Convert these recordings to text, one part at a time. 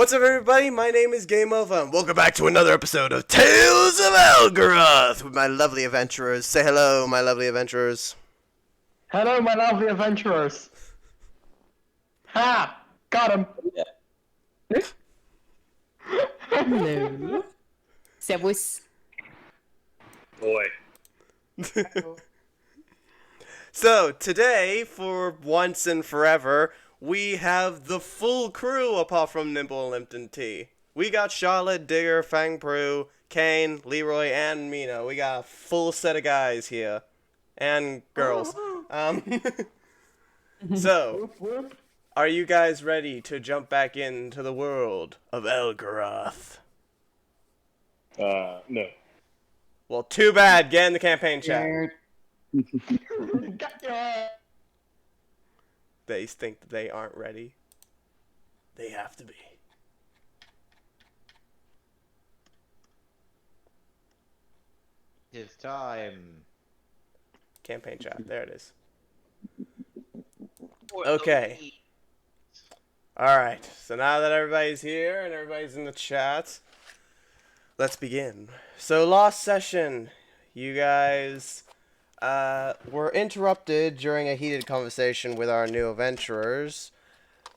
What's up, everybody? My name is Game Over, and welcome back to another episode of Tales of Algerath with my lovely adventurers. Say hello, my lovely adventurers. Hello, my lovely adventurers. Ha! Got him. Hello. Servus. Boy. So, today, for once and forever, we have the full crew apart from Nimble and Limpton T. We got Charlotte, Digger, Fang Prue, Kane, Leroy, and Mino. We got a full set of guys here. And girls. So, Whoop, whoop. are you guys ready to jump back into the world of Algerath? No. Well, too bad. Get in the campaign chat. Got ya. They think that they aren't ready. They have to be. It's time. Campaign chat. There it is. Okay. Alright. So now that everybody's here and everybody's in the chat, let's begin. So last session, you guys were interrupted during a heated conversation with our new adventurers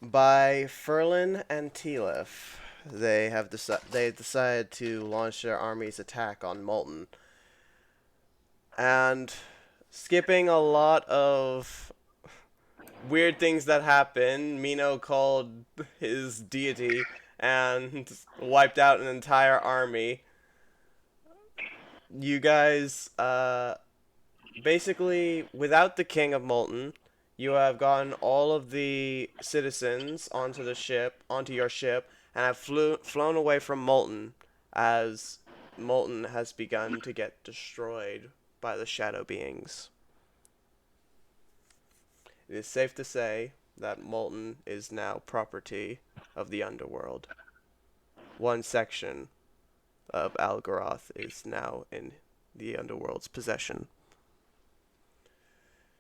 by Ferlin and Telif. They have decided to launch their army's attack on Molton. And skipping a lot of weird things that happened, Mino called his deity and wiped out an entire army. You guys, basically, without the king of Molton, you have gotten all of the citizens onto your ship, and have flown away from Molton, as Molton has begun to get destroyed by the shadow beings. It is safe to say that Molton is now property of the underworld. One section of Algerath is now in the underworld's possession.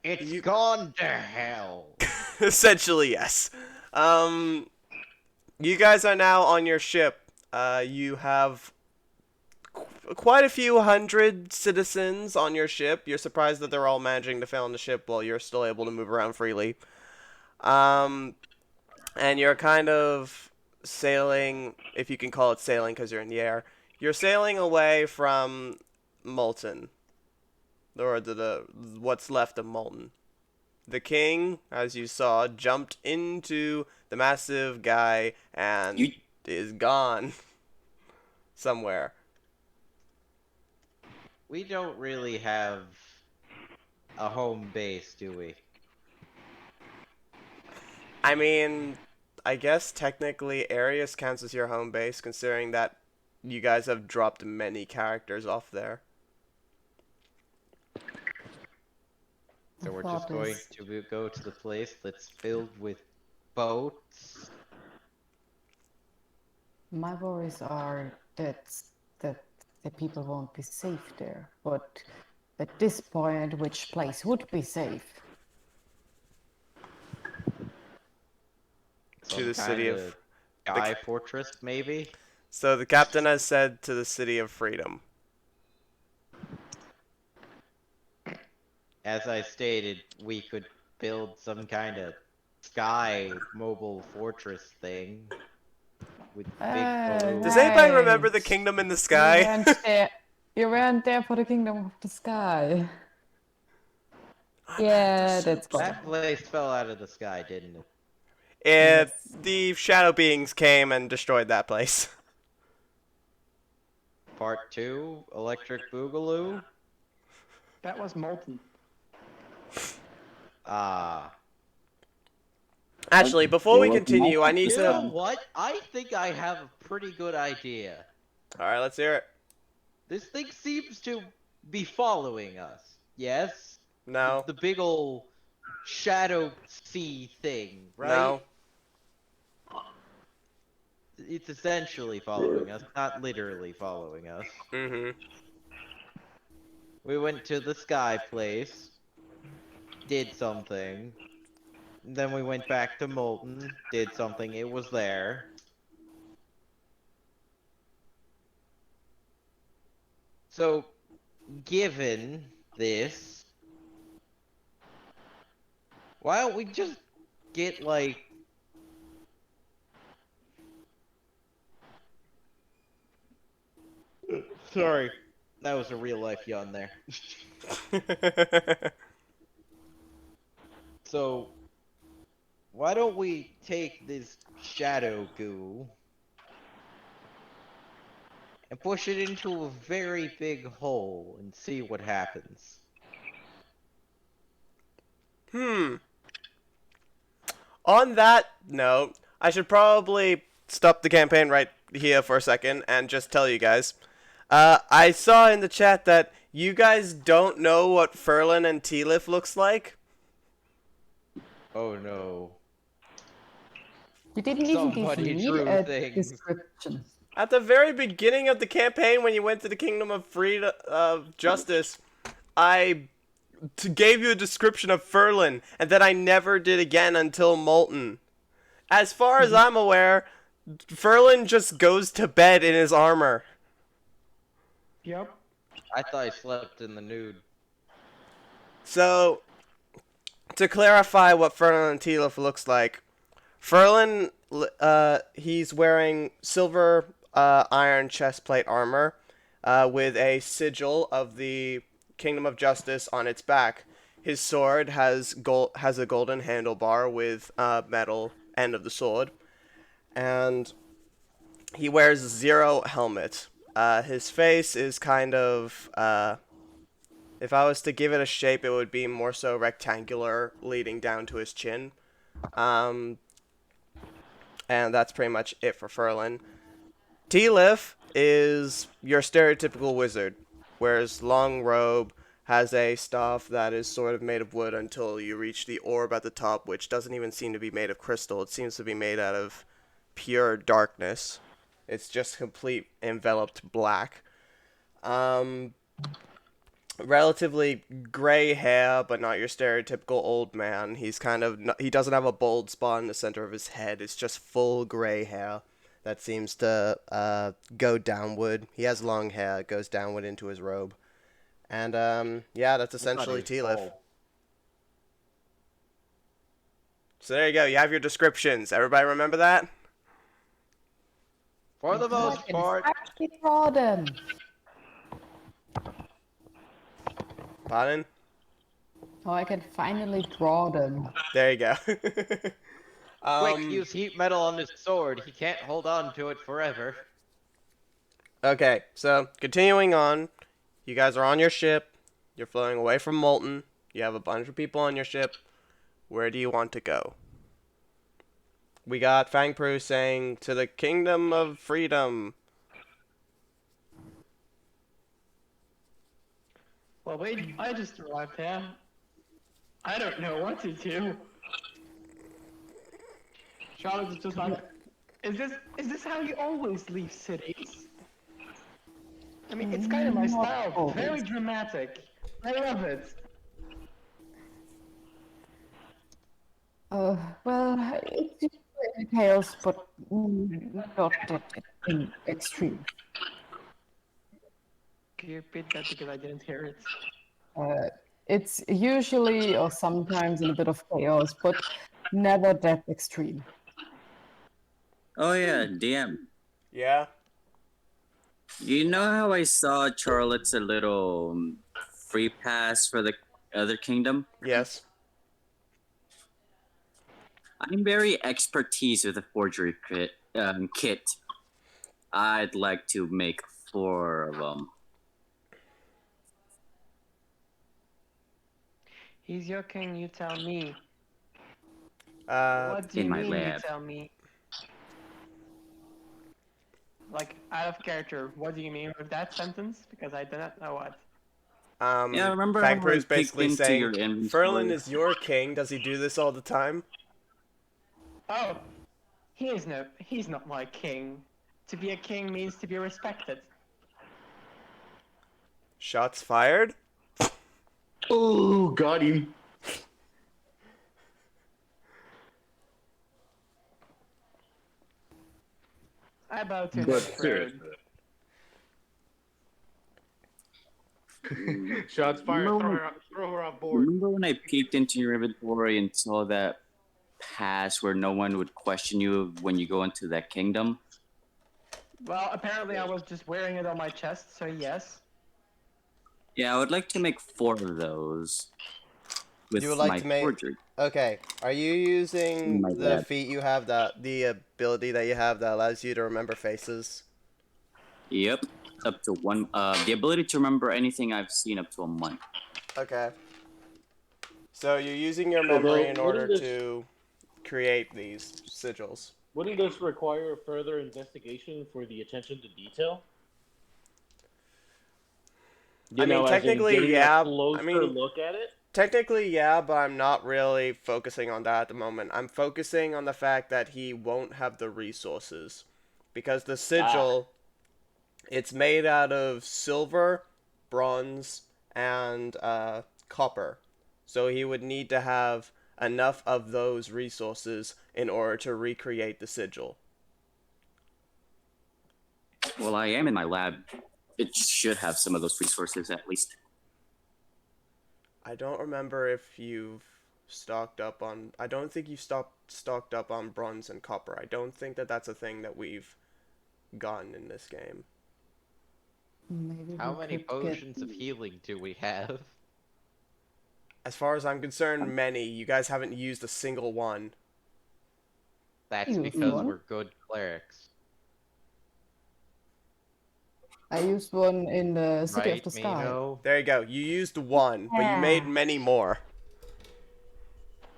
It's gone to hell. Essentially, yes. You guys are now on your ship. You have quite a few hundred citizens on your ship. You're surprised that they're all managing to fit on the ship while you're still able to move around freely. And you're kind of sailing, if you can call it sailing because you're in the air. You're sailing away from Molton, or what's left of Molton. The king, as you saw, jumped into the massive guy and is gone somewhere. We don't really have a home base, do we? I mean, I guess technically Arius counts as your home base, considering that you guys have dropped many characters off there. So we're just going to go to the place that's filled with boats. My worries are that the people won't be safe there. But at this point, which place would be safe? To the city of Sky Fortress, maybe? So the captain has said to the city of freedom. As I stated, we could build some kind of sky mobile fortress thing with big balloons. Does anybody remember the Kingdom in the Sky? You weren't there for the Kingdom of the Sky. Yeah, that's fine. That place fell out of the sky, didn't it? The shadow beings came and destroyed that place. Part 2, Electric Boogaloo? That was Molten. Actually, before we continue, I need You know to... what? I think I have a pretty good idea. Alright, let's hear it. This thing seems to be following us. Yes? No. The big ol' shadow sea thing, right? No. It's essentially following us, not literally following us. Mm-hmm. We went to the sky place, did something, then we went back to Molten, did something, it was there. So, given this, why don't we just get like sorry, that was a real life yawn there. So, why don't we take this shadow goo and push it into a very big hole and see what happens? On that note, I should probably stop the campaign right here for a second and just tell you guys. I saw in the chat that you guys don't know what Ferlin and Tealif looks like. Oh no. You didn't even give Somebody me drew a things. description. At the very beginning of the campaign, when you went to the Kingdom of Freedom of Justice, I gave you a description of Ferlin, and then I never did again until Molton. As far as I'm aware, Ferlin just goes to bed in his armor. Yep. I thought I slept in the nude. So, to clarify what Ferlin and Tealif looks like, Ferlin, he's wearing silver iron chestplate armor with a sigil of the Kingdom of Justice on its back. His sword has a golden handlebar with metal end of the sword, and he wears zero helmet. His face is kind of if I was to give it a shape, it would be more so rectangular, leading down to his chin. And that's pretty much it for Ferlin. Tealif is your stereotypical wizard, wears long robe, has a staff that is sort of made of wood until you reach the orb at the top, which doesn't even seem to be made of crystal. It seems to be made out of pure darkness. It's just complete enveloped black. Relatively gray hair, but not your stereotypical old man. He doesn't have a bald spot in the center of his head. It's just full gray hair that seems to go downward. He has long hair, it goes downward into his robe. And yeah, that's essentially Tealif. So there you go. You have your descriptions. Everybody remember that? For the most I can part. actually draw them. Pardon? Oh, I can finally draw them. There you go. Quick, use heat metal on his sword. He can't hold on to it forever. Okay, so continuing on, you guys are on your ship. You're floating away from Molten. You have a bunch of people on your ship. Where do you want to go? We got Fang Pru saying, to the Kingdom of Freedom. Well, wait, I just arrived here. I don't know what to do. Charlotte's just like, is this how you always leave cities? I mean, it's kind of my Not style. always. Very dramatic. I love it. Well, it's usually chaos, but not that extreme. Can you repeat that because I didn't hear it? It's usually or sometimes in a bit of chaos, but never that extreme. Oh yeah, DM. Yeah? You know how I saw Charlotte's a little free pass for the other kingdom? Yes. I'm very expertise with the forgery kit. I'd like to make 4 of them. He's your king, you tell me. Uh, What do you in my mean, lab. you tell me? Like, out of character, what do you mean with that sentence? Because I do not know what. Yeah, remember Fang how I Pru's basically peeked into saying, your inventory? Ferlin is your king. Does he do this all the time? Oh, he's not my king. To be a king means to be respected. Shots fired? Oh, got him. I bow to But his throne. seriously. Shots fired. Remember, Throw her on board. remember when I peeked into your inventory and saw that pass where no one would question you when you go into that kingdom? Well, apparently I was just wearing it on my chest, so yes. Yeah, I would like to make 4 of those with You would like my to make... forgery. Okay, are you using My the bad. feat you have, the ability that you have that allows you to remember faces? Yep, up to 1. The ability to remember anything I've seen up to a month. Okay. So you're using your Although, memory in order wouldn't this- to create these sigils. Wouldn't this require further investigation for the attention to detail? I mean, as in technically, getting yeah. A closer I mean, look at it. technically, yeah, but I'm not really focusing on that at the moment. I'm focusing on the fact that he won't have the resources. Because the sigil, it's made out of silver, bronze, and copper. So he would need to have enough of those resources in order to recreate the sigil. Well, I am in my lab. It should have some of those resources at least. I don't remember if you've stocked up on... I don't think you've stocked up on bronze and copper. I don't think that that's a thing that we've gotten in this game. Maybe How we many could potions get... of healing do we have? As far as I'm concerned, many. You guys haven't used a single one. That's Use because one. we're good clerics. I used one in the City of Right, the Sky. Mino? There you go. You used one, but you made many more.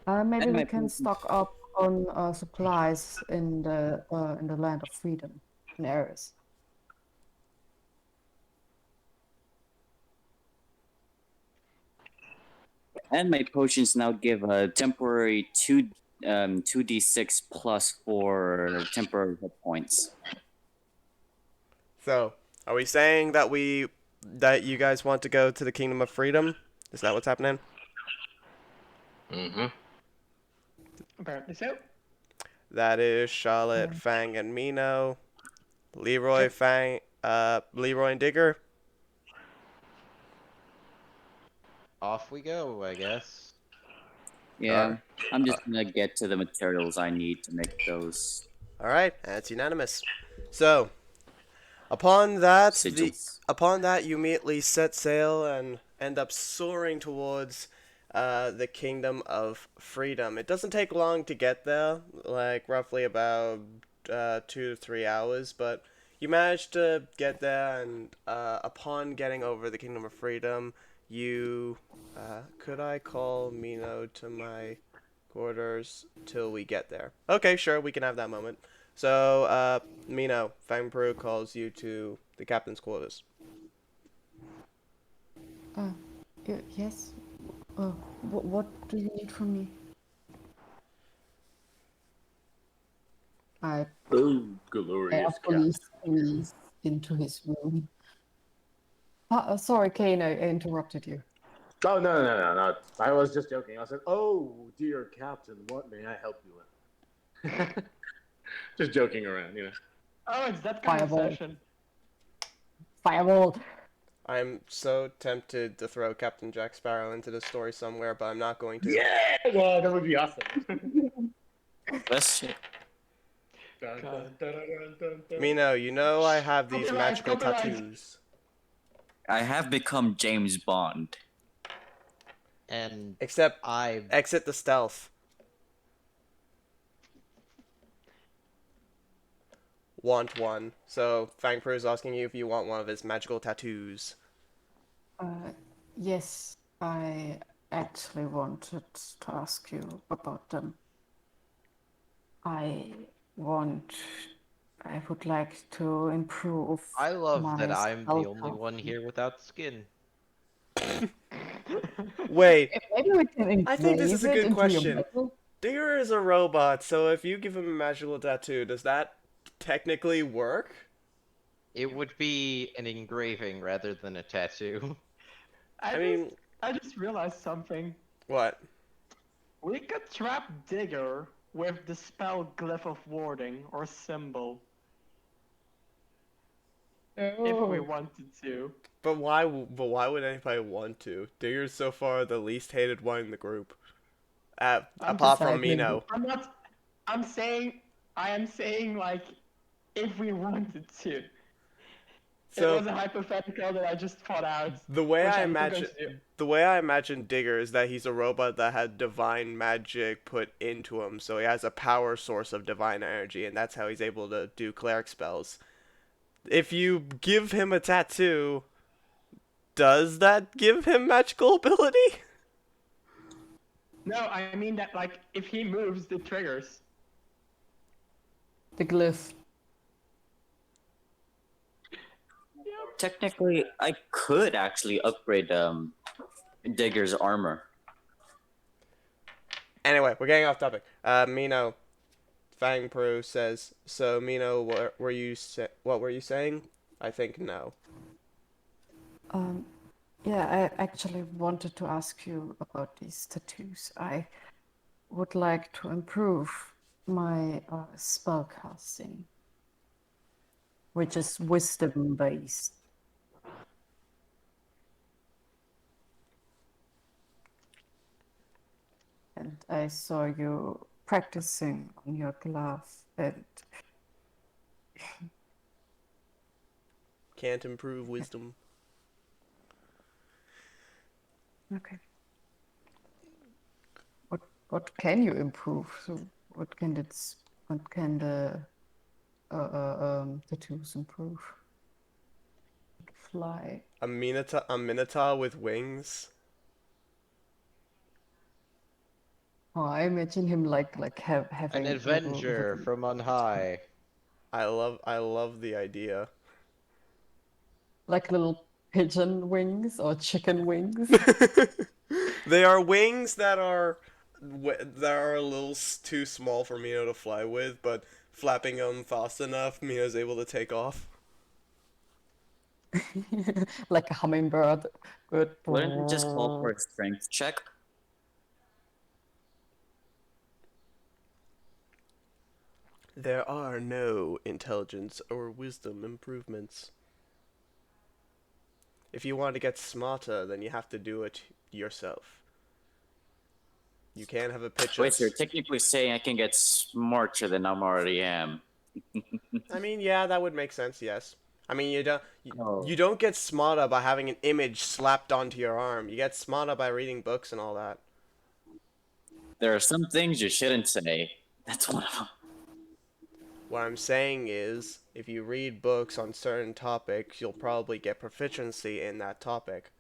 Maybe And we my can potion. stock up on supplies in the Land of Freedom in Eris. And my potions now give a temporary 2d6 plus 4 temporary hit points. So, are we saying that you guys want to go to the Kingdom of Freedom? Is that what's happening? Mm-hmm. Apparently so. That is Charlotte, Fang, and Mino. Leroy, Fang, Leroy and Digger. Off we go, I guess. Yeah, I'm just gonna get to the materials I need to make those Alright, that's unanimous. So, upon that, you immediately set sail and end up soaring towards the Kingdom of Freedom. It doesn't take long to get there, like roughly about 2 to 3 hours, but you manage to get there, and upon getting over the Kingdom of Freedom, you... could I call Mino to my quarters till we get there? Okay, sure, we can have that moment. So, Mino, Fangpru calls you to the captain's quarters. Yes. What do you need from me? I Oh, glorious carefully squeeze into his room. Sorry, Kane, I interrupted you. Oh, no. I was just joking. I said, oh, dear Captain, what may I help you with? Just joking around, you know. Oh, it's that kind Fireball. of session. Fireball. I'm so tempted to throw Captain Jack Sparrow into the story somewhere, but I'm not going to. Yeah! Well, that would be awesome. Let's check. Dun, dun, dun, dun, dun, dun. Mino, you know I have these Copyright, magical copyright. tattoos. I have become James Bond. And Except, I exit the stealth. Want one. So, Fangpru is asking you if you want one of his magical tattoos. Yes, I actually wanted to ask you about them. I would like to improve love my that I'm the spell only one casting. here without skin. Wait, Maybe we can I think this is a engrave it good into your question. metal. Digger is a robot, so if you give him a magical tattoo, does that technically work? It would be an engraving rather than a tattoo. I I just realized something. What? We could trap Digger with the spell Glyph of Warding or Symbol. If we No. wanted to. But why? But why would anybody want to? Digger's so far the least hated one in the group, I'm apart just from Sadly. Mino. I'm not. I'm saying. I am saying like, if we wanted to. It So was a hypothetical that I just thought out, the way which I I'm going imagine, to do. the way I imagine Digger is that he's a robot that had divine magic put into him, so he has a power source of divine energy, and that's how he's able to do cleric spells. If you give him a tattoo, does that give him magical ability? No, I mean that like if he moves, the triggers. The glyph. Technically, I could actually upgrade Digger's armor. Anyway, we're getting off topic. Mino, Fang Pro says. So Mino, what were you saying? I think no. Yeah, I actually wanted to ask you about these tattoos. I would like to improve my spell casting, which is wisdom based. And I saw you practicing on your glove, and Can't improve wisdom. okay. What can you improve? So what can the tattoos improve? Fly. A minotaur with wings. Oh, I imagine him having An avenger from on high. I love the idea. like little pigeon wings or chicken wings. They are wings that are a little too small for Mino to fly with, but flapping them fast enough, Mino's able to take off. Like a hummingbird. Good. Wouldn't it just call for a strength check? There are no intelligence or wisdom improvements. If you want to get smarter, then you have to do it yourself. You can't have a pitch Wait, of... so you're technically saying I can get smarter than I already am. I mean, yeah, that would make sense, yes. I mean, Oh. you don't get smarter by having an image slapped onto your arm. You get smarter by reading books and all that. There are some things you shouldn't say. That's one of them. What I'm saying is, if you read books on certain topics, you'll probably get proficiency in that topic.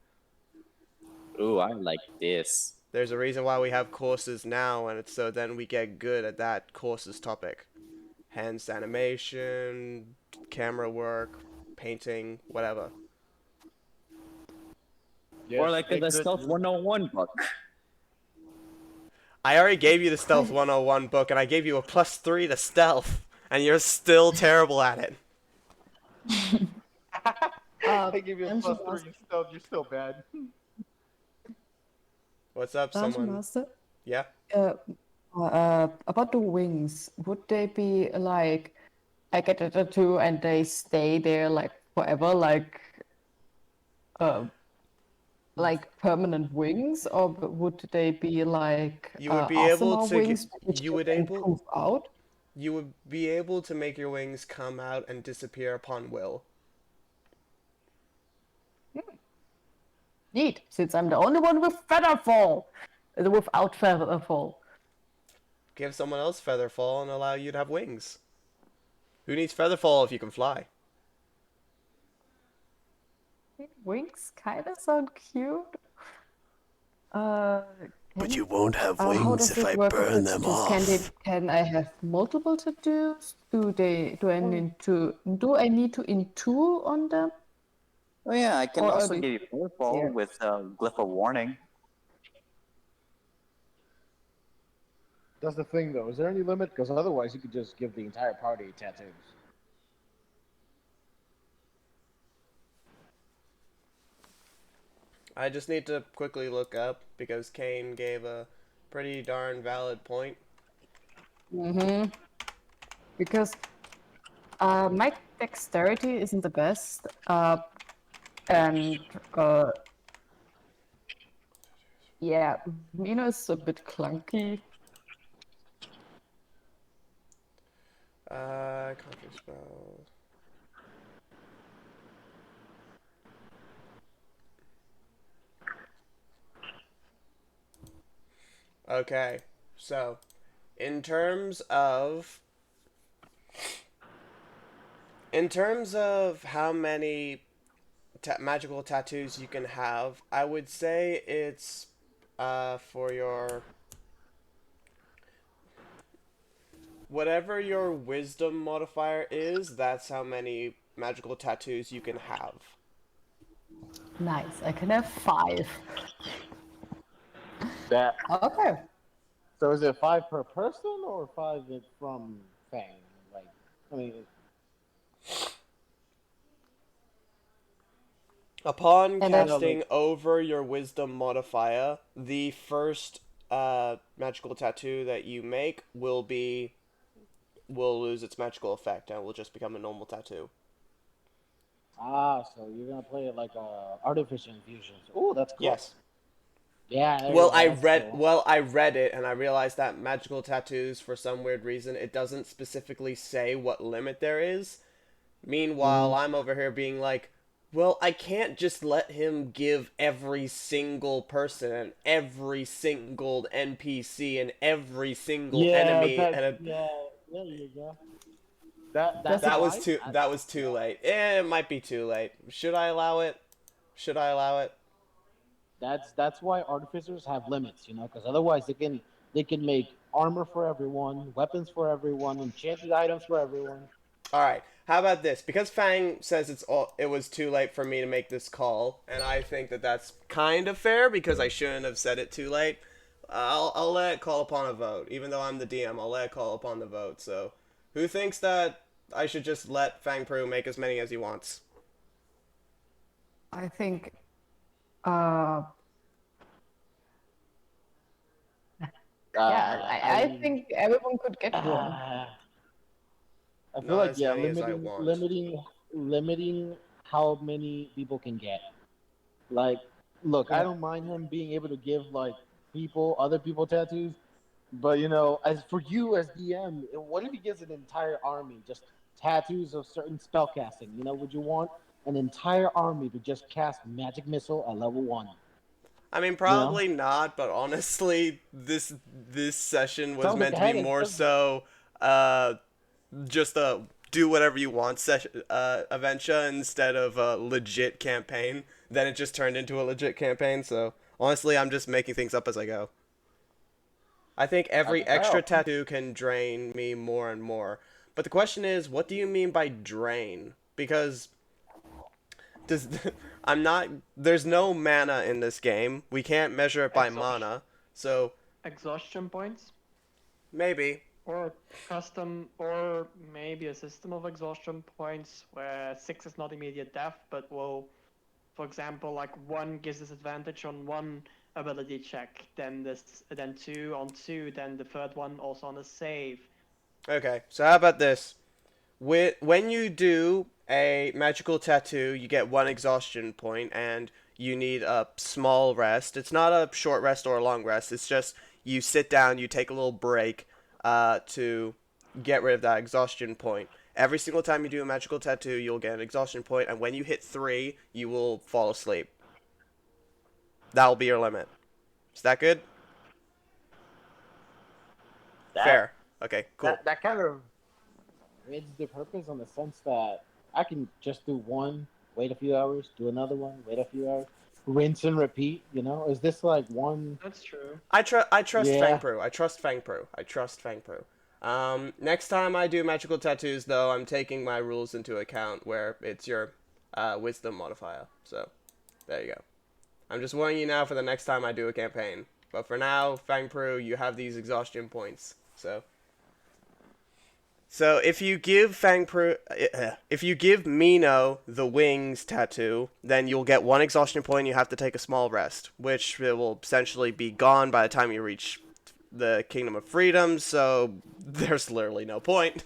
Ooh, I like this. There's a reason why we have courses now, and it's so then we get good at that course's topic. Hands animation, camera work, painting, whatever. Or like the Stealth 101 book. I already gave you the Stealth 101 book, and I gave you a +3 to Stealth, and you're still terrible at it. I give you a Dungeon +3 instead. You're still bad. What's up, Dungeon someone? Master. Yeah? About the wings, would they be like I get a tattoo and they stay there like forever, like permanent wings, or would they be like You would be able awesomer to wings which you can would able improve out? you would be able to make your wings come out and disappear upon will. Neat, since I'm the only one with without featherfall. Give someone else Featherfall and allow you to have wings. Who needs Featherfall if you can fly? Wings kind of sound cute. But you won't have How wings does if it I work with burn the them tattoos? off. Can I have multiple tattoos? Do I need to intool on them? Oh yeah, I can Or are also they give you Featherfall here? with Glyph of Warning. That's the thing, though. Is there any limit? Because otherwise, you could just give the entire party tattoos. I just need to quickly look up because Kane gave a pretty darn valid point. Mm-hmm. Because My dexterity isn't the best, and yeah, Mino's a bit clunky. Conjure spell. Okay, so in terms of how many magical tattoos you can have, I would say it's for your whatever your wisdom modifier is, that's how many magical tattoos you can have. Nice. I can have 5. That. Okay. So is it 5 per person or 5 from Fang? Like, I mean, Upon And then- casting over your wisdom modifier, the first magical tattoo that you make will lose its magical effect and will just become a normal tattoo. so you're gonna play it like artificial infusions. Oh, that's cool. Yes. Yeah. There Well, you go, that's cool. I read it and I realized that magical tattoos, for some weird reason, it doesn't specifically say what limit there is. Meanwhile, I'm over here being like, well, I can't just let him give every single person and every single NPC and every single enemy and yeah. There you go. That's that was fine. too late. It might be too late. Should I allow it? Should I allow it? That's why artificers have limits, because otherwise they can make armor for everyone, weapons for everyone, enchanted items for everyone. All right. How about this? Because Fang says it was too late for me to make this call, and I think that that's kind of fair because I shouldn't have said it too late. I'll let it call upon a vote. Even though I'm the DM, I'll let it call upon the vote. So, who thinks that I should just let Fang Pru make as many as he wants? I think I think everyone could get one. I feel Not like as many as I limiting want. limiting how many people can get. Like, look, I Yeah. don't mind him being able to give like other people tattoos, but as for you as DM, what if he gives an entire army just tattoos of certain spell casting? Would you want an entire army to just cast magic missile at level 1? I mean, probably not, but honestly, this session was Sounds like meant a to be headache, more doesn't it? so just a do whatever you want session adventure instead of a legit campaign. Then it just turned into a legit campaign. So honestly, I'm just making things up as I go. I think every extra tattoo can drain me more and more. But the question is, what do you mean by drain? Because does I'm not there's no mana in this game. We can't measure it by Exhaustion. mana. So Exhaustion points, maybe. or custom, or maybe a system of exhaustion points where 6 is not immediate death, but will, for example, like 1 gives disadvantage on 1 ability check, then 2 on 2, then the third one also on a save. Okay, so how about this? When you do a magical tattoo, you get 1 exhaustion point, and you need a small rest. It's not a short rest or a long rest. It's just you sit down, you take a little break to get rid of that exhaustion point. Every single time you do a magical tattoo, you'll get an exhaustion point, and when you hit 3, you will fall asleep. That will be your limit. Is that good? Fair. Okay, cool. That kind of rids the purpose on the sense that I can just do one, wait a few hours, do another one, wait a few hours, rinse and repeat. Is this like one? That's true. I trust Yeah. Fang Pro. I trust Fang Pro. I trust Fang Pro. Next time I do magical tattoos, though, I'm taking my rules into account where it's your wisdom modifier. So, there you go. I'm just warning you now for the next time I do a campaign. But for now, Fang Pro, you have these exhaustion points. So if you give if you give Mino the wings tattoo, then you'll get 1 exhaustion point and you have to take a small rest, which will essentially be gone by the time you reach the Kingdom of Freedom, so there's literally no point.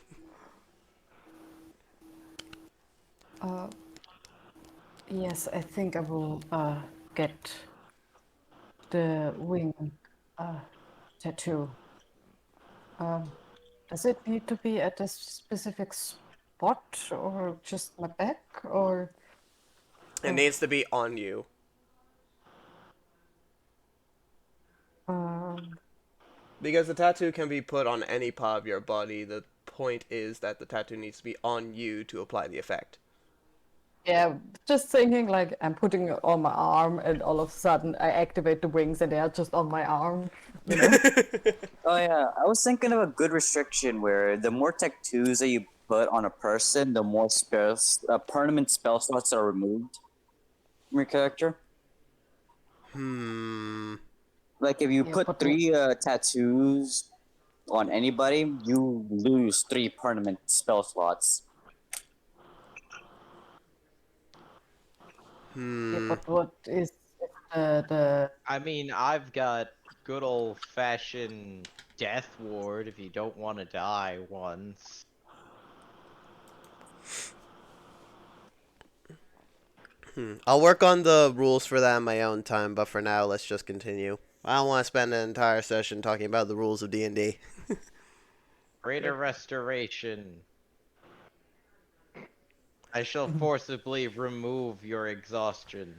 Uh, yes, I think I will get the wing tattoo. Does it need to be at a specific spot or just my back or It needs to be on you. um, Because the tattoo can be put on any part of your body. The point is that the tattoo needs to be on you to apply the effect. yeah, just thinking like I'm putting it on my arm and all of a sudden I activate the wings and they are just on my arm, you know? Oh yeah, I was thinking of a good restriction where the more tattoos that you put on a person, the more spells, permanent spell slots are removed from your character. Like if you Yeah, put but 3 tattoos on anybody, you lose 3 permanent spell slots. yeah, but what is the I mean, I've got good old fashioned death ward if you don't want to die once. I'll work on the rules for that in my own time, but for now, let's just continue. I don't want to spend an entire session talking about the rules of D&D. Greater restoration. I shall forcibly remove your exhaustion.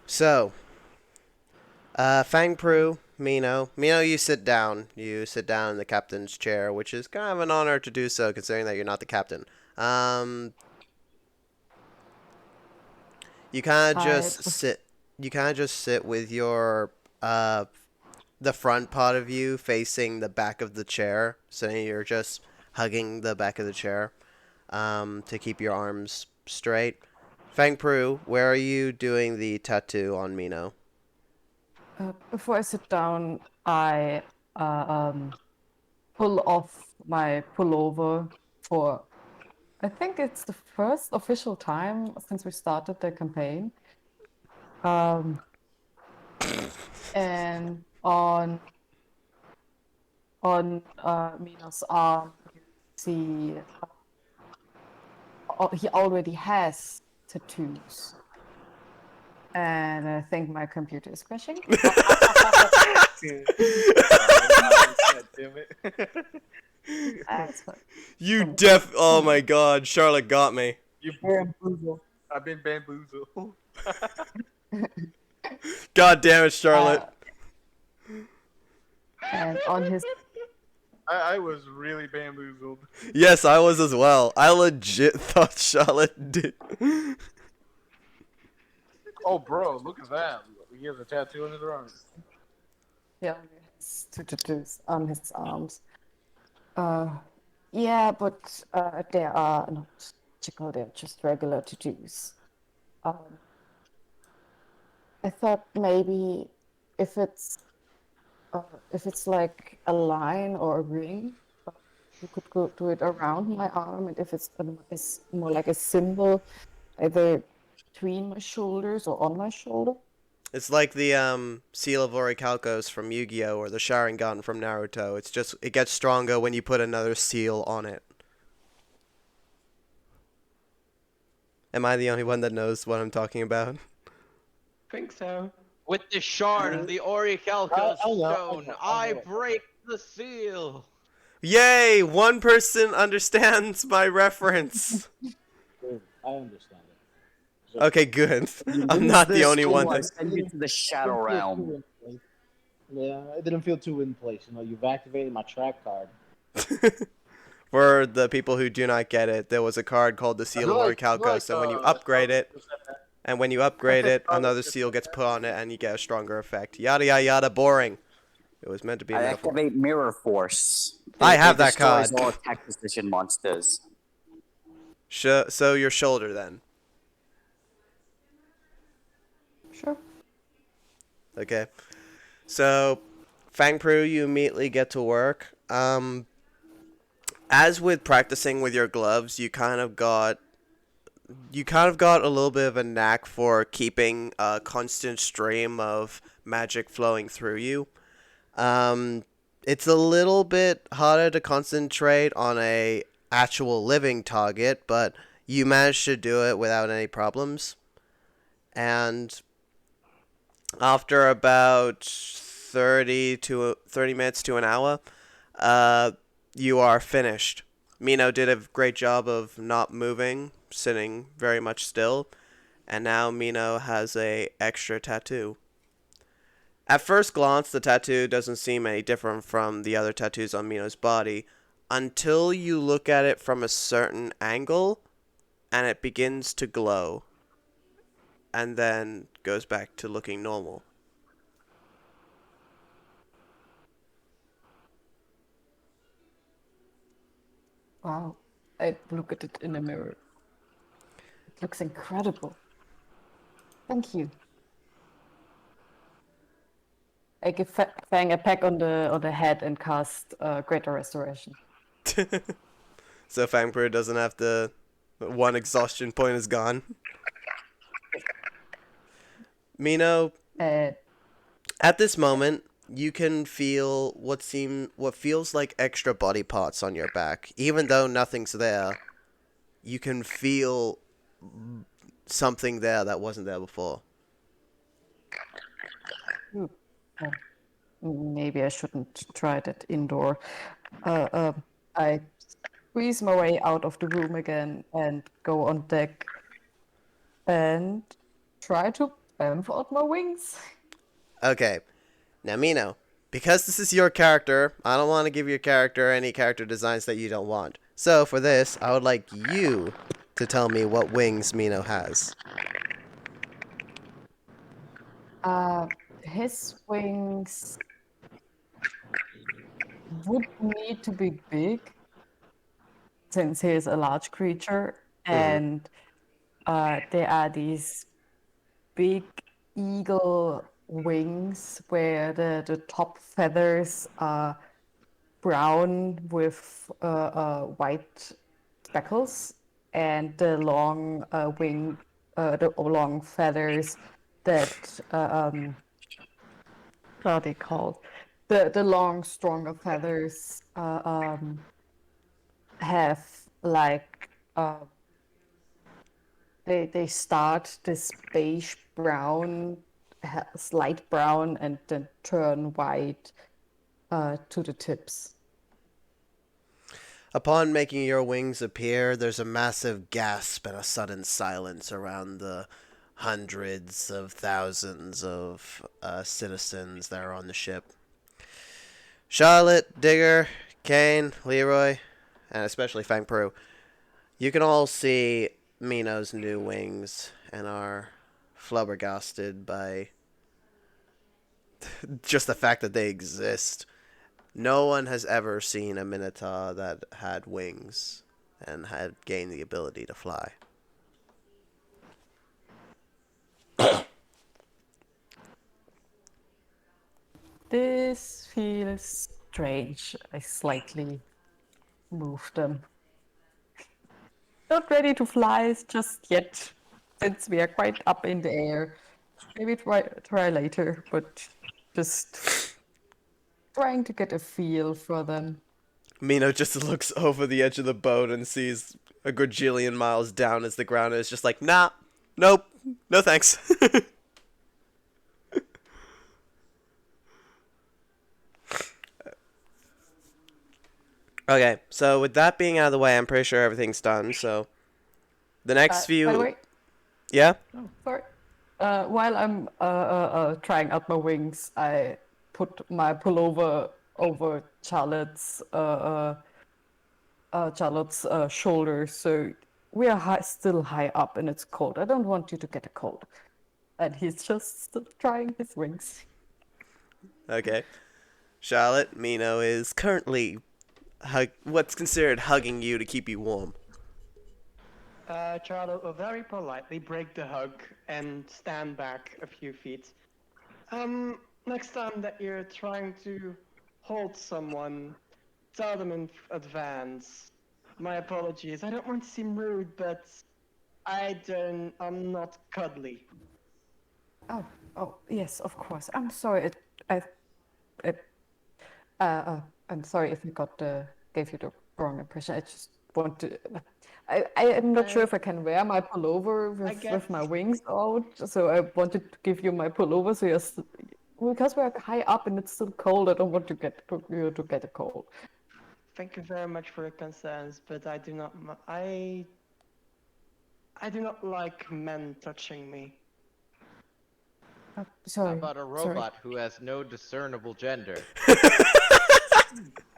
So, Fang Pru, Mino. Mino, you sit down. You sit down in the captain's chair, which is kind of an honor to do so, considering that you're not the captain. You kind of I just sit. You kind of just sit with your the front part of you facing the back of the chair, so you're just hugging the back of the chair to keep your arms straight. Fang Pru, where are you doing the tattoo on Mino? before I sit down, I pull off my pullover for I think it's the first official time since we started the campaign. And on Mino's arm, you see he already has tattoos. And I think my computer is crashing. Damn it. That's fine. You Oh my God, Charlotte got me. You bamboozled. I've been bamboozled. God damn it, Charlotte. And on his I was really bamboozled. Yes, I was as well. I legit thought Charlotte did. Oh, bro, look at that. He has a tattoo on his arm. yeah, he has two tattoos on his arms. Yeah, but they are not magical, they're just regular tattoos. I thought maybe if it's like a line or a ring, you could go do it around my arm, and if it's more like a symbol, either between my shoulders or on my shoulder. It's like the seal of Orichalcos from Yu-Gi-Oh! Or the Sharingan from Naruto. It gets stronger when you put another seal on it. Am I the only one that knows what I'm talking about? Think so. With the shard of the Orichalcos I know, stone, I I know. break the seal. Yay! One person understands my reference. I understand it. Okay, good. I'm not the only one that... Send you to the Shadow Realm. Yeah, it didn't feel too in place. You know, you've activated my track card. For the people who do not get it, there was a card called the Seal of Orichalcos, and when you upgrade it, another seal gets put on it, and you get a stronger effect. Yada yada yada. Boring. It was meant to be a I metaphor. activate Mirror Force. I have that destroys card. all attack position monsters. So your shoulder then. Sure. Okay. So, Fang Pru, you immediately get to work. As with practicing with your gloves, you kind of got a little bit of a knack for keeping a constant stream of magic flowing through you. It's a little bit harder to concentrate on a actual living target, but You managed to do it without any problems, and after about 30 minutes to an hour, uh, you are finished. Mino did a great job of not moving, sitting very much still, and now Mino has a extra tattoo. At first glance, the tattoo doesn't seem any different from the other tattoos on Mino's body until you look at it from a certain angle and it begins to glow and then goes back to looking normal. Wow. I look at it in the mirror. It looks incredible. Thank you. I give Fang a peck on the head and cast Greater Restoration. So Fangpur doesn't have to. One exhaustion point is gone. Mino, And at this moment, you can feel what feels like extra body parts on your back, even though nothing's there. You can feel something there that wasn't there before. oh, maybe I shouldn't try that indoor. I squeeze my way out of the room again and go on deck and try to bamf out my wings. Okay, now Mino, because this is your character, I don't want to give your character any character designs that you don't want. So for this, I would like you to tell me what wings Mino has. His wings would need to be big since he is a large creature, and there are these big eagle wings where the top feathers are brown with white speckles, and the long the long feathers that what are they called? The long, stronger feathers have like they start this beige brown, slight brown, and then turn white to the tips. Upon making your wings appear, there's a massive gasp and a sudden silence around the hundreds of thousands of citizens that are on the ship. Charlotte, Digger, Kane, Leroy, and especially Fang Peru, you can all see Mino's new wings and are flabbergasted by just the fact that they exist. No one has ever seen a minotaur that had wings and had gained the ability to fly. This feels strange. I slightly move them. Not ready to fly just yet, since we are quite up in the air. Maybe try later, but just trying to get a feel for them. Mino just looks over the edge of the boat and sees a gajillion miles down as the ground is just like, nah, nope, no thanks. Okay, so with that being out of the way, I'm pretty sure everything's done. So the next few, By the way, yeah, sorry. While I'm trying out my wings, I put my pullover over Charlotte's shoulder, so we are still high up and it's cold. I don't want you to get a cold. And he's just still trying his wings. okay. Charlotte, Mino is currently what's considered hugging you to keep you warm. Charlotte will very politely break the hug and stand back a few feet. Next time that you're trying to hold someone, tell them in advance. My apologies. I don't want to seem rude, but I'm not cuddly. Oh, yes, of course. I'm sorry. I'm sorry if I gave you the wrong impression. I just want to. I am not sure I- if I can wear my pullover I with my guess- wings out, so I wanted to give you my pullover so because we're high up and it's still cold, I don't want you to get a cold. Thank you very much for your concerns, but I do not. I do not like men touching me. How Sorry, about a sorry. robot who has no discernible gender?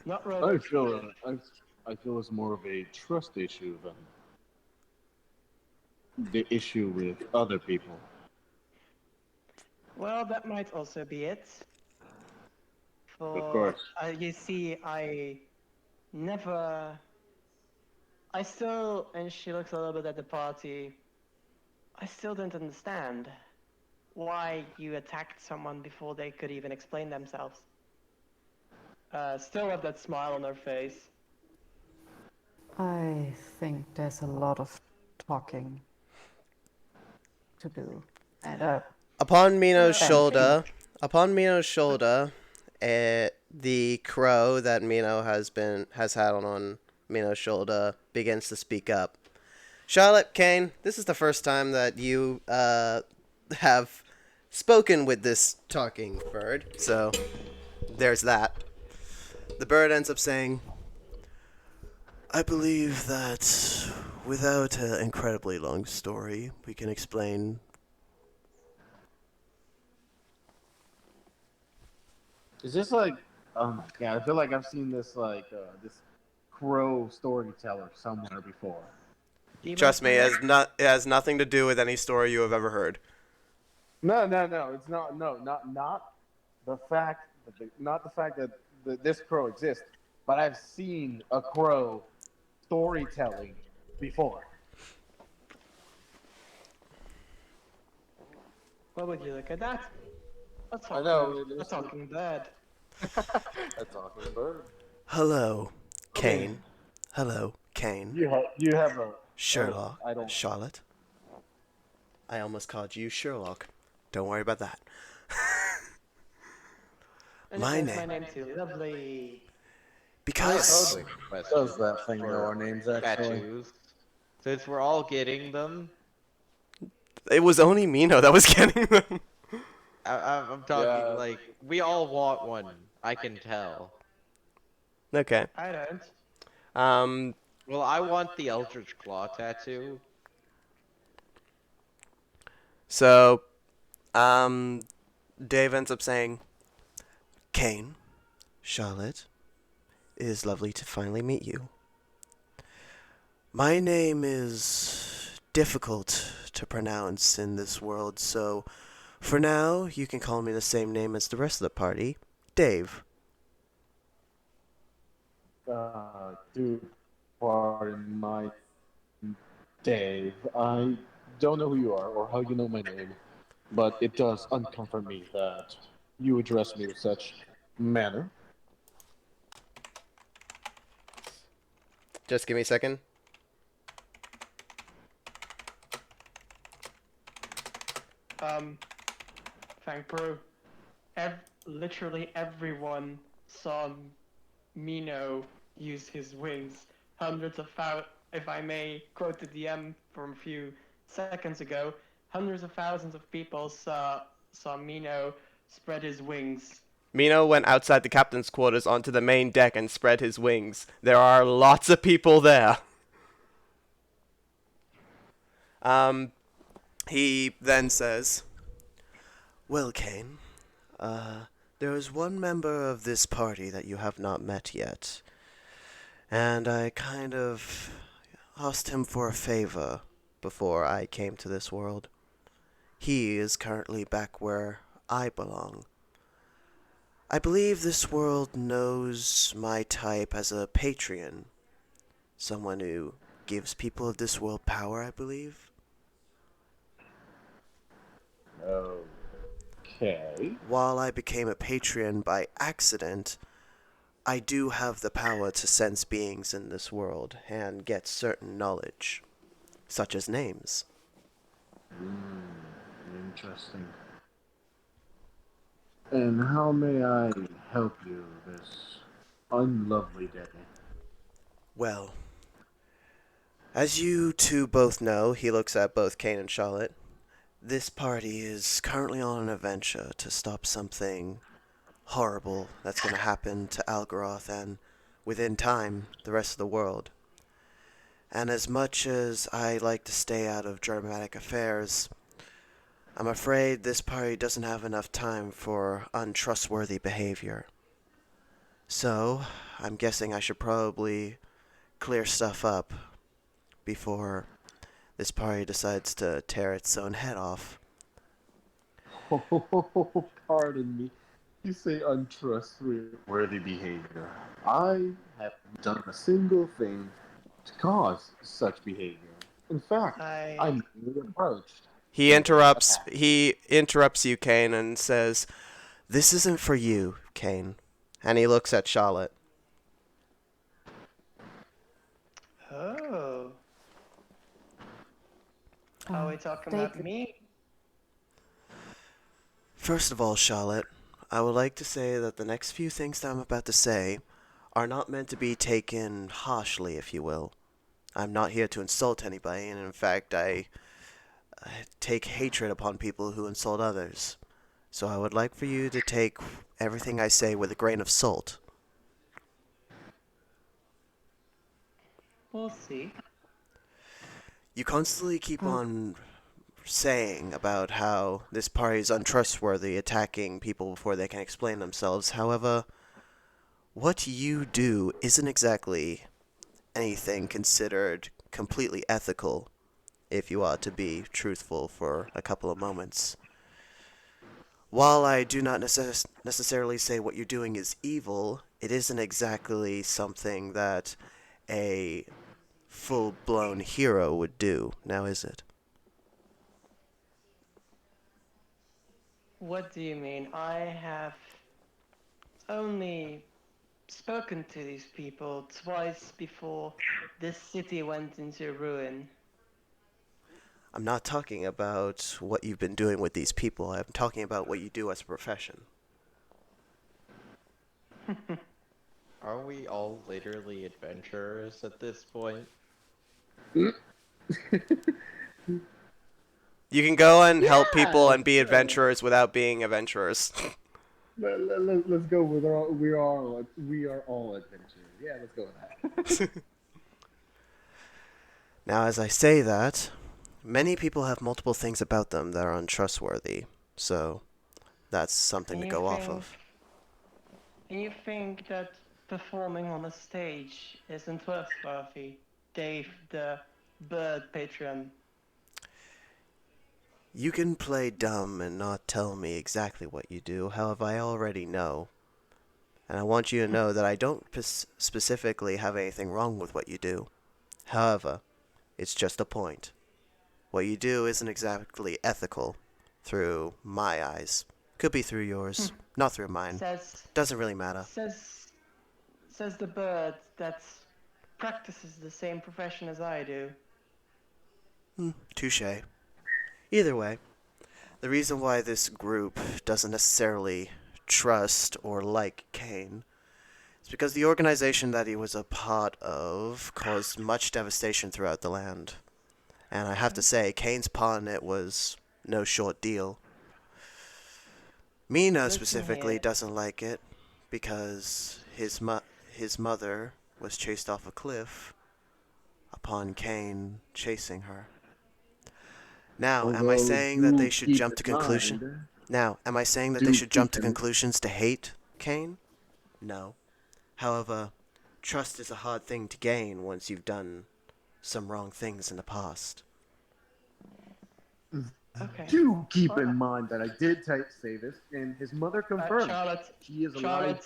Not I robots. feel I feel it's more of a trust issue than the issue with other people. Well, that might also be it. Of For course. you see, I never. I still, and she looks a little bit at the party. I still don't understand why you attacked someone before they could even explain themselves. Still have that smile on her face. I think there's a lot of talking to do. And Upon Mino's Well, shoulder, upon Mino's shoulder, the crow that Mino has had on Mino's shoulder begins to speak up. Charlotte, Kane, this is the first time that you have spoken with this talking bird, so there's that. The bird ends up saying, I believe that without an incredibly long story, we can explain. Is this like? Oh my god! I feel like I've seen this this crow storyteller somewhere before. Demon Trust me, Slayer? it has nothing to do with any story you have ever heard. No, no, no. It's not. No, not the fact. Not the fact that this crow exists, but I've seen a crow storytelling before. What would you look at that? I know. A talking bird. A talking bird. Hello, Kane. Hello, Kane. You have a Sherlock. I don't. Charlotte. I almost called you Sherlock. Don't worry about that. And My it makes name. my name too lovely. Because Does that thing know for our names actually? tattoos. Since we're all getting them, it was only Mino that was getting them. I'm talking Yeah. like we all want one. I can tell. Okay. I don't. Well, I want the Eldritch Claw tattoo. So, Dave ends up saying, Kane, Charlotte, it is lovely to finally meet you. My name is difficult to pronounce in this world, so for now, you can call me the same name as the rest of the party, Dave. Dude, pardon my Dave. I don't know who you are or how you know my name, but it does uncomfort me that you address me with such manner. Just give me a second. Thank Brew. Literally everyone saw Mino use his wings. Hundreds of thousands, if I may quote the DM from a few seconds ago, hundreds of thousands of people saw Mino spread his wings. Mino went outside the captain's quarters onto the main deck and spread his wings. There are lots of people there. He then says, Well, Kane, there is one member of this party that you have not met yet. And I kind of asked him for a favor before I came to this world. He is currently back where I belong. I believe this world knows my type as a Patreon. Someone who gives people of this world power, I believe. Okay. While I became a Patreon by accident, I do have the power to sense beings in this world and get certain knowledge, such as names. Interesting. And how may I help you this unlovely day? Well, As you two both know, he looks at both Kane and Charlotte. This party is currently on an adventure to stop something horrible that's going to happen to Algerath and, within time, the rest of the world. And as much as I like to stay out of dramatic affairs, I'm afraid this party doesn't have enough time for untrustworthy behavior. So, I'm guessing I should probably clear stuff up before this party decides to tear its own head off. Oh, pardon me. You say untrustworthy behavior. I haven't done a single thing to cause such behavior. In fact, I I'm merely approached. He interrupts you, Kane, and says, "This isn't for you, Kane." And he looks at Charlotte. oh, are we talking They- about me? First of all, Charlotte, I would like to say that the next few things that I'm about to say are not meant to be taken harshly, if you will. I'm not here to insult anybody, and in fact, I take hatred upon people who insult others. So I would like for you to take everything I say with a grain of salt. We'll see. You constantly keep on saying about how this party is untrustworthy, attacking people before they can explain themselves. However, what you do isn't exactly anything considered completely ethical, if you are to be truthful for a couple of moments. While I do not necessarily say what you're doing is evil, it isn't exactly something that a full-blown hero would do, now is it? What do you mean? I have only spoken to these people twice before this city went into ruin. I'm not talking about what you've been doing with these people. I'm talking about what you do as a profession. Are we all literally adventurers at this point? You can go and help people and be Yeah. adventurers without being adventurers. Let's go with we are all adventurers. Yeah, let's go with that. Now, as I say that, many people have multiple things about them that are untrustworthy, so that's something to And go off of. And you think that performing on a stage isn't trustworthy, Dave, the bird patron? You can play dumb and not tell me exactly what you do, however, I already know. And I want you to know that I don't specifically have anything wrong with what you do. However, it's just a point. What you do isn't exactly ethical, through my eyes. Could be through yours, not through mine. Doesn't really matter. Says the bird that practices the same profession as I do. Touche. Either way, the reason why this group doesn't necessarily trust or like Kane is because the organization that he was a part of caused much devastation throughout the land. And I have to say, Kane's part in it was no short deal. Mino specifically doesn't like it because his mother was chased off a cliff upon Kane chasing her. Now, am I saying that they should jump to conclusion? Now, am I saying that they should jump to conclusions to hate Kane? No. However, trust is a hard thing to gain once you've done some wrong things in the past. Okay. Do keep in mind that I did say this, and his mother confirmed she is alive.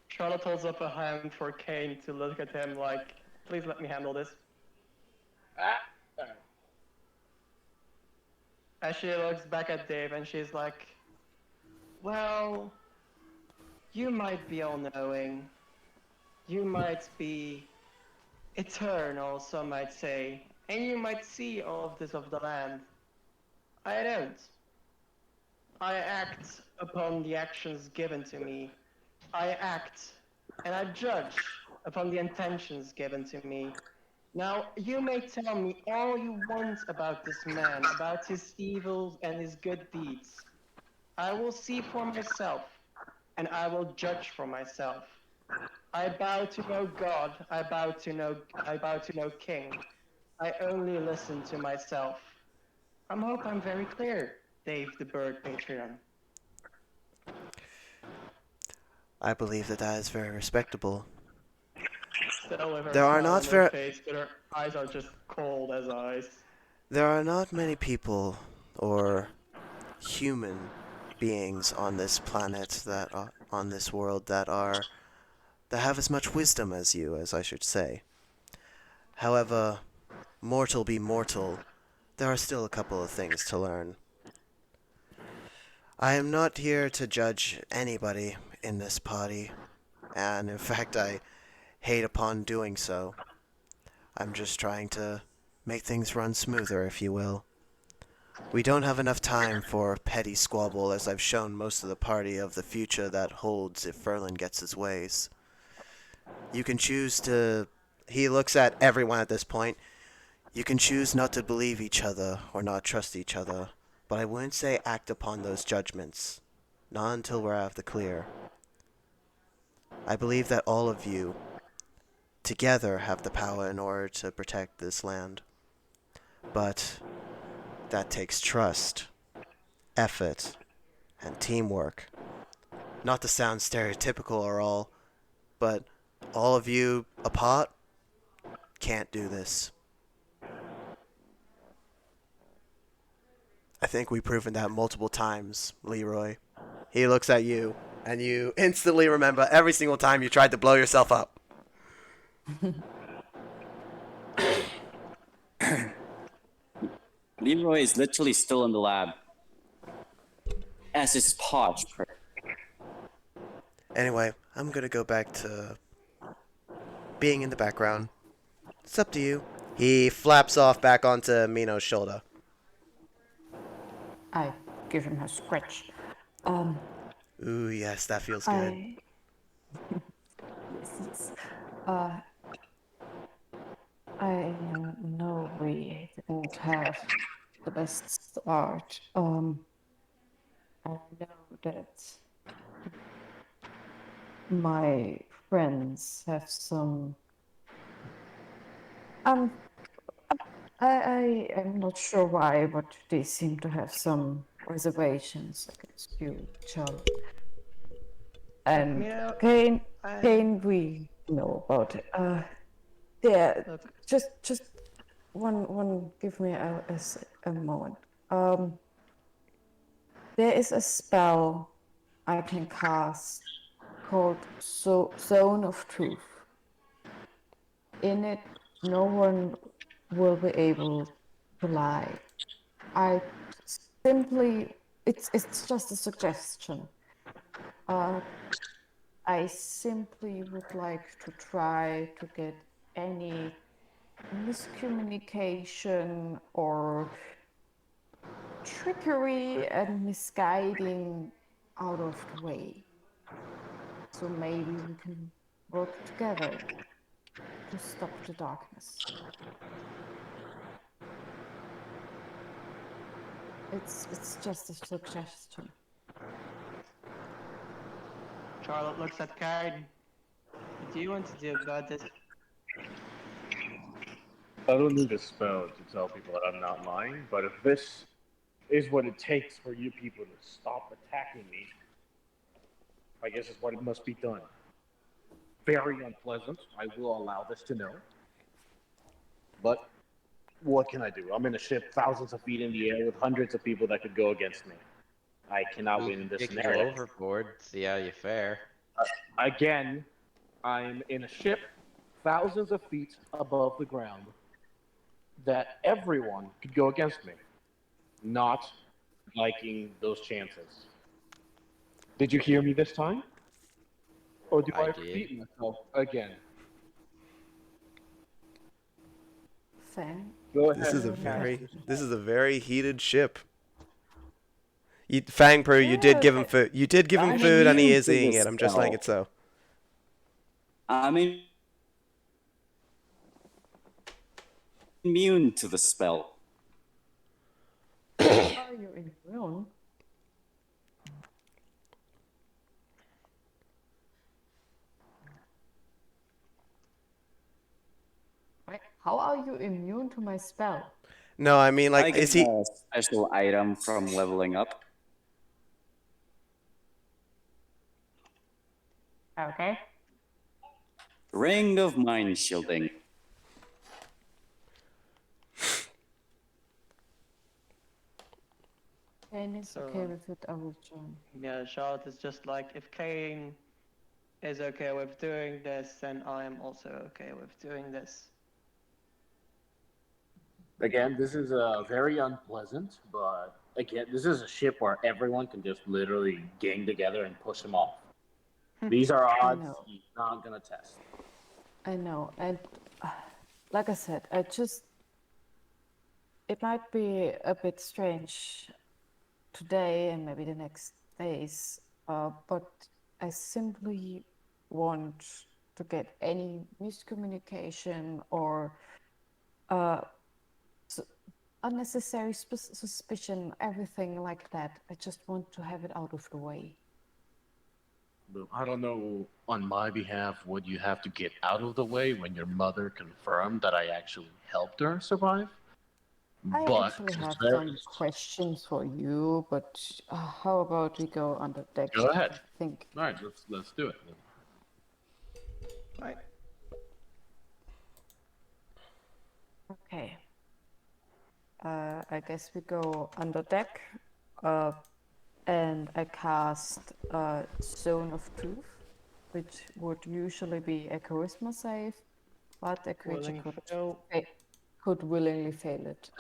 Charlotte holds up a hand for Kane to look at him like, please let me handle this. As she looks back at Dave and she's like, well, you might be all-knowing. You might be eternal, some might say. And you might see all of this of the land. I don't. I act upon the actions given to me. I act and I judge upon the intentions given to me. Now, you may tell me all you want about this man, about his evils and his good deeds. I will see for myself, and I will judge for myself. I bow to no god, I bow to no king. I only listen to myself. I hope I'm very clear, Dave the Bird Patreon. I believe that that is very respectable. Still with her There are smile not on her very face, but her eyes are just cold as ice. there are not many people or human beings on this planet that are on this world that have as much wisdom as you, as I should say. However, mortal be mortal, there are still a couple of things to learn. I am not here to judge anybody in this party, and in fact I hate upon doing so. I'm just trying to make things run smoother, if you will. We don't have enough time for petty squabble, as I've shown most of the party of the future that holds if Ferlin gets his ways. You can choose to... He looks at everyone at this point. You can choose not to believe each other or not trust each other, but I wouldn't say act upon those judgments. Not until we're out of the clear. I believe that all of you, together, have the power in order to protect this land. But that takes trust, effort, and teamwork. Not to sound stereotypical or all, but all of you apart can't do this. I think we've proven that multiple times, Leroy. He looks at you, and you instantly remember every single time you tried to blow yourself up. Leroy is literally still in the lab. As is Podge. Anyway, I'm gonna go back to being in the background. It's up to you. He flaps off back onto Mino's shoulder. I give him a scratch. Ooh, yes, that feels good. I yes, yes. I know we didn't have the best start. I know that my friends have some. I am not sure why, but they seem to have some reservations against you, Charlie. And You know, Kane, we know about it. There, look, just one. Give me a moment. There is a spell I can cast called Zone of Truth. In it, no one will be able to lie. I simply, it's just a suggestion. I simply would like to try to get any miscommunication or trickery and misguiding out of the way. So maybe we can work together to stop the darkness. It's just a suggestion. Charlotte looks at Karen. What do you want to do about this? I don't need a spell to tell people that I'm not lying, but if this is what it takes for you people to stop attacking me, I guess it's what it must be done. Very unpleasant, I will allow this to know. But what can I do? I'm in a ship thousands of feet in the air with hundreds of people that could go against me. I cannot win in this Kick you scenario. overboard, see how you fare. Again, I'm in a ship thousands of feet above the ground that everyone could go against me. Not liking those chances. Did you hear me this time? Or do I I did. repeat myself again? Fang? Go ahead. This is a very heated ship. Fang Pro, you did give him food. You did give him I'm food, and he immune is to eating this it. I'm just letting it so. I mean, immune to the spell. Are you immune? Wait, how are you immune to my spell? No, I mean, I like, get is he? a special item from leveling up. Okay. Ring of Mind Shielding. Kane is So, okay with it, I will join. Yeah, Charlotte is just like, if Kane is okay with doing this, then I am also okay with doing this. Again, this is very unpleasant, but again, this is a ship where everyone can just literally gang together and push him off. These are odds know. he's not gonna test. I know, and like I said, it might be a bit strange today and maybe the next days, but I simply want to get any miscommunication or unnecessary suspicion, everything like that. I just want to have it out of the way. But I don't know on my behalf what you have to get out of the way when your mother confirmed that I actually helped her survive. I But actually have there- some questions for you, but how about we go on the deck? Go ahead. I think. All right, let's do it. Right. Okay. I guess we go under deck, and I cast Zone of Truth, which would usually be a charisma save, but a creature Willing fail. could willingly fail it.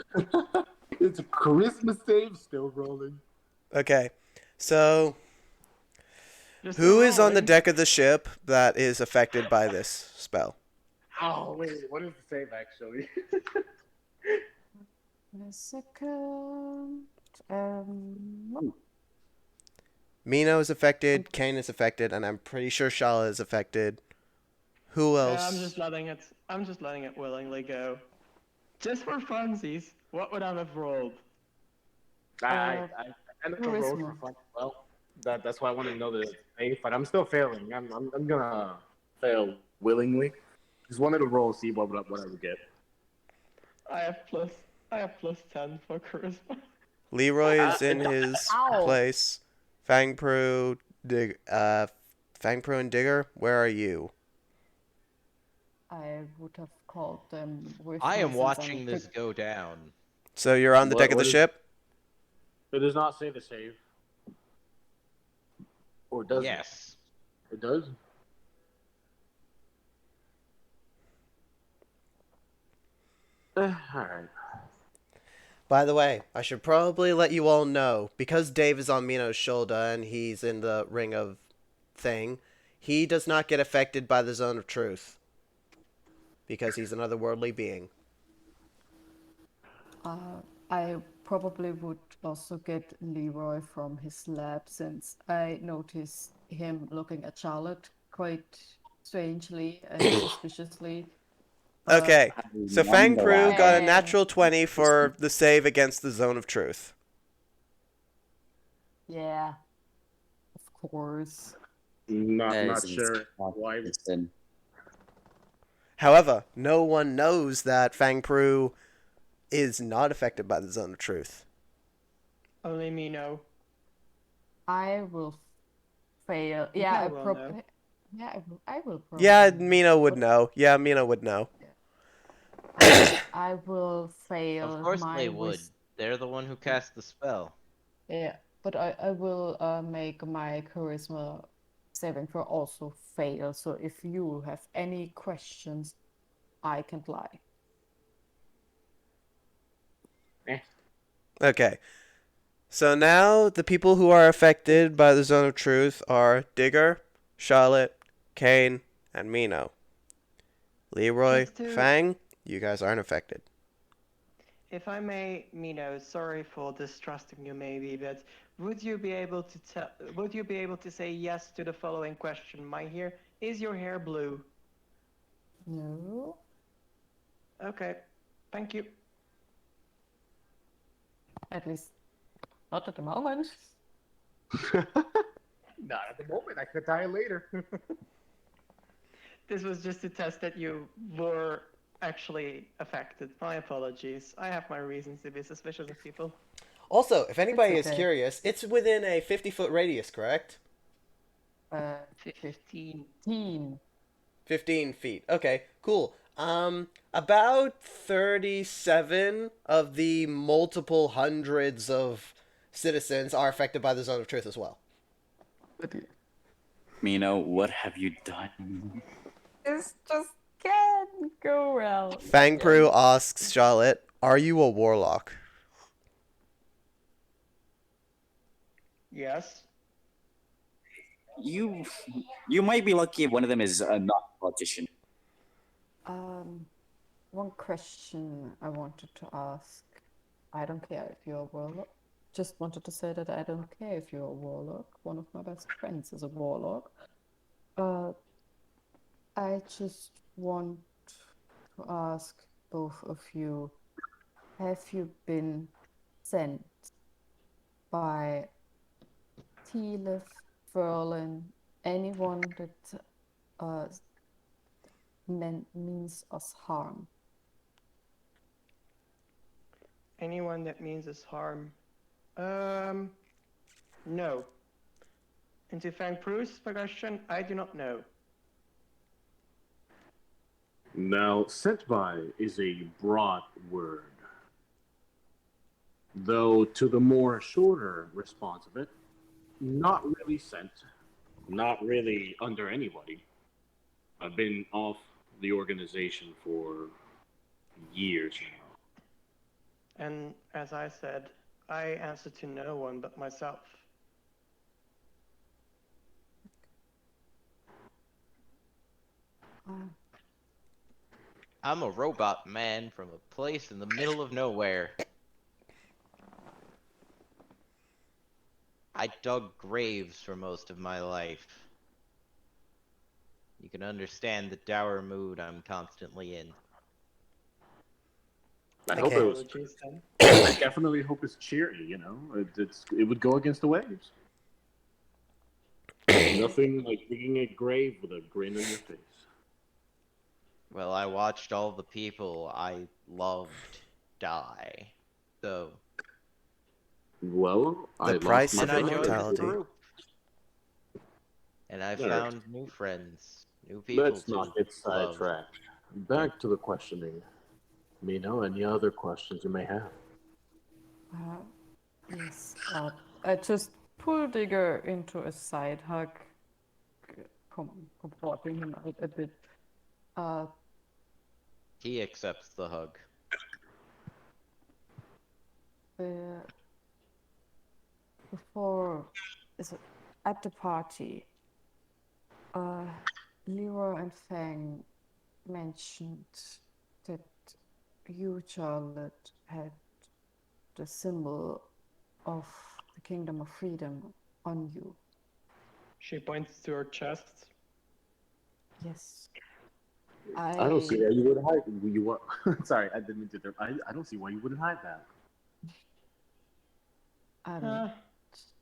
It's a charisma save, still rolling. Okay, so You're who still is on the rolling. deck of the ship that is affected by this spell? Oh wait, what is the save actually? In a second. Mino is affected, Kane is affected, and I'm pretty sure Shala is affected. Who else? Yeah, I'm just letting it willingly go. Just for funsies, what would I have rolled? I kind of rolled for charisma. fun. Well, that's why I want to know that it's safe, but I'm still failing. I'm gonna fail willingly. Just wanted to roll, see what I would get. I have plus 10 for charisma. Leroy is in his Ow. place. Fangpru, Fangpru and Digger, where are you? I would have called them with I me am since watching I'm this go down. So you're on the deck of the ship? It does not say the save. Or does Yes. it? It does? Alright. By the way, I should probably let you all know, because Dave is on Mino's shoulder and he's in the ring of thing, he does not get affected by the zone of truth. Because he's an otherworldly being. I probably would also get Leroy from his lab since I noticed him looking at Charlotte quite strangely and suspiciously. Okay, so Fangpru got a And- natural 20 for the save against the zone of truth. Yeah, of course. Not sure why. Listen, However, no one knows that Fangpru is not affected by the zone of truth. Only Mino. I will fail. You Yeah, I will probably. know. Yeah, I will probably. Yeah, know. Mino would But know. Yeah, Mino would know. I will fail. Of course my they would. They're the one who cast the spell. Yeah, but I will make my charisma saving throw also fail. So if you have any questions, I can't lie. Okay. So now the people who are affected by the zone of truth are Digger, Charlotte, Kane, and Mino. Leroy, Let's do- Fang, you guys aren't affected. If I may, Mino, sorry for distrusting you maybe, but would you be able to say yes to the following question? My hair is your hair blue? No. Okay. Thank you. At least not at the moment. Not at the moment. I could die later. This was just to test that you were actually affected. My apologies. I have my reasons to be suspicious of people. Also, if anybody is okay. curious, it's within a 50-foot radius, correct? 15. 15 feet. Okay, cool. About 37 of the multiple hundreds of citizens are affected by the Zone of Truth as well. Mino, what have you done? This just can't go well. Fangpru asks Charlotte, "Are you a warlock?" Yes. You might be lucky if one of them is not a politician. One question I wanted to ask. I don't care if you're a warlock. Just wanted to say that I don't care if you're a warlock. One of my best friends is a warlock. I just want to ask both of you, have you been sent by Tealith, Verlin, anyone that means us harm? Anyone that means us harm? No. And to Fangpru's question, I do not know. Now, sent by is a broad word. Though, to the more shorter response of it, not really sent, not really under anybody. I've been off the organization for years now. And as I said, I answer to no one but myself. I'm a robot man from a place in the middle of nowhere. I dug graves for most of my life. You can understand the dour mood I'm constantly in. I hope it was. Apologies then. I definitely hope it's cheery. You know, it would go against the waves. Nothing like digging a grave with a grin on your face. Well, I watched all the people I loved die. So. Well, The I price lost of my And I brother. joined the immortality. group. And I Alright. found new friends, new people Let's to not get love. sidetracked. Back to the questioning. Mino, any other questions you may have? Yes. I just pull Digger into a side hug, comforting him a bit. He accepts the hug. Before, at the party, Leroy and Fang mentioned that you, Charlotte, had the symbol of the Kingdom of Freedom on you. She points to her chest. Yes. I don't see why you would hide. Sorry, I didn't mean to interrupt. I don't see why you wouldn't hide that. I'm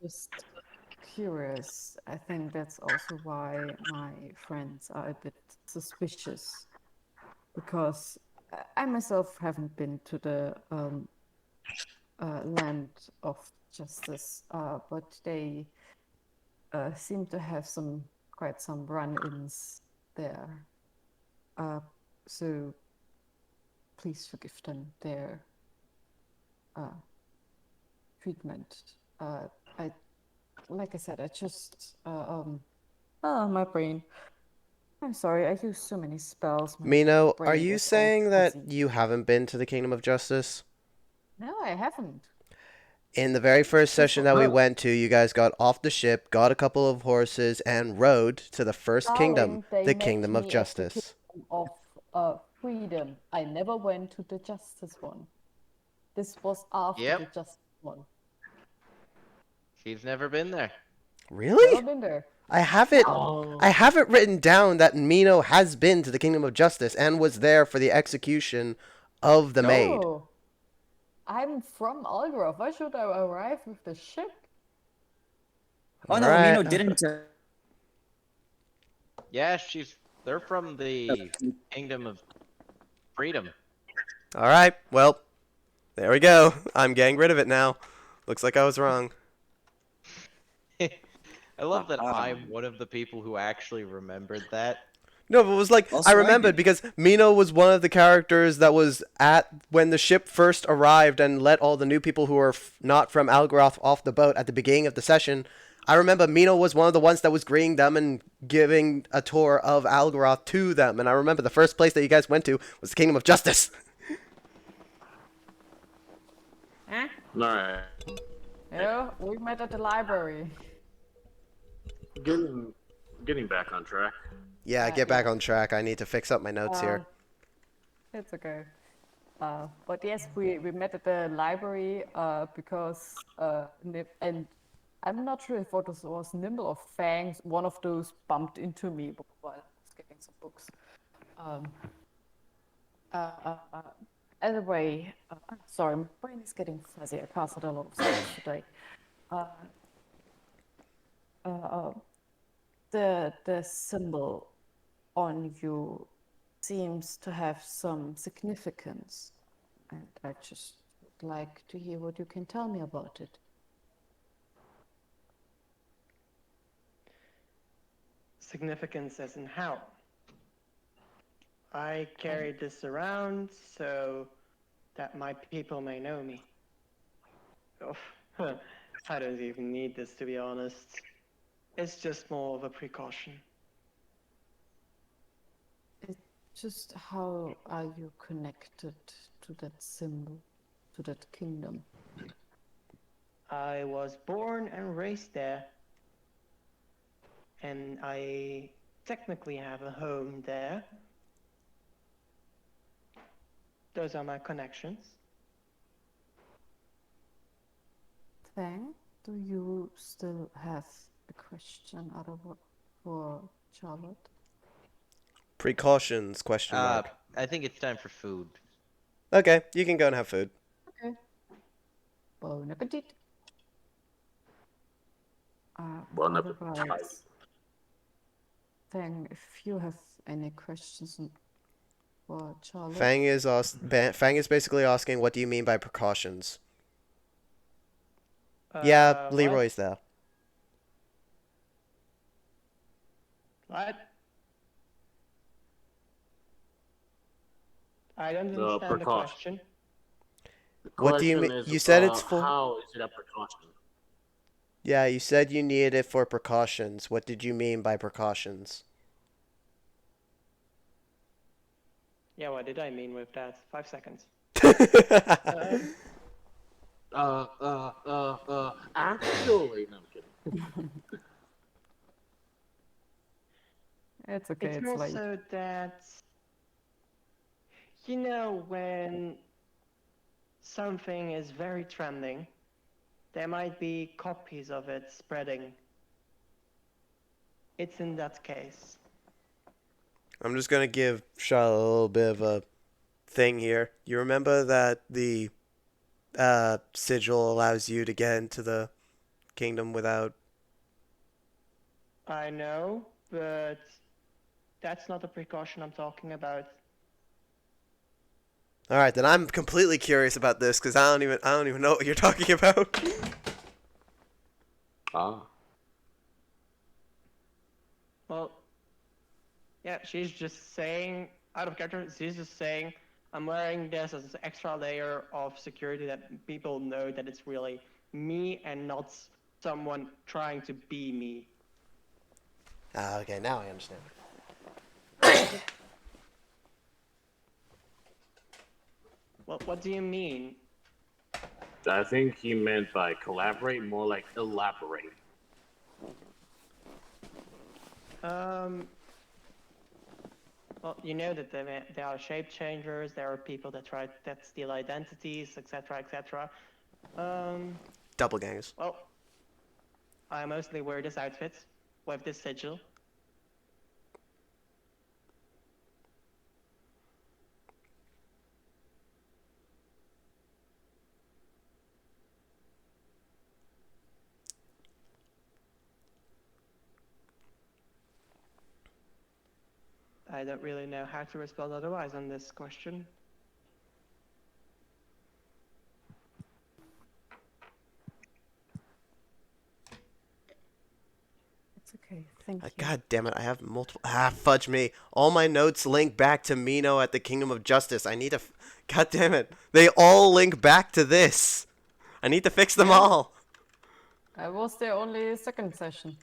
just curious. I think that's also why my friends are a bit suspicious, because I myself haven't been to the land of justice, but they seem to have quite some run-ins there. So please forgive them their treatment. Like I said, I just my brain. I'm sorry, I use so many spells. My Mino, are brain you is all saying that fuzzy. you haven't been to the Kingdom of Justice? No, I haven't. In the very first session that we went to, you guys got off the ship, got a couple of horses, and rode to the first kingdom, Darling, they the met Kingdom of me at the Justice. Kingdom of Freedom. I never went to the Justice one. This was after Yep. the Justice one. She's never been there. Really? Never been there. I have it written down that Mino has been to the Kingdom of Justice and was there for the execution of the maid. No, I'm from Algerath. Why should I arrive with the ship? Oh All no, right. Mino didn't. Yeah, they're from the Kingdom of Freedom. All right. Well, there we go. I'm getting rid of it now. Looks like I was wrong. I love that Uh-huh. I'm one of the people who actually remembered that. No, but it was like Also, I I remembered did. because Mino was one of the characters that was at when the ship first arrived and let all the new people who were not from Algerath off the boat at the beginning of the session. I remember Mino was one of the ones that was greeting them and giving a tour of Algerath to them. And I remember the first place that you guys went to was the Kingdom of Justice. Eh? Alright. Yeah, we met at the library. Getting back on track. Yeah, get back Yeah. on track. I need to fix up my notes here. It's okay. But yes, we met at the library because and I'm not sure if it was Nimble or Fangs. One of those bumped into me while I was getting some books. Anyway, sorry, my brain is getting fuzzy. I casted a lot of stuff today. The symbol on you seems to have some significance, and I just would like to hear what you can tell me about it. Significance as in how? I carry this around so that my people may know me. Oh, I don't even need this, to be honest. It's just more of a precaution. Just how are you connected to that symbol, to that kingdom? I was born and raised there, and I technically have a home there. Those are my connections. Fang, do you still have a question for Charlotte? Precautions? Question mark. I think it's time for food. Okay, you can go and have food. Okay. Bon appetit. Bon appetit. Otherwise, Fang, if you have any questions for Charlotte. Fang is basically asking, what do you mean by precautions? Yeah, What? Leroy's there. What? I don't The understand the precaution. question. The What do you question mean? is, You said it's for. how is it a precaution? Yeah, you said you needed it for precautions. What did you mean by precautions? Yeah, what did I mean with that? 5 seconds. Actually, no, I'm kidding. It's okay, It's it's more late. so that, you know, when something is very trending, there might be copies of it spreading. It's in that case. I'm just gonna give Charlotte a little bit of a thing here. You remember that the sigil allows you to get into the kingdom without. I know, but that's not the precaution I'm talking about. All right, then I'm completely curious about this because I don't even know what you're talking about. Ah. Well, yeah, she's just saying, out of character, she's just saying, I'm wearing this as an extra layer of security that people know that it's really me and not someone trying to be me. Ah, okay, now I understand. Well, what do you mean? I think he meant by collaborate more like elaborate. Well, you know that there are shape changers, there are people that steal identities, etc., etc. Doppelgangers. Well, I mostly wear this outfit with this sigil. I don't really know how to respond otherwise on this question. It's okay. Thank you. God damn it! I have multiple. Fudge me! All my notes link back to Mino at the Kingdom of Justice. I need to. God damn it! They all link back to this. I need to fix them Yeah. all. I was there only second session.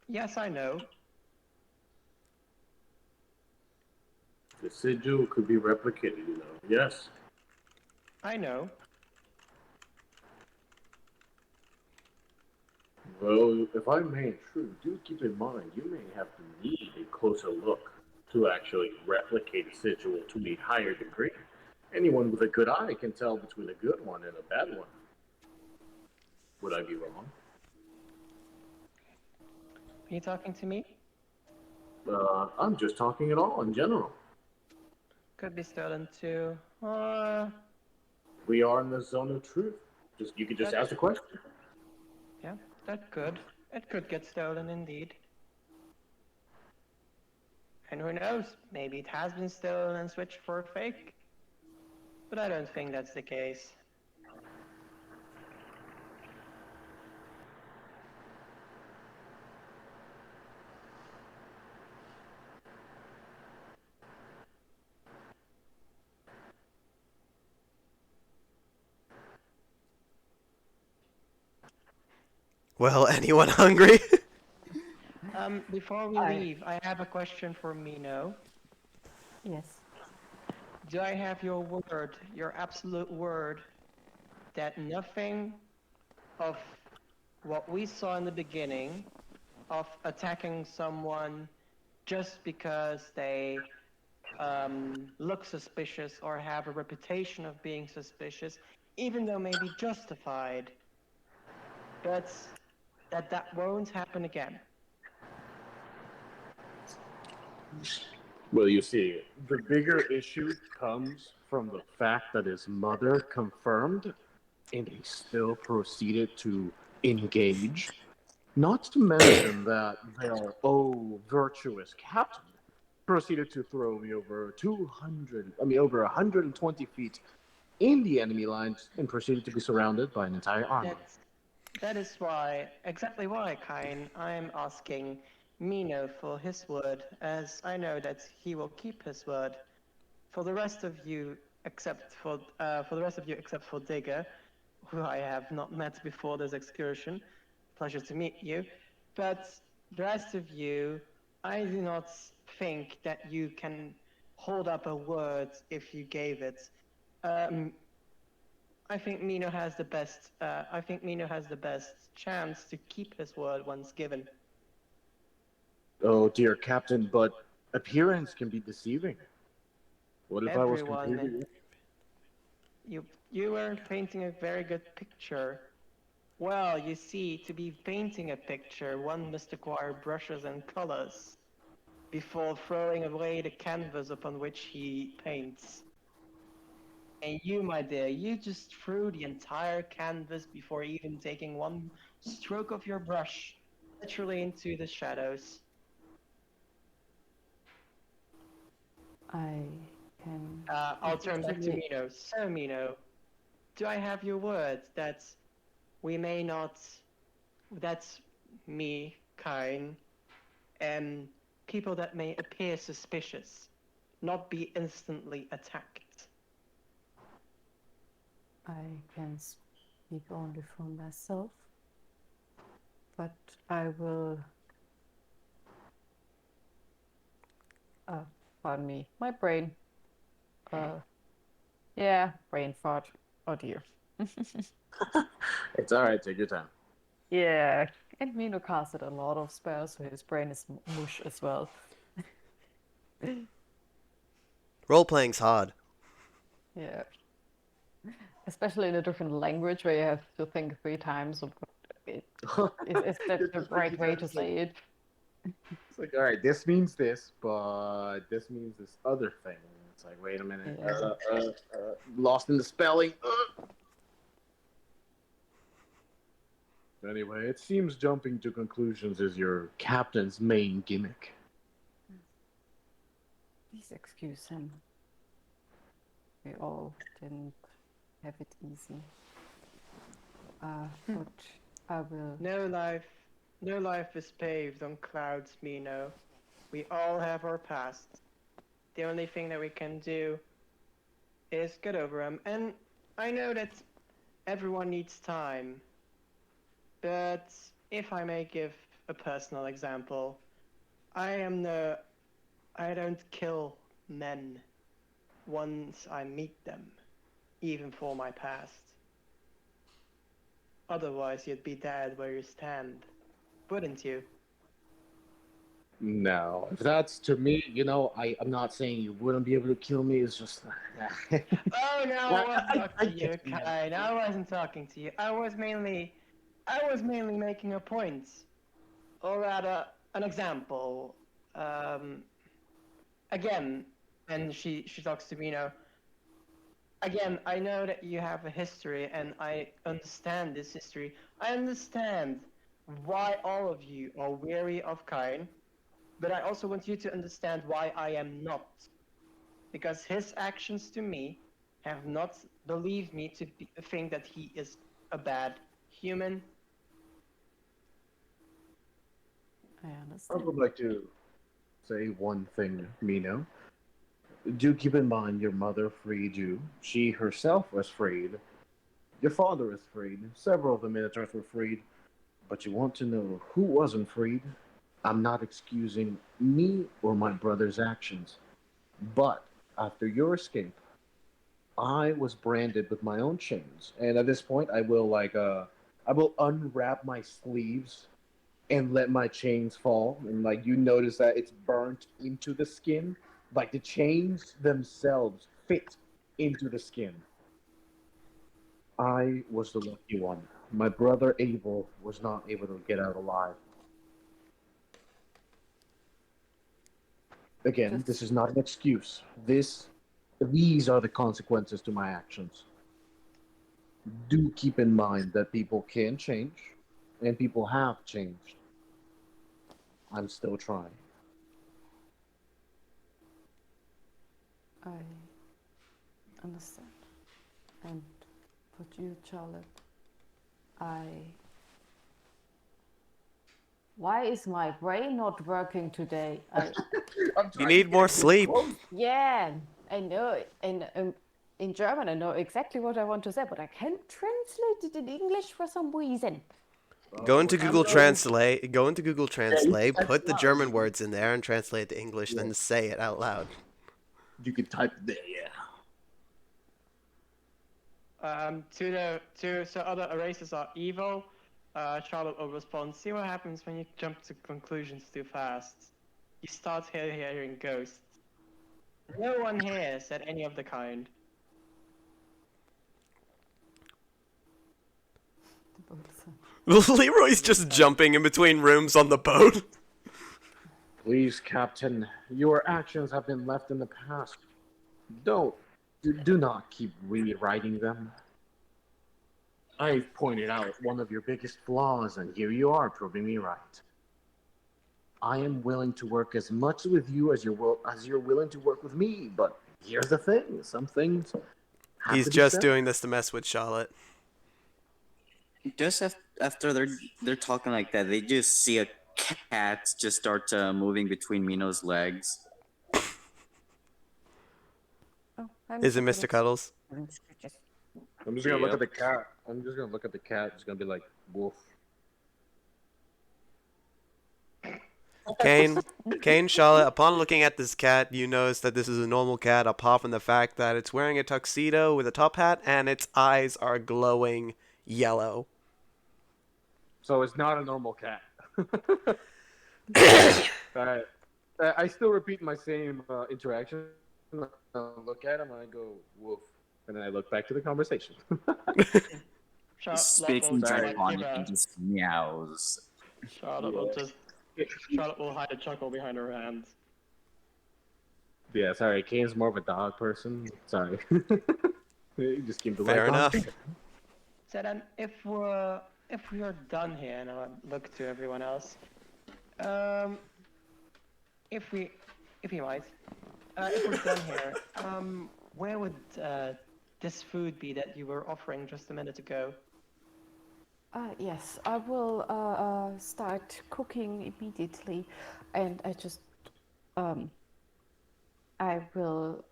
Yes, I know. The sigil could be replicated, you know. Yes. I know. Well, if I may intrude, do keep in mind you may have to need a closer look to actually replicate a sigil to a higher degree. Anyone with a good eye can tell between a good one and a bad one. Would I be wrong? Are you talking to me? I'm just talking it all in general. Could be stolen too. We are in the zone of truth. You could just ask the question. Yeah, that could. It could get stolen indeed. And who knows? Maybe it has been stolen and switched for a fake. But I don't think that's the case. Well, anyone hungry? Before we leave, I have a question for Mino. Yes. Do I have your word, your absolute word, that nothing of what we saw in the beginning of attacking someone just because they look suspicious or have a reputation of being suspicious, even though maybe justified, but that won't happen again? Well, you see, the bigger issue comes from the fact that his mother confirmed, and he still proceeded to engage. Not to mention that their virtuous captain proceeded to throw me over 120 feet in the enemy lines and proceeded to be surrounded by an entire army. That is why, exactly why, Kain, I'm asking Mino for his word, as I know that he will keep his word. For the rest of you, except for Digger, who I have not met before this excursion, pleasure to meet you. But the rest of you, I do not think that you can hold up a word if you gave it. I think Mino has the best. I think Mino has the best chance to keep his word once given. Oh dear Captain, but appearance can be deceiving. What if I was completely... You were painting a very good picture. Well, you see, to be painting a picture, one must acquire brushes and colors before throwing away the canvas upon which he paints. And you, my dear, you just threw the entire canvas before even taking one stroke of your brush, literally into the shadows. I can. I'll turn back to Actually- Mino. So, Mino, do I have your word that we may not, that's me, Kain, and people that may appear suspicious, not be instantly attacked? I can speak only for myself, but I will. Pardon me, my brain. Yeah, brain fart. Oh dear. It's alright, take your time. Yeah, and Mino casted a lot of spells, so his brain is mush as well. Role playing's hard. Yeah. Especially in a different language where you have to think 3 times of is that the right way to say it. It's like, alright, this means this, but this means this other thing. It's like, wait a minute. Yeah. Lost in the spelling. Anyway, it seems jumping to conclusions is your captain's main gimmick. Please excuse him. We all didn't have it easy. But I will. No life is paved on clouds, Mino. We all have our past. The only thing that we can do is get over them. And I know that everyone needs time. But if I may give a personal example, I don't kill men once I meet them, even for my past. Otherwise, you'd be dead where you stand, wouldn't you? Now, if that's to me, I'm not saying you wouldn't be able to kill me. It's just. Oh no, I wasn't I talking to you, get you. Kyle. I wasn't talking to you. I was mainly making a point, or rather, an example. Again, and she talks to Mino. Again, I know that you have a history, and I understand this history. I understand why all of you are weary of Kain, but I also want you to understand why I am not. Because his actions to me have not believed me to think that he is a bad human. I I understand. would like to say one thing, Mino. Do keep in mind your mother freed you. She herself was freed. Your father is freed. Several of the Minotaurs were freed. But you want to know who wasn't freed? I'm not excusing me or my brother's actions. But after your escape, I was branded with my own chains. And at this point I will unwrap my sleeves and let my chains fall. And you notice that it's burnt into the skin. Like the chains themselves fit into the skin. I was the lucky one. My brother Abel was not able to get out alive. Again, this is not an excuse. These are the consequences to my actions. Do keep in mind that people can change, and people have changed. I'm still trying. I understand. And for you, Charlotte, why is my brain not working today? You need more sleep. Yeah, I know. And in German, I know exactly what I want to say, but I can't translate it in English for some reason. Go into I'm Google going- Translate. Go into Google Translate. type Put it the out. German words in there and translate it to English. Yeah. Then say it out loud. You can type it there, yeah. So other erasers are evil. Charlotte will respond. See what happens when you jump to conclusions too fast. You start hearing ghosts. No one here said any of the kind. Leroy's just jumping in between rooms on the boat. Please, Captain, your actions have been left in the past. Do not keep rewriting them. I've pointed out one of your biggest flaws, and here you are proving me right. I am willing to work as much with you as you're willing to work with me, but here's the thing: some things have He's to be just said. doing this to mess with Charlotte. Just after they're talking like that, they just see a cat just start moving between Mino's legs. Oh, Is it Mr. Cuddles? I'm just gonna look at the cat. I'm just gonna look at the cat. It's gonna be like, woof. Kane, Charlotte, upon looking at this cat, you notice that this is a normal cat, apart from the fact that it's wearing a tuxedo with a top hat and its eyes are glowing yellow. So it's not a normal cat. Alright. I still repeat my same interaction. I look at him and I go, woof. And then I look back to the conversation. Speaking Charlotte draconic and just meows. Charlotte will hide a chuckle behind her hands. Yeah, sorry. Kane's more of a dog person. Sorry. He just came to Fair life. enough. So then, if we're if we are done here, and I look to everyone else, um, if we, if you might, if we're done here, where would this food be that you were offering just a minute ago? Yes, I will start cooking immediately, and um, I will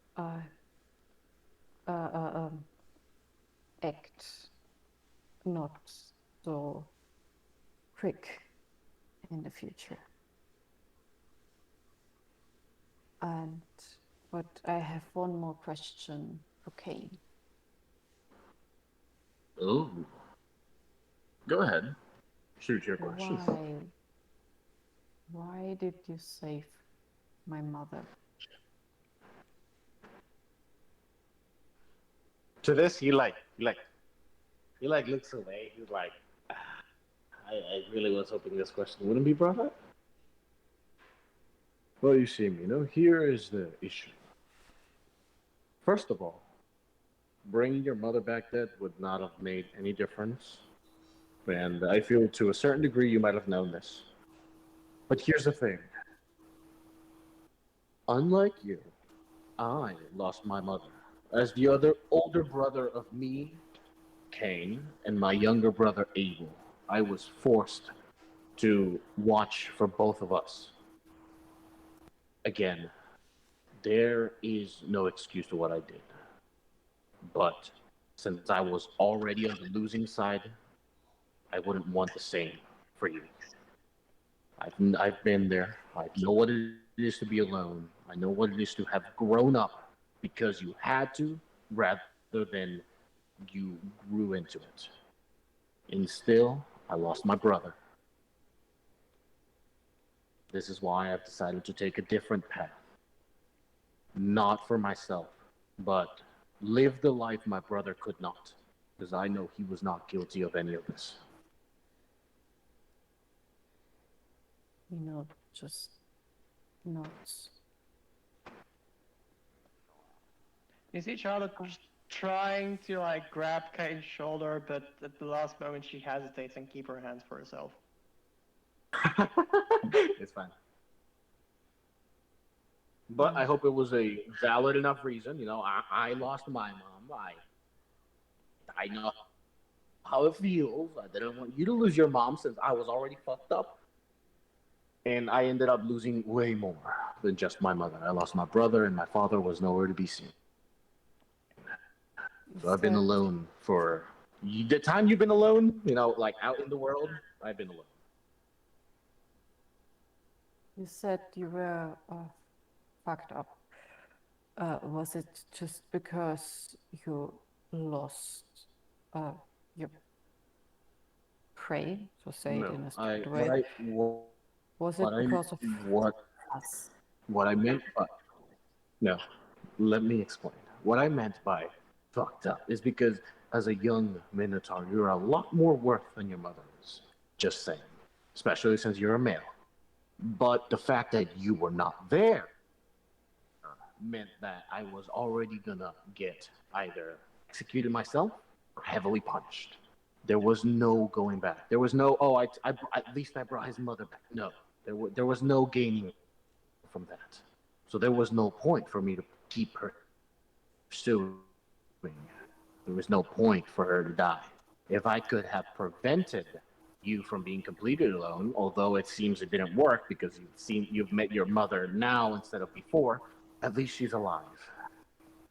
act not so quick in the future. And but I have one more question for Kane. Oh, go ahead. Shoot your question. Why did you save my mother? To this, he looks away. He's like, I really was hoping this question wouldn't be brought up. Well, you see, Mino, here is the issue. First of all, bringing your mother back dead would not have made any difference. And I feel to a certain degree you might have known this. But here's the thing. Unlike you, I lost my mother. As the other older brother of me, Cain, and my younger brother Abel, I was forced to watch for both of us. Again, there is no excuse to what I did. But since I was already on the losing side, I wouldn't want the same for you. I've been there. I know what it is to be alone. I know what it is to have grown up because you had to, rather than you grew into it. And still, I lost my brother. This is why I've decided to take a different path. Not for myself, but live the life my brother could not. Because I know he was not guilty of any of this. Just nods. You see Charlotte trying to like grab Kane's shoulder, but at the last moment she hesitates and keep her hands for herself. It's fine. But I hope it was a valid enough reason. You know, I lost my mom. I know how it feels. I didn't want you to lose your mom since I was already fucked up. And I ended up losing way more than just my mother. I lost my brother, and my father was nowhere to be seen. So I've been alone for the time you've been alone, you know, like out in the world, I've been alone. You said you were fucked up. Was it just because you lost your prey, to say it No, in a I stupid way? Was it because of what us? what I meant by no, let me explain. What I meant by fucked up is because as a young minotaur, you're a lot more worth than your mother is. Just saying, especially since you're a male. But the fact that you were not there meant that I was already gonna get either executed myself or heavily punished. There was no going back. There was no, oh, at least I brought his mother back. No, there was no gaining from that. So there was no point for me to keep her pursuing. There was no point for her to die. If I could have prevented you from being completely alone, although it seems it didn't work because you've met your mother now instead of before, at least she's alive.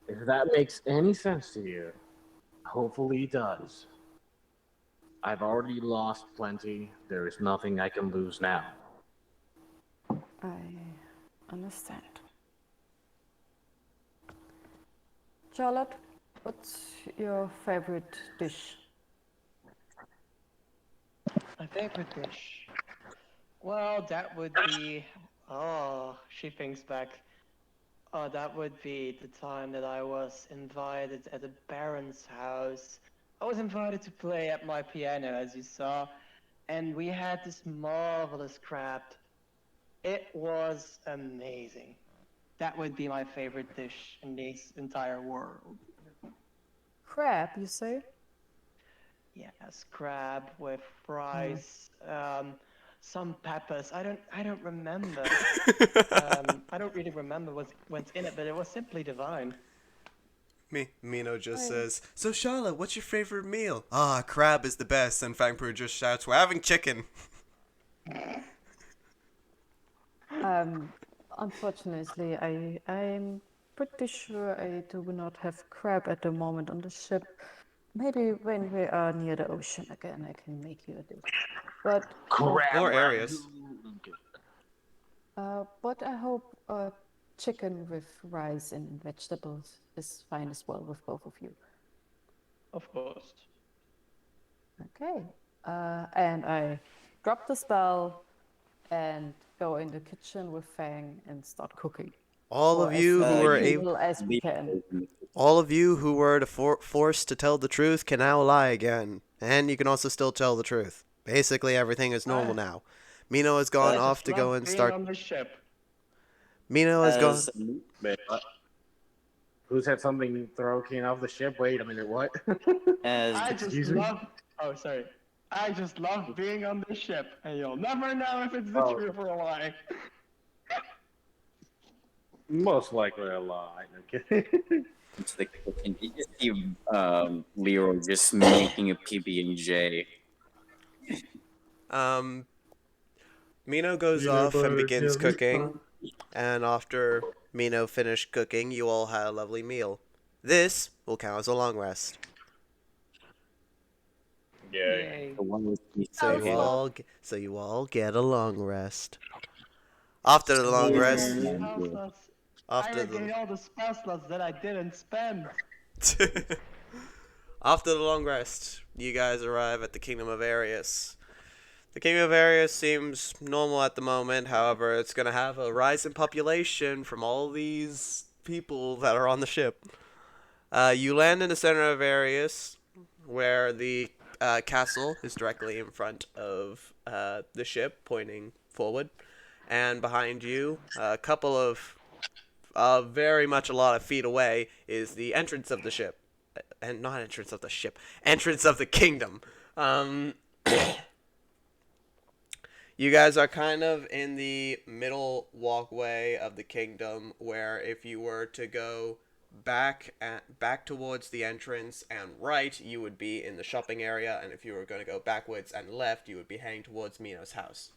If that makes any sense to you, hopefully it does. I've already lost plenty. There is nothing I can lose now. I understand. Charlotte, what's your favorite dish? My favorite dish. Well, that would be. Oh, she thinks back. Oh, that would be the time that I was invited at a baron's house. I was invited to play at my piano, as you saw, and we had this marvelous crab. It was amazing. That would be my favorite dish in this entire world. Crab, you say? Yes, crab with rice, some peppers. I don't remember. I don't really remember what's in it, but it was simply divine. Mino just I, says, "So Charlotte, what's your favorite meal?" "Ah, crab is the best." And Fangpoo just shouts, "We're having chicken." unfortunately, I'm pretty sure I do not have crab at the moment on the ship. Maybe when we are near the ocean again, I can make you a dish. But Crab Or Arius. ragout. Okay. but I hope chicken with rice and vegetables is fine as well with both of you. Of course. Okay. And I drop the spell and go in the kitchen with Fang and start cooking. All Or of as you who were able, little as we can. all of you who were forced to tell the truth can now lie again, and you can also still tell the truth. Basically, everything is normal I, now. Mino has I gone off just to go love and being start. on the ship. Mino has gone. As Wait, what? Who said something throw King off the ship? Wait a minute, what? as I the just Excuse me? love. Oh, sorry. I just love being on the ship, and you'll never know if it's the Oh. truth or a lie. Most likely a lie. Okay. to the kitchen, you just see Leroy just making a PB and J. Um, Mino goes Peanut off and butter begins jelly cooking, and after Mino finished cooking, you all had a lovely meal. This will count as a long rest. Yay. Yay. The one with the So you all get a long rest. After the long Ate all rest, the spell slots. I after ate the all the spell slots that I didn't spend. after the long rest, you guys arrive at the Kingdom of Arius. The Kingdom of Arius seems normal at the moment. However, it's going to have a rise in population from all these people that are on the ship. You land in the center of Arius, where the castle is directly in front of the ship, pointing forward. And behind you, a couple of very much a lot of feet away, is the entrance of the ship. And not entrance of the ship, entrance of the kingdom. You guys are kind of in the middle walkway of the kingdom, where if you were to go back towards the entrance and right, you would be in the shopping area, and if you were going to go backwards and left, you would be heading towards Mino's house.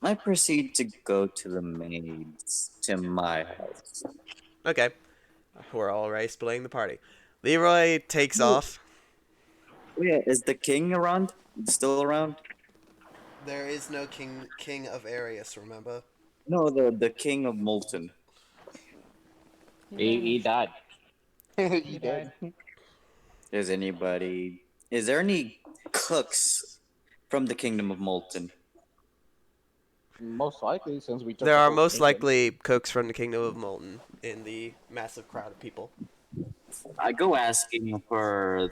I proceed to go to the maids to my house. Okay, we're already splitting the party. Leroy takes No. off. Oh, yeah, is the king around? Still around? There is no king of Arius, remember? No, the king of Molton. He died. He He died. did. Is there any cooks from the kingdom of Molton? Most likely, since we took There the are whole most kingdom. likely cooks from the kingdom of Molten in the massive crowd of people. I go asking for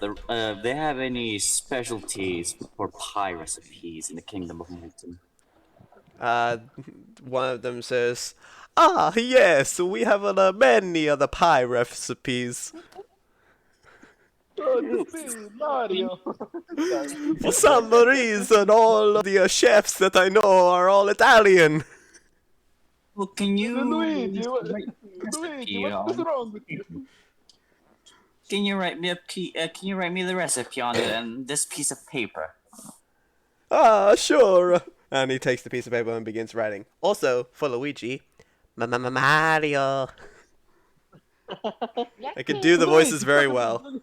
they have any specialties for pie recipes in the kingdom of Molton. Uh, one of them says, "Ah, yes, we have many other pie recipes. Oh, it's me, Mario. Sorry. For some reason, all of the chefs that I know are all Italian." Well, can you Luigi, write Luigi, recipe what's on? wrong with you? Can you write me can you write me the recipe on this piece of paper? "Ah, sure." And he takes the piece of paper and begins writing. Also, for Luigi, Mario. I can do the voices very well.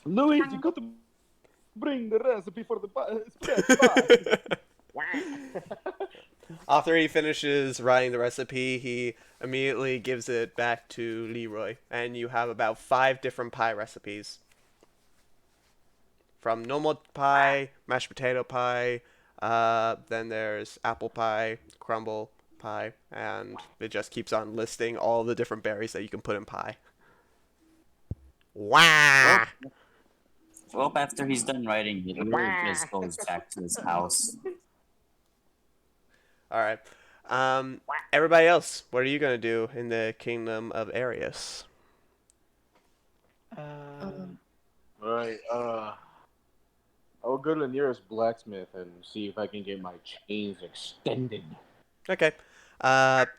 Luigi, you got to bring the recipe for the spread pie. After he finishes writing the recipe, he immediately gives it back to Leroy, and you have about 5 different pie recipes. From normal pie, mashed potato pie, then there's apple pie, crumble pie, and it just keeps on listing all the different berries that you can put in pie. Wow! Well, after he's done writing, he just goes back to his house. Alright. Everybody else, what are you gonna do in the Kingdom of Arius? Um, Right. I'll go to the nearest blacksmith and see if I can get my chains extended. Okay.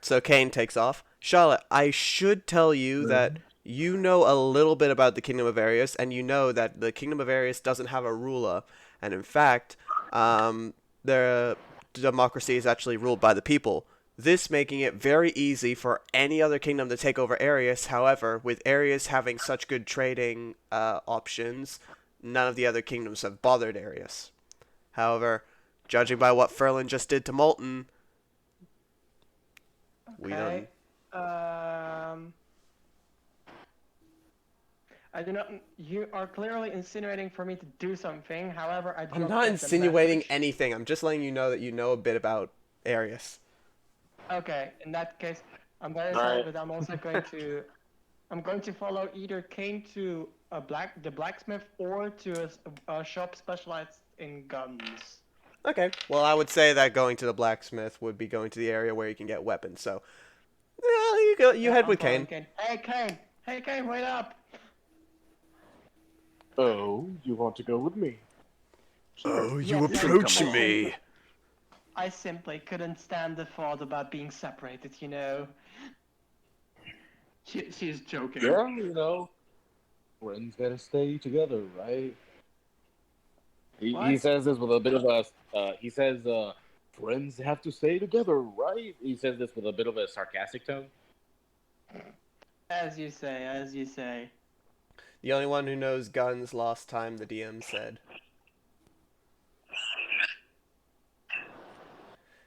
So Kane takes off. Charlotte, I should tell you that you know a little bit about the Kingdom of Arius, and you know that the Kingdom of Arius doesn't have a ruler, and in fact, the democracy is actually ruled by the people. This making it very easy for any other kingdom to take over Arius. However, with Arius having such good trading options, none of the other kingdoms have bothered Arius. However, judging by what Ferlin just did to Molton, we don't. okay. I do not. You are clearly insinuating for me to do something. However, I do I'm not not get insinuating the message. anything. I'm just letting you know that you know a bit about Arius. Okay, in that case, I'm very All sorry, right. but I'm also going to. I'm going to follow either Kane to the blacksmith or to a shop specialized in guns. Okay. Well, I would say that going to the blacksmith would be going to the area where you can get weapons. So, yeah, you go. You Yeah, head I'm with following Kane. Kane. Hey, Kane! Hey, Kane, wait up! Oh, you want to go with me? Oh, you Yes, approach come on. me. I simply couldn't stand the thought about being separated, you know. She's joking. Yeah, you know, friends gotta stay together, right? He What? says this with a bit of a. He says, friends have to stay together, right? He says this with a bit of a sarcastic tone. As you say, as you say. The only one who knows guns last time, the DM said.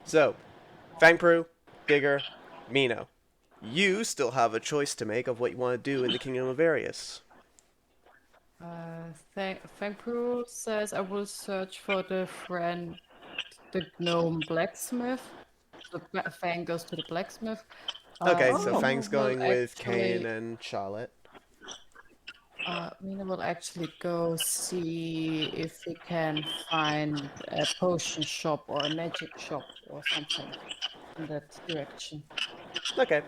So, Fangpru, Digger, Mino. You still have a choice to make of what you want to do in the Kingdom of Arius. Thankful says I will search for the gnome blacksmith. So Fang goes to the blacksmith. Okay, so Mina Fang's will going with Kane actually, and Charlotte. Mina will actually go see if he can find a potion shop or a magic shop or something in that direction. Okay.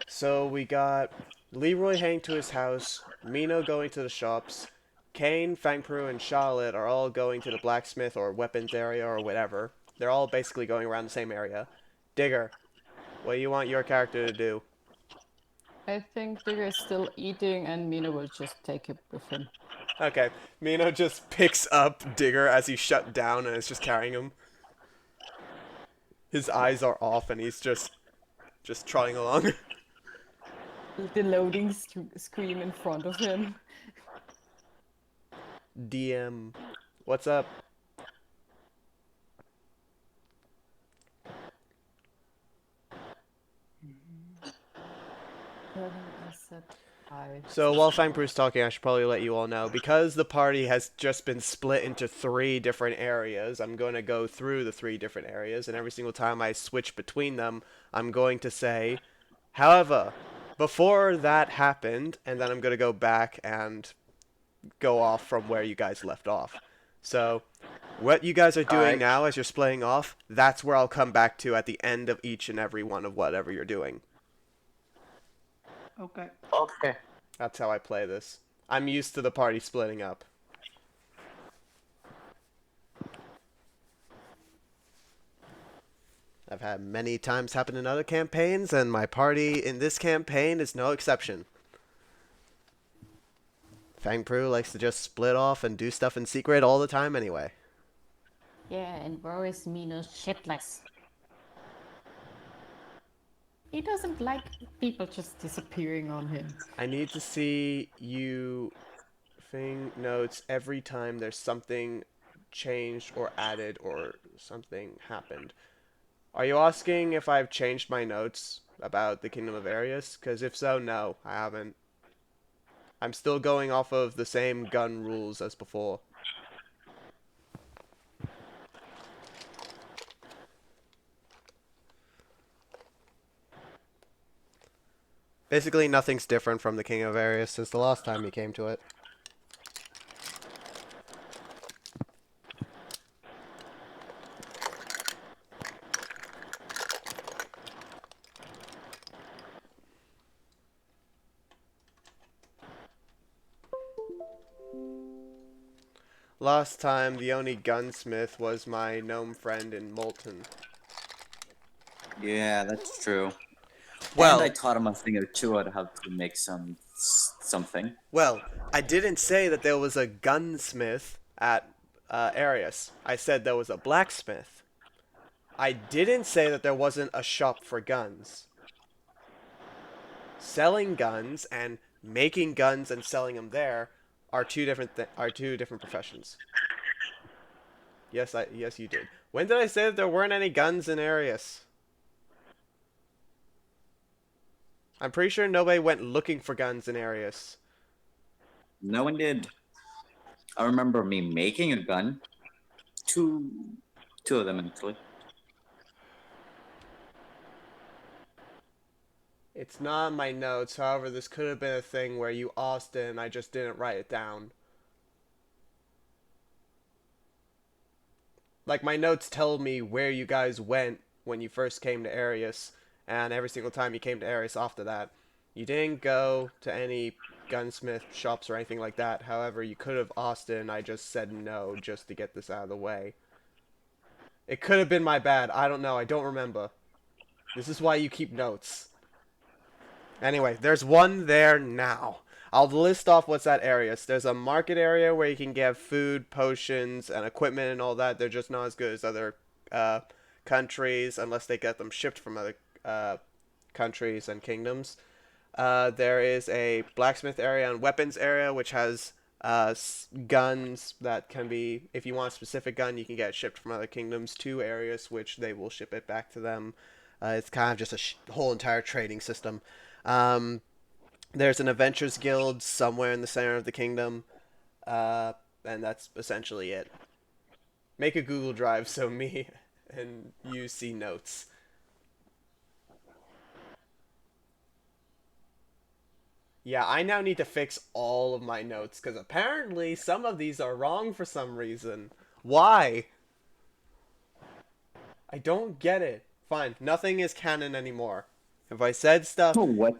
So we got Leroy heading to his house, Mino going to the shops, Kane, Fangpru, and Charlotte are all going to the blacksmith or weapons area or whatever. They're all basically going around the same area. Digger, what do you want your character to do? I think Digger is still eating and Mina will just take it with him. Okay, Mino just picks up Digger as he's shut down and is just carrying him. His eyes are off and he's just trotting along. The loading screen in front of him. DM, what's up? I said hi. So while Fangpru's talking, I should probably let you all know, because the party has just been split into 3 different areas, I'm going to go through the 3 different areas, and every single time I switch between them, I'm going to say, however, before that happened, and then I'm going to go back and go off from where you guys left off. So, what you guys are doing Alright. now as you're splitting off, that's where I'll come back to at the end of each and every one of whatever you're doing. Okay. Okay. That's how I play this. I'm used to the party splitting up. I've had many times happen in other campaigns, and my party in this campaign is no exception. Fangpru likes to just split off and do stuff in secret all the time anyway. Yeah, and where is Mino shitless? He doesn't like people just disappearing on him. I need to see you thing notes every time there's something changed or added or something happened. Are you asking if I've changed my notes about the Kingdom of Arius? Because if so, no, I haven't. I'm still going off of the same gun rules as before. Basically, nothing's different from the King of Arius since the last time you came to it. Last time, the only gunsmith was my gnome friend in Molton. Yeah, that's true. And I Well, taught him a thing or two on how to make something. well, I didn't say that there was a gunsmith at Arius. I said there was a blacksmith. I didn't say that there wasn't a shop for guns. Selling guns and making guns and selling them there are two different professions. Yes you did. When did I say that there weren't any guns in Arius? I'm pretty sure nobody went looking for guns in Arius. No one did. I remember me making a gun. Two of them actually. It's not in my notes, however, this could have been a thing where you asked it and I just didn't write it down. Like, my notes tell me where you guys went when you first came to Arius, and every single time you came to Arius after that. You didn't go to any gunsmith shops or anything like that, however, you could have asked it and I just said no just to get this out of the way. It could have been my bad, I don't know, I don't remember. This is why you keep notes. Anyway, there's one there now. I'll list off what's at Arius. There's a market area where you can get food, potions, and equipment and all that. They're just not as good as other countries unless they get them shipped from other countries and kingdoms. There is a blacksmith area and weapons area, which has guns that can be, if you want a specific gun, you can get it shipped from other kingdoms to areas, which they will ship it back to them. It's kind of just a whole entire trading system. There's an adventures guild somewhere in the center of the kingdom, and that's essentially it. Make a Google Drive so me and you see notes. Yeah, I now need to fix all of my notes, because apparently some of these are wrong for some reason. Why? I don't get it. Fine, nothing is canon anymore. If I said stuff, Oh, what?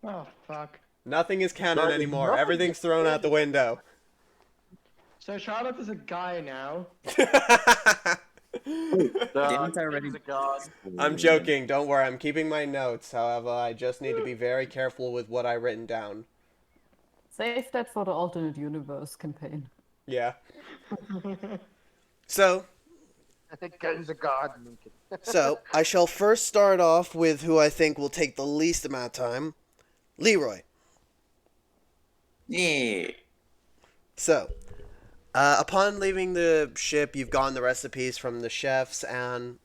Oh fuck. nothing is canon Right, anymore. nothing Everything's is thrown out the window. So Charlotte is a guy now. Didn't I already? He's a god. I'm joking. Don't worry. I'm keeping my notes. However, I just need to be very careful with what I written down. Save that for the alternate universe campaign. Yeah. So, He's a god. I shall first start off with who I think will take the least amount of time. Leroy. Yeah. So, upon leaving the ship, you've gotten the recipes from the chefs, and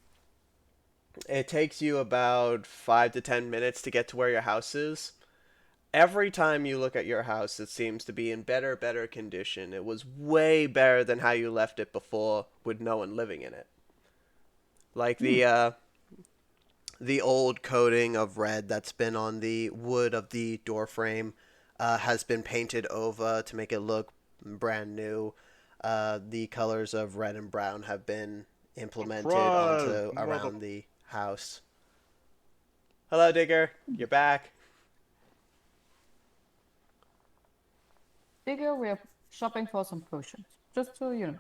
it takes you about 5 to 10 minutes to get to where your house is. Every time you look at your house, it seems to be in better condition. It was way better than how you left it before, with no one living in it. Like the old coating of red that's been on the wood of the door frame has been painted over to make it look brand new. The colors of red and brown have been implemented onto around the house. Hello, Digger. You're back. Digger, we're shopping for some potions. Just so you know.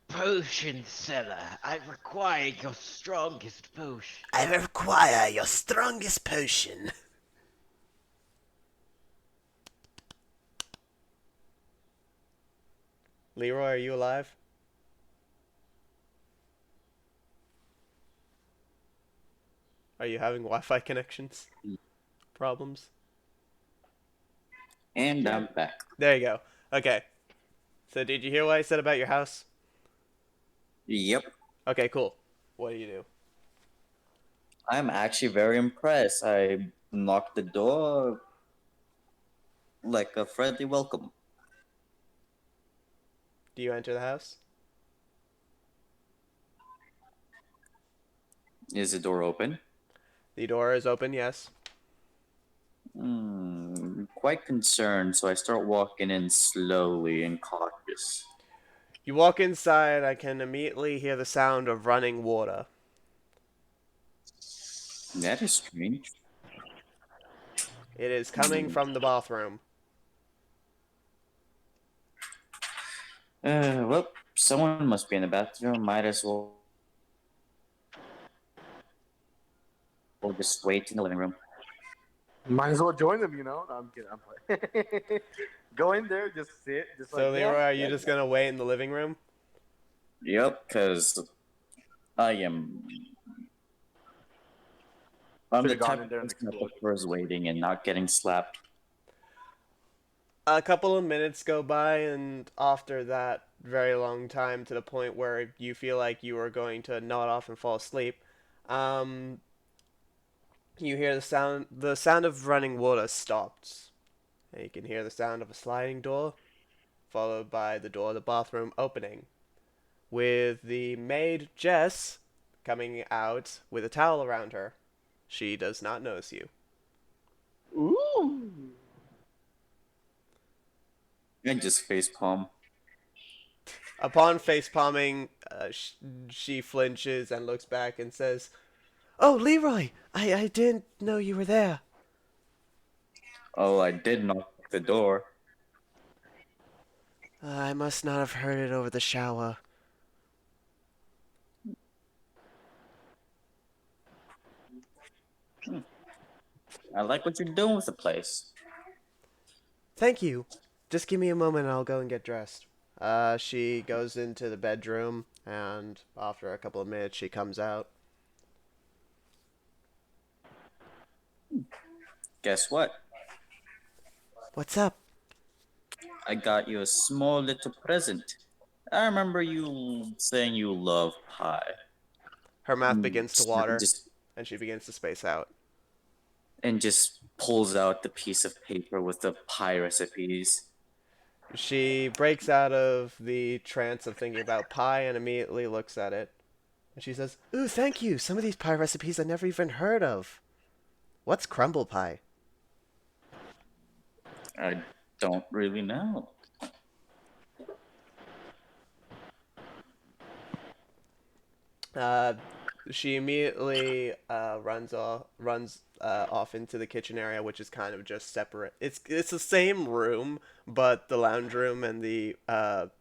Potion seller, I require your strongest potion. I require your strongest potion. Leroy, are you alive? Are you having Wi-Fi connections? Problems? And I'm back. There you go. Okay. So did you hear what I said about your house? Yep. Okay, cool. What do you do? I'm actually very impressed. I knocked the door like a friendly welcome. Do you enter the house? Is the door open? The door is open, yes. Quite concerned, so I start walking in slowly and cautious. You walk inside, I can immediately hear the sound of running water. That is strange. It is coming from the bathroom. Well, someone must be in the bathroom. Might as well just wait in the living room. Might as well join them, you know. No, I'm kidding. I'm playing. Go in there, just sit, just like So Leroy, yeah, are you yeah. just gonna wait in the living room? Yep, because I'm the Should've gone type in of there and person that explored. prefers waiting and not getting slapped. A couple of minutes go by, and after that very long time, to the point where you feel like you are going to nod off and fall asleep, um, you hear the sound of running water stops. And you can hear the sound of a sliding door, followed by the door of the bathroom opening, with the maid Jess coming out with a towel around her. She does not notice you. Ooh. And just facepalm. Upon facepalming, she flinches and looks back and says, "Oh, Leroy, I didn't know you were there." Oh, I did knock the door. I must not have heard it over the shower. I like what you're doing with the place. Thank you. Just give me a moment and I'll go and get dressed. She goes into the bedroom, and after a couple of minutes, she comes out. Guess what? What's up? I got you a small little present. I remember you saying you love pie. Her mouth begins to water, Just and she begins to space out. and just pulls out the piece of paper with the pie recipes. She breaks out of the trance of thinking about pie and immediately looks at it. And she says, "Ooh, thank you. Some of these pie recipes I never even heard of. What's crumble pie?" I don't really know. Uh, she immediately runs off into the kitchen area, which is kind of just separate. It's the same room, but the lounge room and the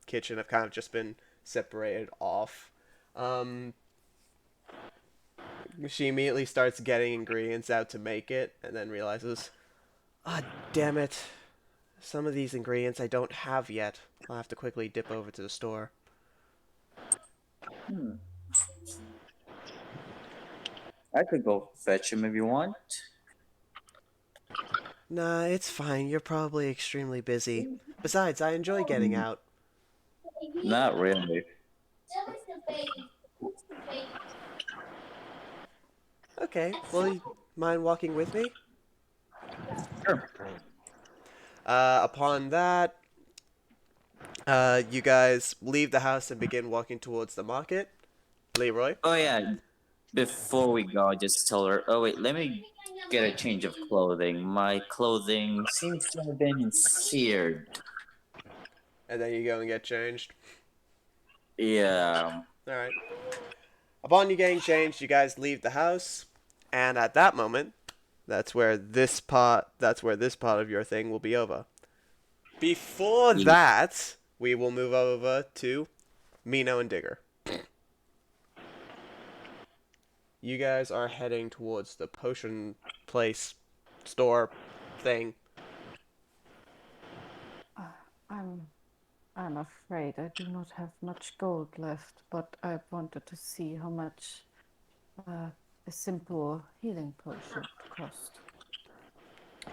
kitchen have kind of just been separated off. Um, she immediately starts getting ingredients out to make it, and then realizes, "Ah, damn it! Some of these ingredients I don't have yet. I'll have to quickly dip over to the store." Hmm. I could go fetch him if you want. Nah, it's fine. You're probably extremely busy. Besides, I enjoy getting out. Not really. Okay, well, you mind walking with me? Sure. Upon that, you guys leave the house and begin walking towards the market. Leroy? Oh yeah. Before we go, just tell her. Oh wait, let me get a change of clothing. My clothing seems to have been seared. And then you go and get changed. Yeah. Alright. Upon you getting changed, you guys leave the house. And at that moment, that's where this part of your thing will be over. Before that, we will move over to Mino and Digger. You guys are heading towards the potion place store thing. I'm I'm afraid I do not have much gold left, but I wanted to see how much a simple healing potion would cost.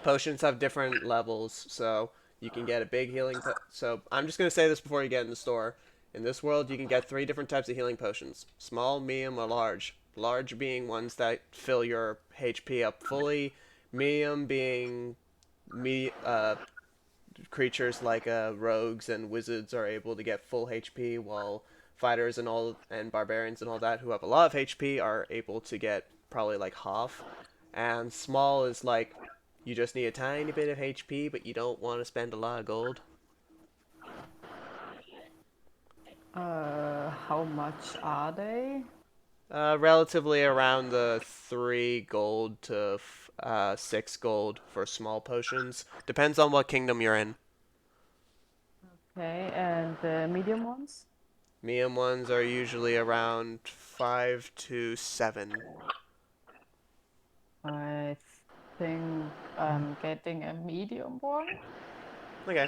Potions have different levels, so you can get a big so I'm just going to say this before you get in the store. In this world, you can get 3 different types of healing potions. Small, medium, or large. Large being ones that fill your HP up fully. Medium being creatures like rogues and wizards are able to get full HP, while fighters and barbarians and all that who have a lot of HP are able to get probably like half. And small is like you just need a tiny bit of HP, but you don't want to spend a lot of gold. How much are they? Relatively around the 3 gold to 6 gold for small potions. Depends on what kingdom you're in. Okay, and the medium ones? Medium ones are usually around 5 to 7. I think I'm getting a medium one. Okay.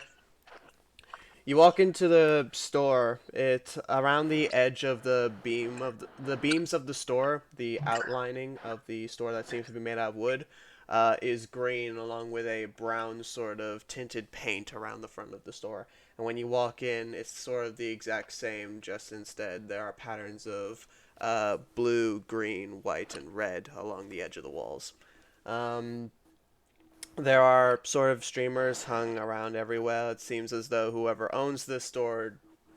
You walk into the store. It's around the edge of the beams of the store. The outlining of the store that seems to be made out of wood is green, along with a brown sort of tinted paint around the front of the store. And when you walk in, it's sort of the exact same. Just instead, there are patterns of blue, green, white, and red along the edge of the walls. Um, there are sort of streamers hung around everywhere. It seems as though whoever owns this store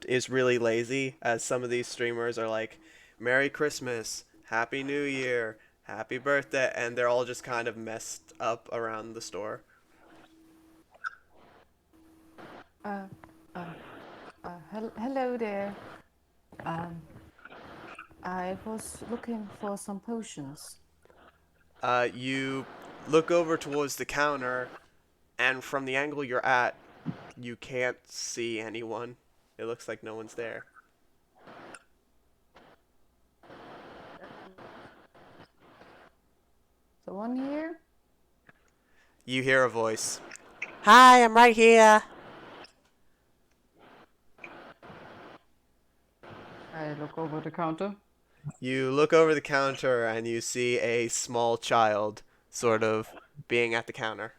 is really lazy, as some of these streamers are like, Merry Christmas, Happy New Year, Happy Birthday, and they're all just kind of messed up around the store. Uh, uh, hello there. Um, I was looking for some potions. You look over towards the counter, and from the angle you're at, you can't see anyone. It looks like no one's there. Someone here? You hear a voice. Hi, I'm right here. I look over the counter. You look over the counter and you see a small child sort of being at the counter.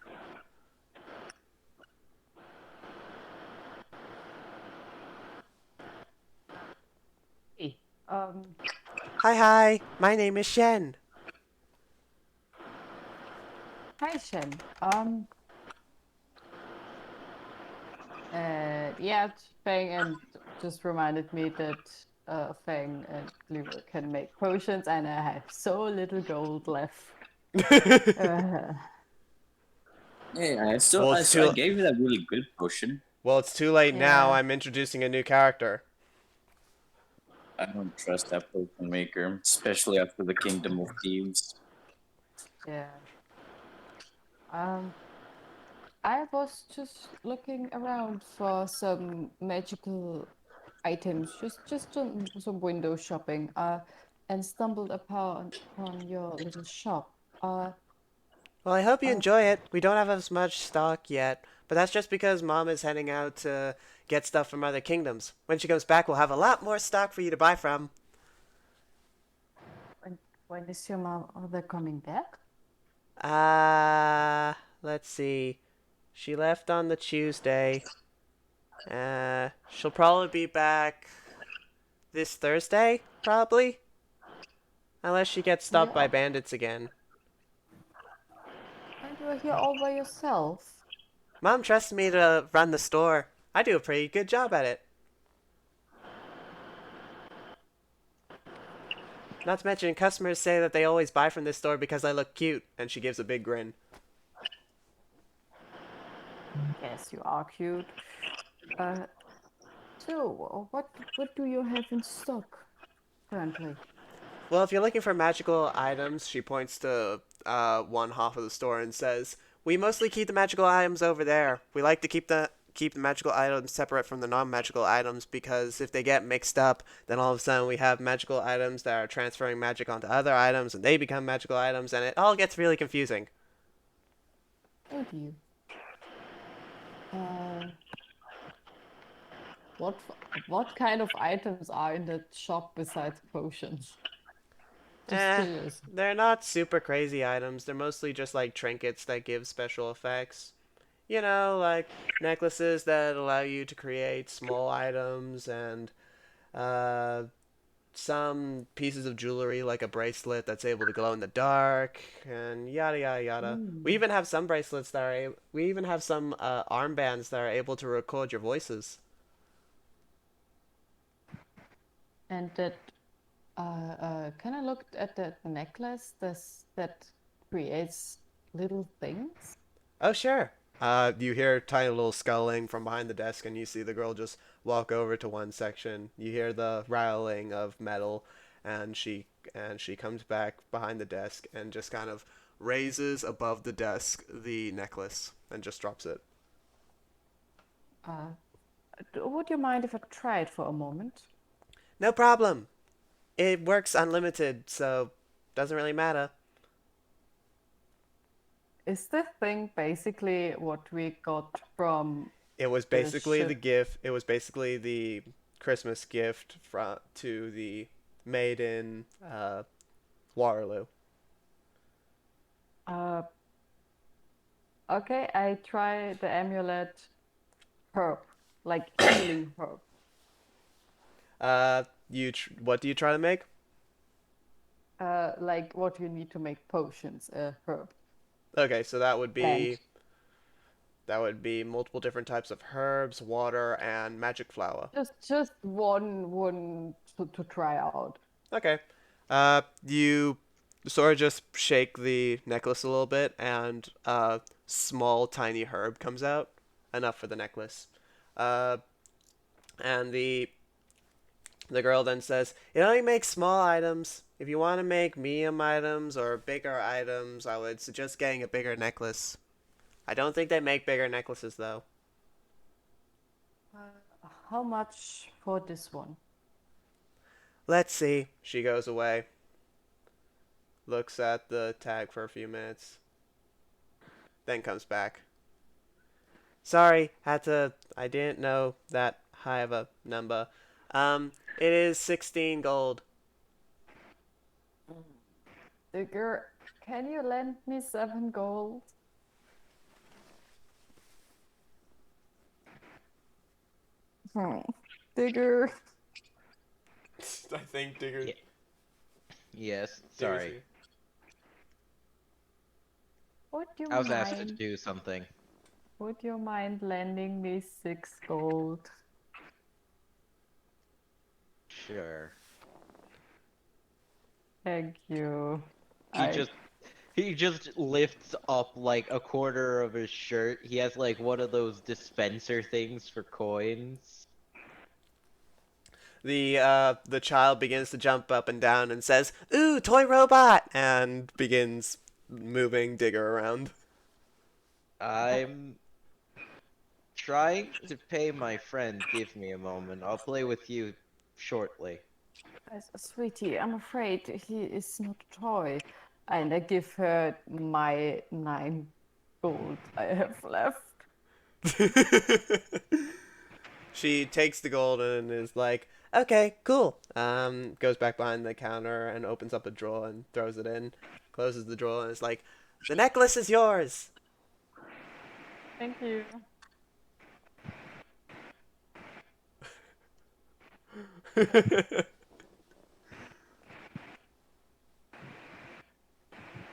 Hey. Hi, my name is Shen. Hi, Shen. Yeah, Fang and just reminded me that Fang and Liver can make potions, and I have so little gold left. Uh, Hey, Well, it's I too gave you that really good potion. well, it's too late now. Yeah. I'm introducing a new character. I don't trust that potion maker, especially after the Kingdom of Thieves. Yeah. I was just looking around for some magical items, just some window shopping, and stumbled upon your little shop. Well, I hope you Uh, enjoy it. We don't have as much stock yet, but that's just because Mom is heading out to get stuff from other kingdoms. When she comes back, we'll have a lot more stock for you to buy from. when is your mother coming back? Let's see. She left on the Tuesday. She'll probably be back this Thursday, probably. Unless she gets stopped by Yeah, bandits again. and you're here all by yourself. Mom trusts me to run the store. I do a pretty good job at it. Not to mention, customers say that they always buy from this store because I look cute, and she gives a big grin. Yes, you are cute. Uh, so what do you have in stock currently? Well, if you're looking for magical items, she points to one half of the store and says, "We mostly keep the magical items over there. We like to keep the magical items separate from the non-magical items because if they get mixed up, then all of a sudden we have magical items that are transferring magic onto other items, and they become magical items, and it all gets really confusing." Oh dear. Uh, what what kind of items are in that shop besides potions? Just curious. They're not super crazy items. They're mostly just like trinkets that give special effects. You know, like necklaces that allow you to create small items and uh, some pieces of jewelry like a bracelet that's able to glow in the dark and yada yada yada. We Mm. even have some bracelets that we even have some armbands that are able to record your voices. And that kind of looked at that necklace that creates little things. Oh, sure. You hear tiny little sculling from behind the desk, and you see the girl just walk over to one section. You hear the rattling of metal, and she comes back behind the desk and just kind of raises above the desk the necklace and just drops it. Uh, Would you mind if I try it for a moment? No problem. It works unlimited, so doesn't really matter. Is the thing basically what we got from It was the basically the ship? gift. It was basically the Christmas gift to the maid in Waterloo. Uh, okay, I try the amulet herb, like healing herb. What do you try to make? Like what you need to make potions, herb. Okay, so And that would be multiple different types of herbs, water, and magic flower. just one to try out. Okay. You sort of just shake the necklace a little bit, and a small, tiny herb comes out, enough for the necklace. Uh, and the girl then says, "It only makes small items. If you want to make medium items or bigger items, I would suggest getting a bigger necklace. I don't think they make bigger necklaces though." How much for this one? Let's see. She goes away, looks at the tag for a few minutes, then comes back. Sorry, I didn't know that high of a number. It is 16 gold. Digger, can you lend me 7 gold? Digger. I think Digger. Yeah. Yes, Digger's sorry. here. Would you I was asked to mind? do something. Would you mind lending me 6 gold? Sure. Thank you. He he just lifts up like a quarter of his shirt. He has like one of those dispenser things for coins. The child begins to jump up and down and says, "Ooh, toy robot!" and begins moving Digger around. I'm trying to pay my friend. Give me a moment. I'll play with you shortly. Sweetie, I'm afraid he is not a toy. And I give her my 9 gold I have left. She takes the gold and is like, "Okay, cool." Goes back behind the counter and opens up a drawer and throws it in. Closes the drawer and is like, "The necklace is yours." Thank you.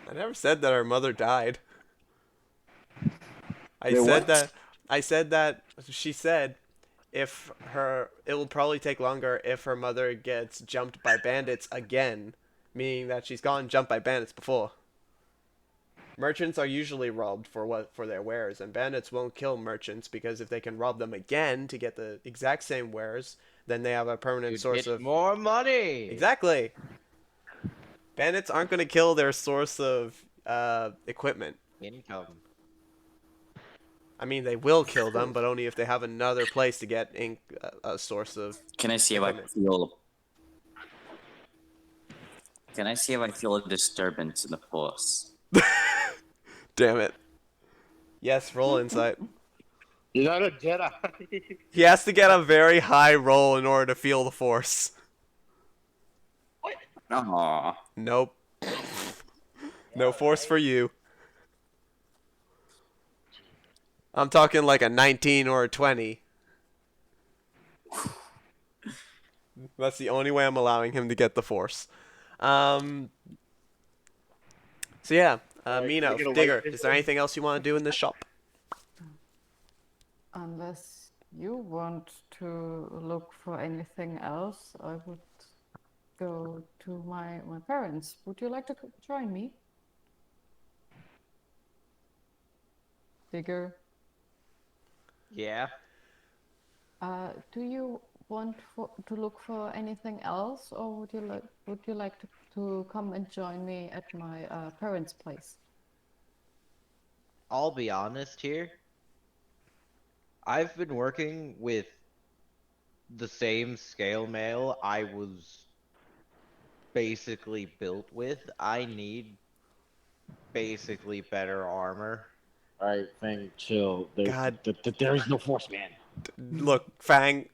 I never said that her mother died. I Wait, said what? that. I said that she said if her it will probably take longer if her mother gets jumped by bandits again, meaning that she's gotten jumped by bandits before. Merchants are usually robbed for their wares, and bandits won't kill merchants because if they can rob them again to get the exact same wares, then they have a permanent You'd source get of more money. exactly. Bandits aren't going to kill their source of equipment. Income. I mean, they will kill them, but only if they have another place to get a source of Can I see if I equipment. feel? Can I see if I feel a disturbance in the force? Damn it. Yes, roll insight. You're not a Jedi. He has to get a very high roll in order to feel the force. Aww. Nope. No force for you. I'm talking like a 19 or a 20. That's the only way I'm allowing him to get the force. So yeah, Mino, Can I get a Digger, white is there anything else you want to do in this shop? Unless you want to look for anything else, I would go to my parents. Would you like to join me? Digger, Yeah. do you want to look for anything else, or would you like to come and join me at my parents' place? I'll be honest here. I've been working with the same scale mail I was basically built with, I need basically better armor. All right, Fang, chill. God. There is no force, man. Look, Fang,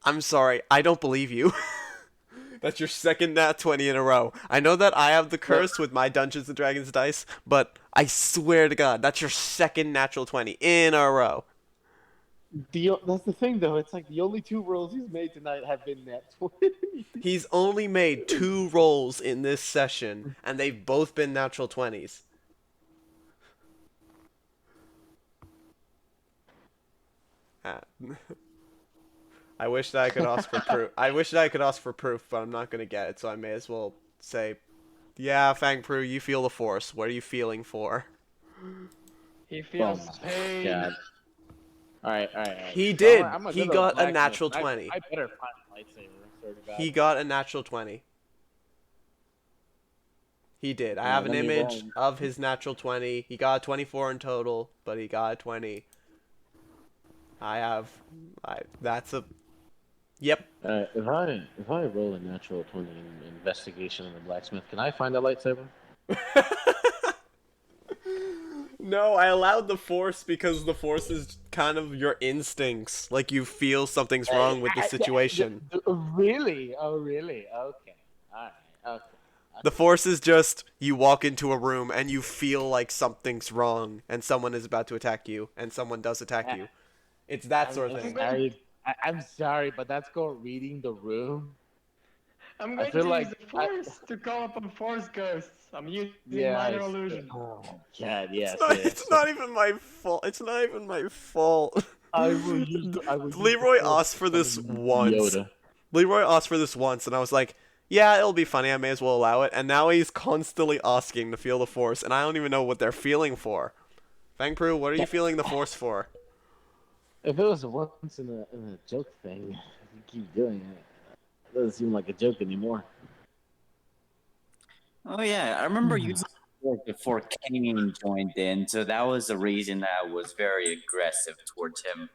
I'm sorry. I don't believe you. That's your second nat 20 in a row. I know that I have the curse with my Dungeons and Dragons dice, but I swear to God, that's your second natural 20 in a row. That's the thing, though. It's like the only 2 rolls he's made tonight have been net 20. He's only made 2 rolls in this session, and they've both been natural 20s. I wish that I could ask for proof. I wish that I could ask for proof, but I'm not gonna get it, so I may as well say, yeah, Fang Pru, you feel the force. What are you feeling for? He feels Oh, pain. God. All right. He did. I'm a He good got a blacksmith. natural 20. I better find a lightsaber. Swear to God. He got a natural 20. He did. I have an let me image roll. of his natural 20. He got a 24 in total, but he got a 20. That's a... Yep. If I roll a natural 20 in investigation of the blacksmith, can I find a lightsaber? No, I allowed the force because the force is kind of your instincts. Like, you feel something's wrong with the situation. Really? Oh, really? Okay. All right. Okay. The force is just, you walk into a room and you feel like something's wrong and someone is about to attack you and someone does attack you. It's that sort of thing. I'm sorry, but that's called reading the room. I'm I going feel to like use the force to call upon force ghosts. I'm using Yeah, minor it's- illusion. Oh, God, yes. It's not even my fault. It's not even my fault. I will use Leroy asked for this once. Leroy asked for this once, and I was like, yeah, it'll be funny. I may as well allow it. And now he's constantly asking to feel the force, and I don't even know what they're feeling for. Fang Pru, what are you feeling the force for? If it was once in a joke thing, you keep doing it. It doesn't seem like a joke anymore. Oh yeah, I remember using it before Kane joined in, so that was the reason that I was very aggressive towards him.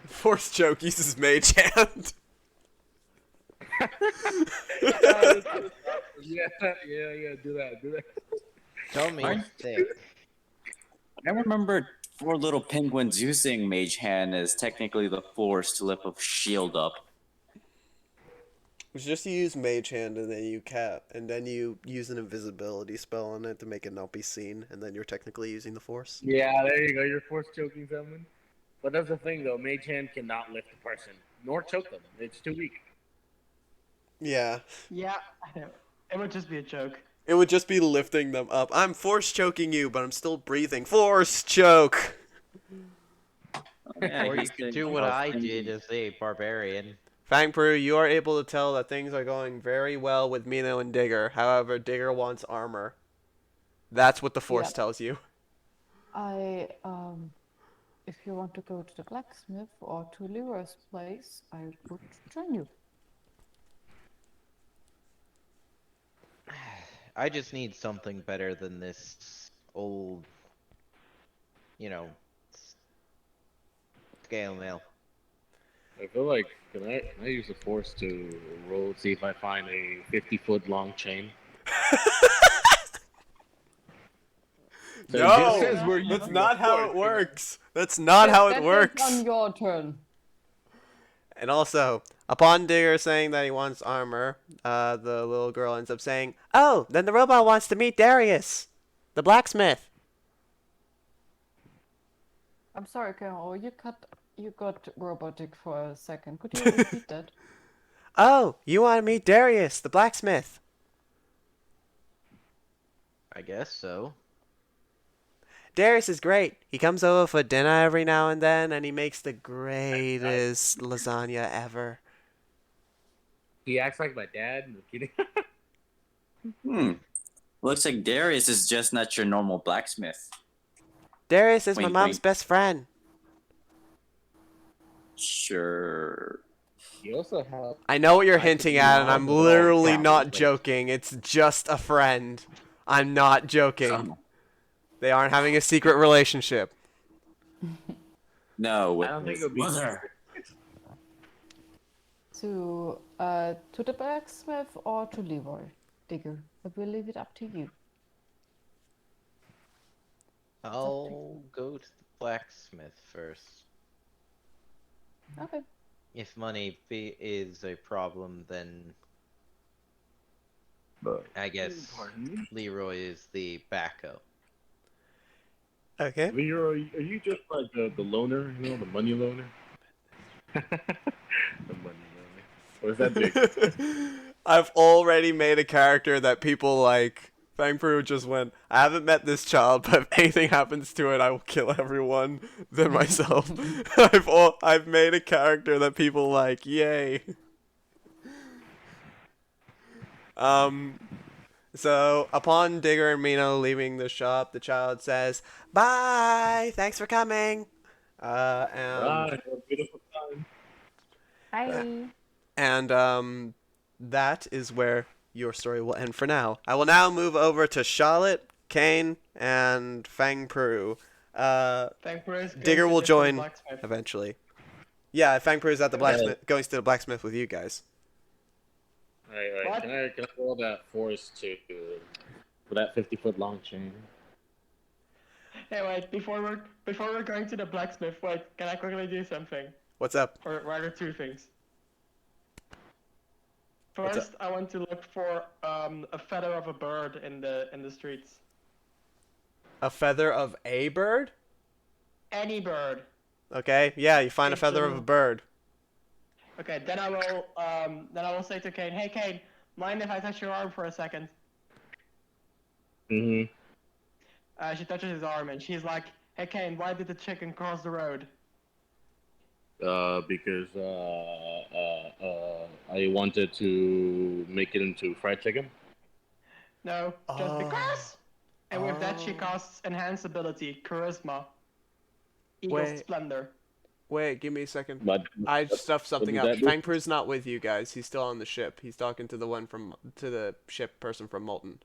Force joke uses mage hand. Yeah, do that. Tell me Right. sick. I remember 4 little penguins using Mage Hand as technically the force to lift a shield up. It's just you use mage hand and then you use an invisibility spell on it to make it not be seen, and then you're technically using the force. Yeah, there you go. You're force choking someone. But that's the thing, though. Mage Hand cannot lift a person, nor choke them. It's too weak. Yeah. Yeah, it would just be a joke. It would just be lifting them up. I'm force choking you, but I'm still breathing. Force choke! Yeah, Or you he's could the- do what I did as a barbarian. Fang Pru, you are able to tell that things are going very well with Mino and Digger. However, Digger wants armor. That's what the force Yeah. tells you. If you want to go to the blacksmith or to Leroy's place, I would join you. I just need something better than this old, scale mail. I feel like can I use the force to roll see if I find a 50-foot long chain? So it just No! says we're That's using not the how force, it you know? works! That's not how it That is works! on your turn. And also, upon Digger saying that he wants armor, the little girl ends up saying, "Oh, then the robot wants to meet Darius, the blacksmith." I'm sorry, Carol, you got robotic for a second. Could you repeat that? Oh, you want to meet Darius, the blacksmith? I guess so. Darius is great. He comes over for dinner every now and then, and he makes the greatest lasagna ever. He acts like my dad. No kidding. Looks like Darius is just not your normal blacksmith. Darius is my Wink, mom's wink. best friend. Sure. He also has. I know what you're I could hinting be at, and wrong, I'm but all literally counts, not like- joking. It's just a friend. I'm not joking. They aren't having a secret relationship. No, I with don't think his it would be. mother. to the blacksmith or to Leroy Digger? I will leave it up to you. I'll go to the blacksmith first. Okay. If money is a problem, then But I guess Leroy is the backup. Okay. Leroy, are you just like the loner, you know, the money loner? The money loner. What does that do? I've already made a character that people like. Fangpru just went, I haven't met this child, but if anything happens to it, I will kill everyone than myself. I've made a character that people like. Yay. So upon Digger and Mino leaving the shop, the child says, "Bye. Thanks for coming." Ah, have a beautiful time. Bye. And that is where your story will end for now. I will now move over to Charlotte, Kane, and Fang Pru. Digger will join eventually. Yeah, Fang Pru is at the blacksmith, going to the blacksmith with you guys. Alright, What? can I roll that force for that 50-foot long chain? Hey, wait, before we're going to the blacksmith, wait, can I quickly do something? What's up? Or rather, two things. What's up? First, I want to look for a feather of a bird in the streets. A feather of a bird? Any bird. Okay, yeah, you find a feather of a bird. Okay, then I will say to Kane, hey Kane, mind if I touch your arm for a second? Mm-hmm. She touches his arm and she's like, hey Kane, why did the chicken cross the road? Because I wanted to make it into fried chicken. No, just Oh. because. And with that, she Oh. casts enhance ability, charisma, eagle Wait. splendor. Wait, give me a second. But I stuffed something did up. that do? Fangpru's not with you guys. He's still on the ship. He's talking to the ship person from Molton.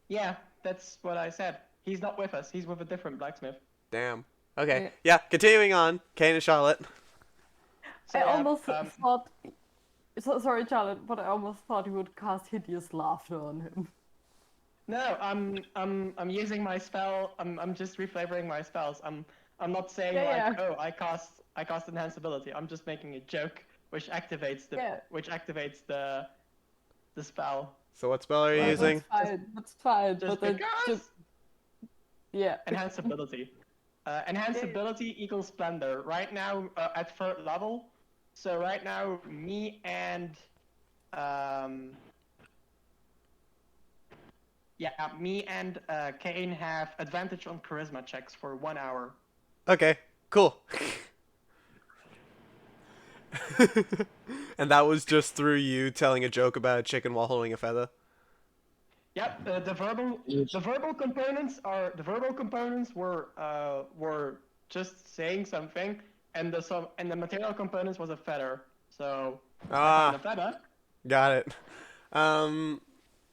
Yeah, that's what I said. He's not with us. He's with a different blacksmith. Damn. Okay. Yeah. Yeah, continuing on. Kane and Charlotte. So, I yeah, almost thought. Sorry, Charlotte, but I almost thought you would cast hideous laughter on him. No, I'm using my spell. I'm just reflavoring my spells. I'm not saying Yeah, like, oh, I cast enhance ability. I'm just making a joke which activates the spell. So what spell are you Well, using? That's fine. Just But then because yeah. enhance ability. Enhance ability equals splendor. Right now at third level. So right now me and Kane have advantage on charisma checks for 1 hour. Okay, cool. And that was just through you telling a joke about a chicken while holding a feather? Yep, the verbal components were just saying something, and the material components was a feather. So I found a feather. Got it.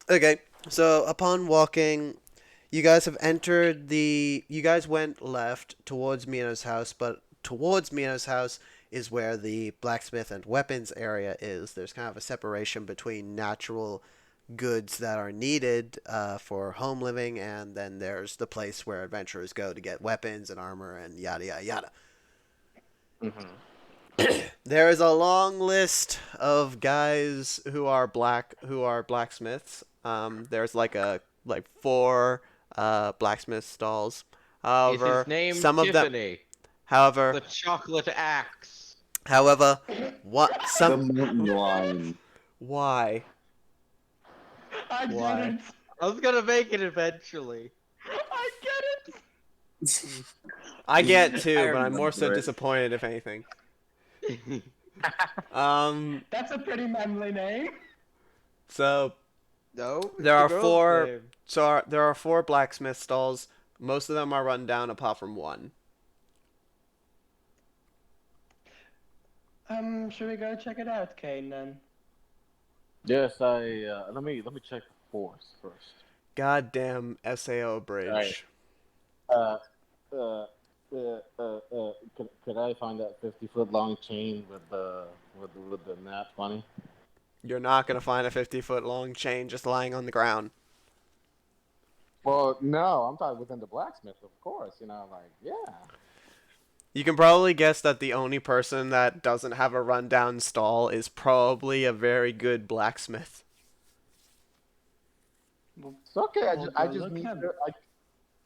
Okay, so upon walking, you guys have entered you guys went left towards Mino's house, but towards Mino's house is where the blacksmith and weapons area is. There's kind of a separation between natural goods that are needed for home living, and then there's the place where adventurers go to get weapons and armor and yada yada yada. Mm-hmm. There is a long list of guys who are blacksmiths. There's like four blacksmith stalls. However, Is his name some of them. Tiffany? However, The chocolate axe. what The some mountain lion. why? I Why? get it. I was gonna make it eventually. I get it. I get too, I but I'm more so remember it. disappointed if anything. That's a pretty manly name. So No, there it's are the girl's four. name. There are four blacksmith stalls. Most of them are run down, apart from one. Should we go check it out, Kane? Then. Yes, let me check the force first. Goddamn SAO bridge. Right. Could I find that 50-foot long chain with the Would the not funny? You're not gonna find a 50-foot long chain just lying on the ground. Well, no, I'm talking within the blacksmith, of course. You know, like yeah. You can probably guess that the only person that doesn't have a rundown stall is probably a very good blacksmith. Well, It's okay. well, I go just look need him.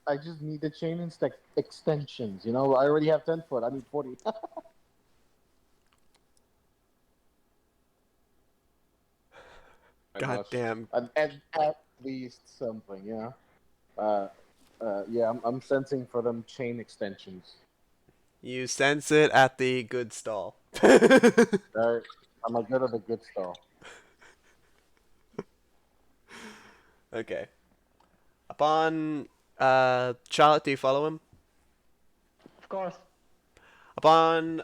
I just need the chain extensions. You know, I already have 10 foot. I need 40. I God must- damn. at least something. Yeah. Uh, yeah. I'm sensing for them chain extensions. You sense it at the good stall. Right. I'm a good at a good stall. Okay. Upon Charlotte, do you follow him? Of course. Upon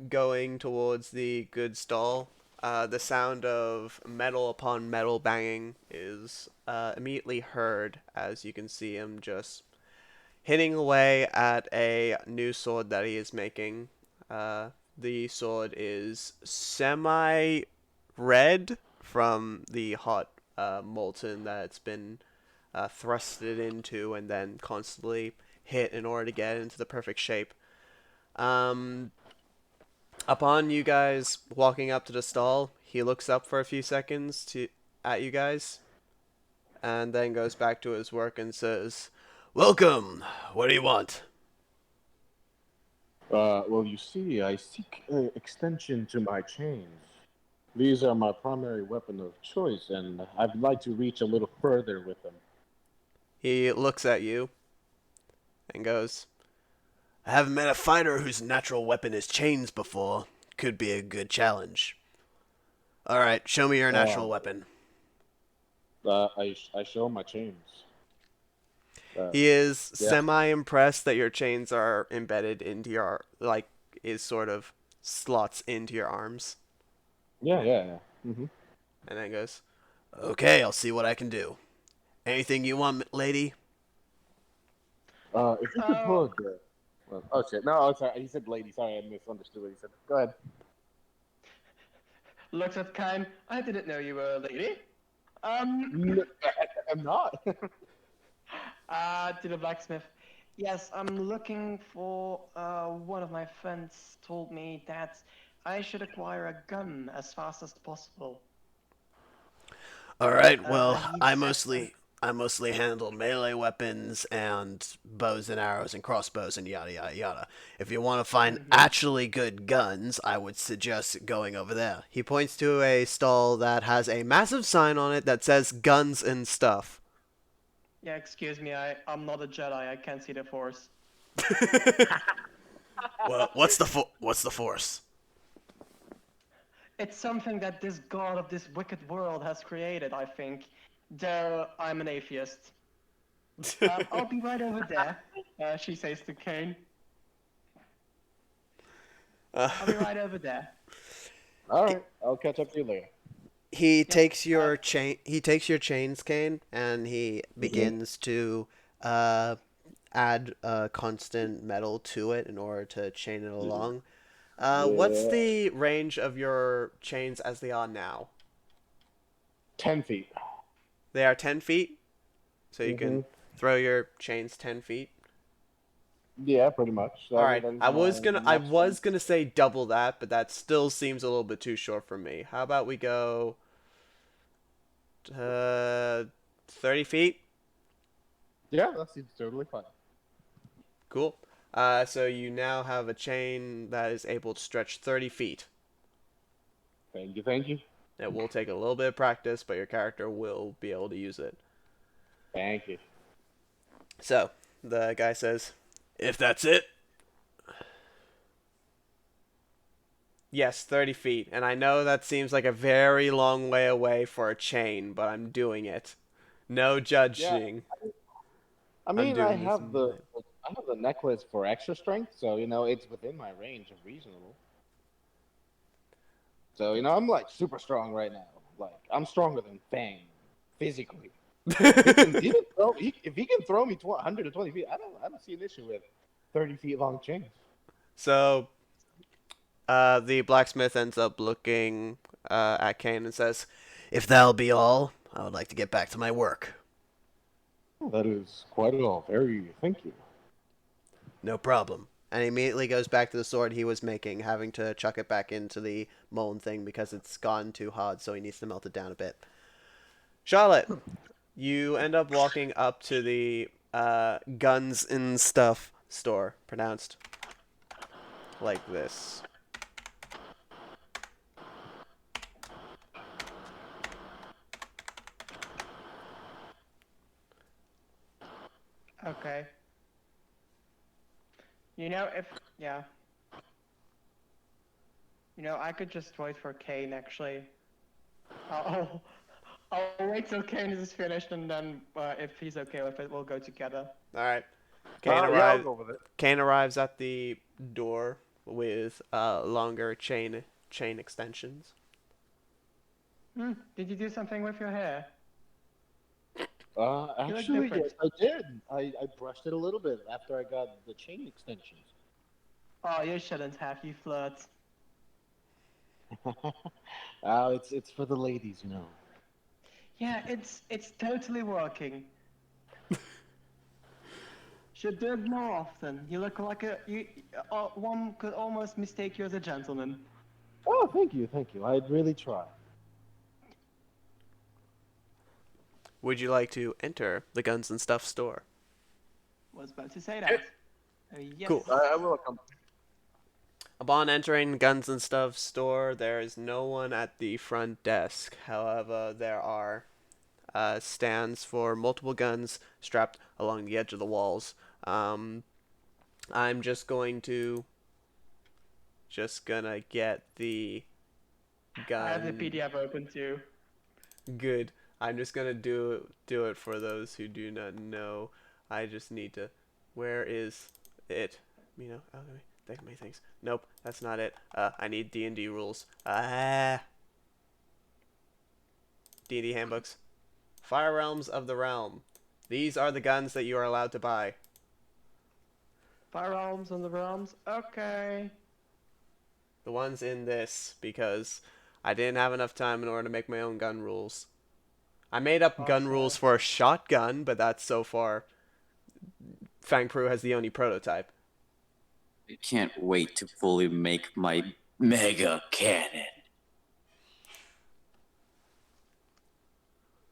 going towards the good stall, the sound of metal upon metal banging is immediately heard as you can see him just hitting away at a new sword that he is making. The sword is semi-red from the hot molten that it's been thrusted into and then constantly hit in order to get it into the perfect shape. Um, Upon you guys walking up to the stall, he looks up for a few seconds at you guys, and then goes back to his work and says, "Welcome. What do you want?" Well, you see, I seek extension to my chains. These are my primary weapon of choice, and I'd like to reach a little further with them. He looks at you and goes, "I haven't met a fighter whose natural weapon is chains before. Could be a good challenge. All right, show me your natural weapon." I show my chains. He is Yeah. semi-impressed that your chains are embedded into your, like, is sort of slots into your arms. Yeah. Mm-hmm. And then goes, "Okay, I'll see what I can do. Anything you want, lady?" If you could pull the. Well, oh shit! No, oh, sorry. He said lady. Sorry, I misunderstood what he said. Go ahead. Looks at Kine. I didn't know you were a lady. I'm not. To the blacksmith. Yes, I'm looking for. One of my friends told me that I should acquire a gun as fast as possible. All right. Well, He I said mostly handle melee weapons and bows and arrows and crossbows and yada yada yada. If you want to find actually good guns, I would suggest going over there. He points to a stall that has a massive sign on it that says "Guns and Stuff." Yeah, excuse me. I'm not a Jedi. I can't see the Force. Well, what's the force? It's something that this god of this wicked world has created, I think. Though I'm an atheist. I'll be right over there, she says to Kane. I'll be right over there. All right, I'll catch up to you later. He takes your chain. He takes your chains, Kane, and he begins to add constant metal to it in order to chain it along. What's the range of your chains as they are now? 10 feet. They are 10 feet, so you can throw your chains 10 feet. Yeah, pretty much. All right, I was gonna say double that, but that still seems a little bit too short for me. How about we go 30 feet? Yeah, that seems totally fine. Cool. So you now have a chain that is able to stretch 30 feet. Thank you. It will take a little bit of practice, but your character will be able to use it. Thank you. So, the guy says, "If that's it." Yes, 30 feet. And I know that seems like a very long way away for a chain, but I'm doing it. No judging. I mean, I doing this have the necklace for extra strength, so you know it's within my range of reasonable. So you know, I'm like super strong right now. Like I'm stronger than Fang, physically. If he can throw me 120 feet, I don't see an issue with 30 feet long chains. So, The blacksmith ends up looking at Kane and says, "If that'll be all, I would like to get back to my work." Well, that is quite all. Very, thank you. No problem. And he immediately goes back to the sword he was making, having to chuck it back into the molten thing because it's gotten too hard, so he needs to melt it down a bit. Charlotte, you end up walking up to the guns and stuff store, pronounced like this. Okay. You know, if yeah. You know, I could just wait for Kane actually. I'll, I'll wait till Kane is finished, and then if he's okay with it, we'll go together. All right. Yeah, I'll go with it. Kane arrives at the door with longer chain extensions. Did you do something with your hair? Actually, different. yes, I did. I brushed it a little bit after I got the chain extensions. Oh, you shouldn't have, you flirt. It's for the ladies, you know. Yeah, it's totally working. Should do it more often. You look like one could almost mistake you as a gentleman. Oh, thank you, thank you. I'd really try. Would you like to enter the guns and stuff store? Was about to say that. Yes. Cool. I will come. Upon entering the Guns and Stuff store, there is no one at the front desk. However, there are stands for multiple guns strapped along the edge of the walls. I'm just gonna get the gun. I have the PDF open too. Good. I'm just gonna do it for those who do not know. I just need to. Where is it? Mino, alchemy. Think many things. Nope, that's not it. I need D&D rules. D&D handbooks. Fire Realms of the Realm. These are the guns that you are allowed to buy. Firearms on the realms? Okay. The ones in this, because I didn't have enough time in order to make my own gun rules. I made up gun Okay. rules for a shotgun, but that's so far. Fang Pru has the only prototype. I can't wait to fully make my mega cannon.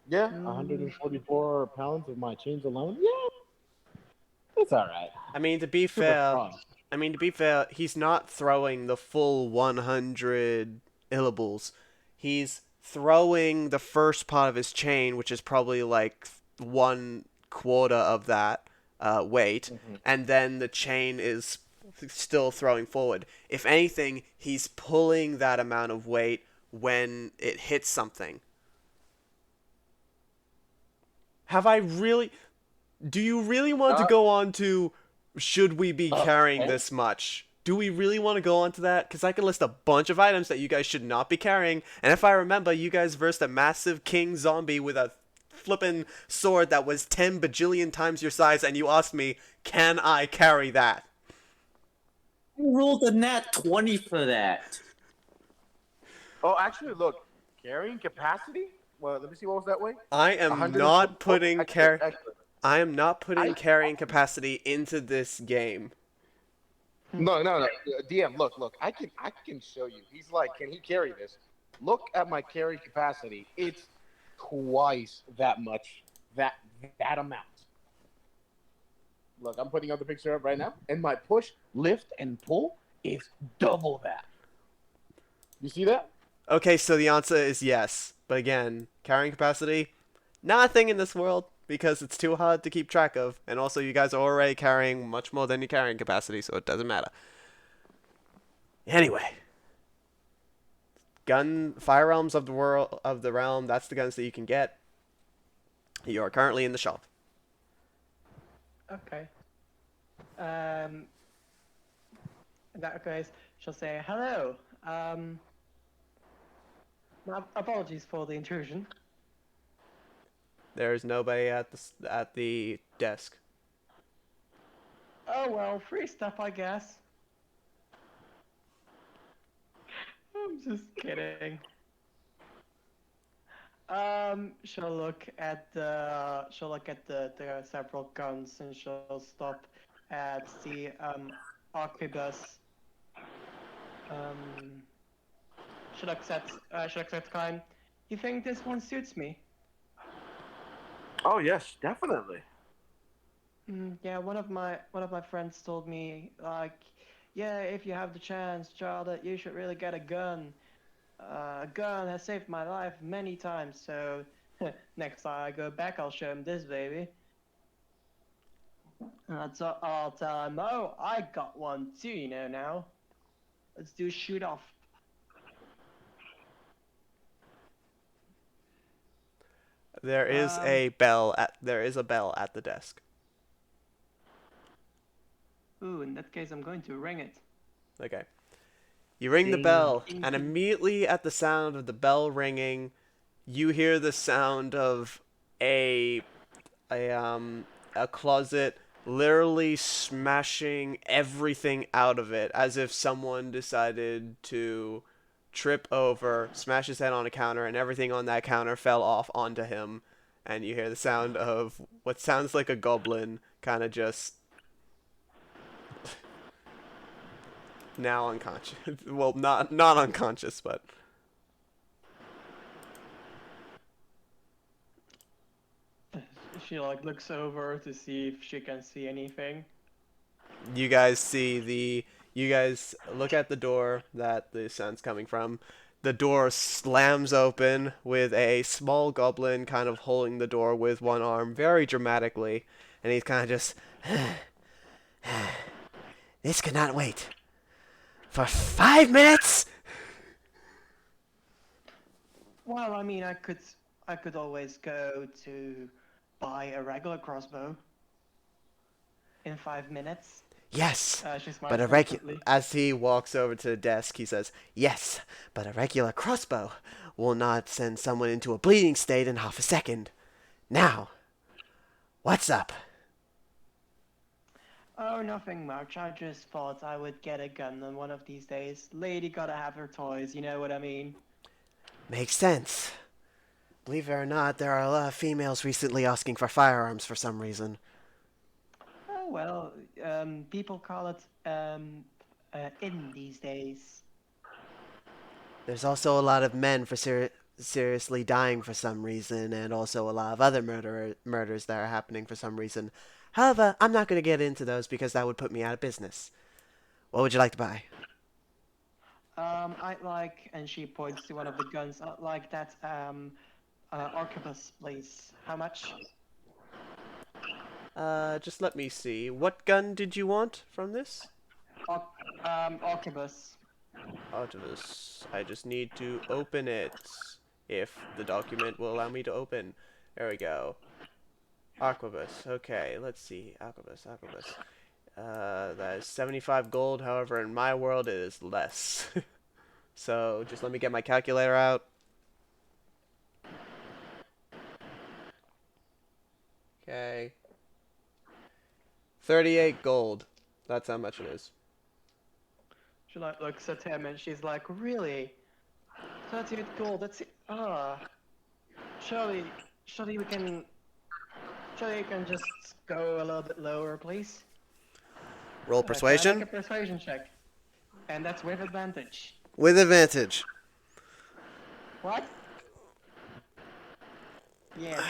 Yeah, 144 pounds of my chains alone. Yeah, it's all right. I mean, to be fair, he's not throwing the full 100 illables. He's throwing the first part of his chain, which is probably like 1/4 of that weight, and then the chain is still throwing forward. If anything, he's pulling that amount of weight when it hits something. Have I really... Do you really want to go on to... Should we be carrying this much? Do we really want to go on to that? Because I can list a bunch of items that you guys should not be carrying. And if I remember, you guys versed a massive king zombie with a flippin' sword that was 10 bajillion times your size, and you asked me, can I carry that? You rolled a nat 20 for that. Oh, actually, look, carrying capacity. Well, let me see what was that way. I am 100 not putting excellent. I am not putting carrying capacity into this game. No. DM, look. I can show you. He's like, can he carry this? Look at my carry capacity. It's twice that much. That amount. Look, I'm putting up the picture up right now, and my push, lift, and pull is double that. You see that? Okay, so the answer is yes. But again, carrying capacity, not a thing in this world because it's too hard to keep track of. And also, you guys are already carrying much more than your carrying capacity, so it doesn't matter. Anyway. Fire Realms of the Realm, that's the guns that you can get. You are currently in the shop. Okay. In that case, she'll say hello. My apologies for the intrusion. There is nobody at the desk. Oh well, free stuff, I guess. I'm just kidding. She'll look at the several guns and she'll stop at the arquebus. Um, she looks at Klein. You think this one suits me? Oh yes, definitely. Yeah, one of my friends told me like, yeah, if you have the chance, Charlotte, you should really get a gun. A gun has saved my life many times, so next time I go back, I'll show him this baby. I'll tell him, oh, I got one too, now. Let's do shoot off. There is Um, a bell at the desk. Ooh, in that case, I'm going to ring it. Okay. You ring the Ding. bell, and immediately at the sound of the bell ringing, you hear the sound of a a um a closet literally smashing everything out of it as if someone decided to trip over, smash his head on a counter, and everything on that counter fell off onto him. And you hear the sound of what sounds like a goblin kind of just now unconscious. Well, not unconscious, but She like looks over to see if she can see anything. you guys see you guys look at the door that the sound's coming from. The door slams open with a small goblin kind of holding the door with one arm very dramatically, and he's kind of just this cannot wait for 5 minutes. Well, I mean, I could always go to buy a regular crossbow in 5 minutes. Yes, She but smiles a confidently. as he walks over to the desk, he says, "Yes, but a regular crossbow will not send someone into a bleeding state in half a second. Now, what's up?" Oh, nothing much. I just thought I would get a gun on one of these days. Lady gotta have her toys, you know what I mean? Makes sense. Believe it or not, there are a lot of females recently asking for firearms for some reason. Oh, well, people call it, in these days. There's also a lot of men for seriously dying for some reason, and also a lot of other murders that are happening for some reason. However, I'm not going to get into those because that would put me out of business. What would you like to buy? I'd like, and she points to one of the guns, I'd like that, arquebus, please. How much? Just let me see. What gun did you want from this? Arquebus. Artemis. I just need to open it. If the document will allow me to open. There we go. Arquebus. Okay, let's see. Arquebus. That is 75 gold. However, in my world, it is less. So, just let me get my calculator out. Okay. 38 gold. That's how much it is. She like looks at him and she's like, really? 38 gold, that's it. Surely, surely we can, surely you can just go a little bit lower, please? Roll Can I persuasion. make a persuasion check? And that's with advantage. With advantage. What? Yeah.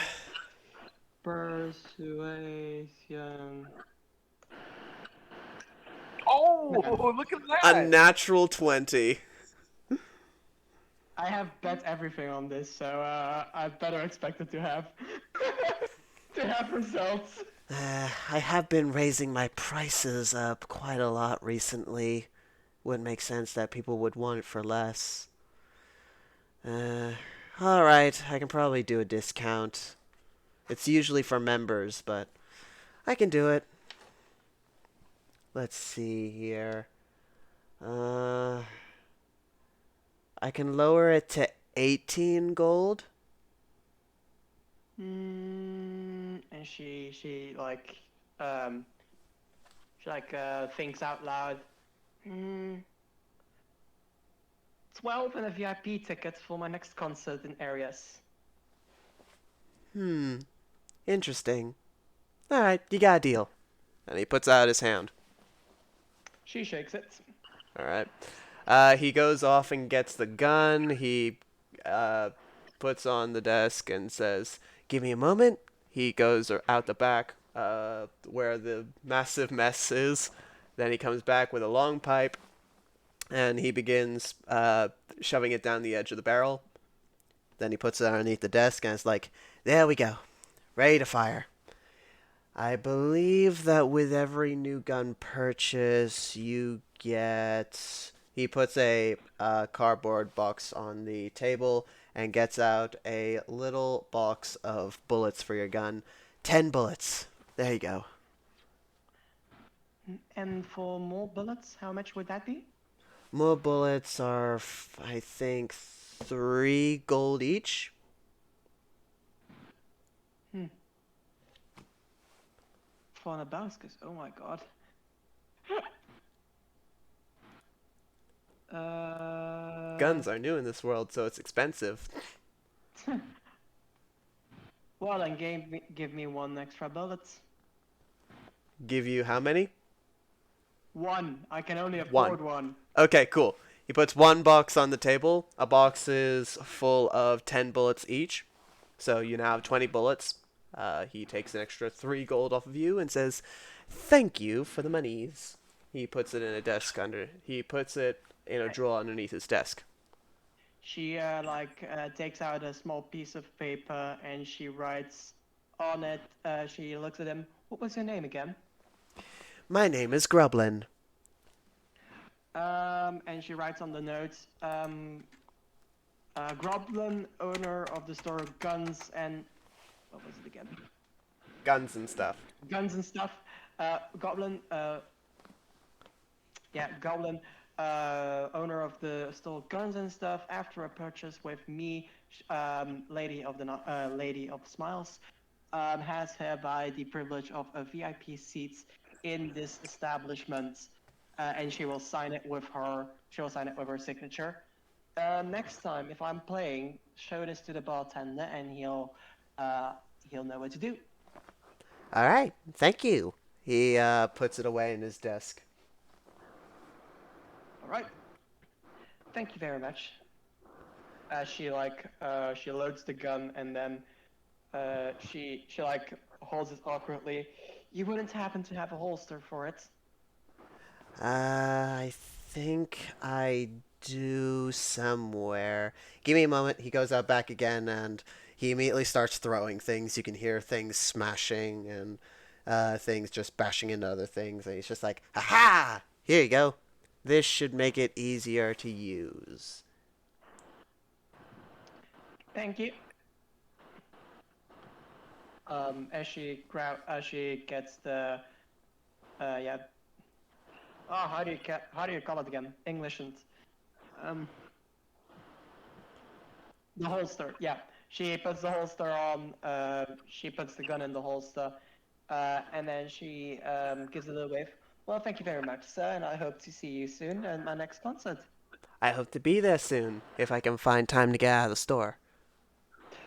Persuasion. Oh, look at A that! natural 20. I have bet everything on this, so I better expect it to have to have results. I have been raising my prices up quite a lot recently. Wouldn't make sense that people would want it for less. Alright, I can probably do a discount. It's usually for members, but I can do it. Let's see here. I can lower it to 18 gold. And she like thinks out loud. 12 and a VIP ticket for my next concert in Arias. Interesting. Alright, you got a deal. And he puts out his hand. She shakes it. Alright. He goes off and gets the gun. He puts on the desk and says, "Give me a moment." He goes out the back where the massive mess is. Then he comes back with a long pipe and he begins shoving it down the edge of the barrel. Then he puts it underneath the desk and it's like, "There we go. Ready to fire." I believe that with every new gun purchase, you get... He puts a cardboard box on the table and gets out a little box of bullets for your gun. 10 bullets. There you go. And for more bullets, how much would that be? More bullets are, I think, 3 gold each. For Nabascus, oh my god. Guns are new in this world, so it's expensive. Well, then give me one extra bullet. Give you how many? One. I can only afford one. Okay, cool. He puts one box on the table. A box is full of 10 bullets each. So you now have 20 bullets. He takes an extra 3 gold off of you and says, "Thank you for the monies." He puts it in a desk he puts it in a drawer underneath his desk. She takes out a small piece of paper and she writes on it. She looks at him. What was your name again? "My name is Grublin." And she writes on the notes, Groblin, owner of the store Guns and... What was it again? Guns and stuff. Guns and stuff. Goblin, Goblin, owner of the store Guns and Stuff. After a purchase with me, Lady of Smiles, has hereby the privilege of a VIP seat in this establishment. And she will sign it with her. She will sign it with her signature. Next time, if I'm playing, show this to the bartender, and he'll know what to do. All right, thank you. He puts it away in his desk. All right. Thank you very much. She loads the gun and then she holds it awkwardly. You wouldn't happen to have a holster for it? I think I do somewhere. Give me a moment. He goes out back again and he immediately starts throwing things. You can hear things smashing and things just bashing into other things. And he's just like, "Ha-ha! Here you go. This should make it easier to use." Thank you. As she gets the how do you call it again? English and the holster. Yeah, she puts the holster on. She puts the gun in the holster, and then she gives it a wave. Well, thank you very much, sir, and I hope to see you soon at my next concert. I hope to be there soon, if I can find time to get out of the store.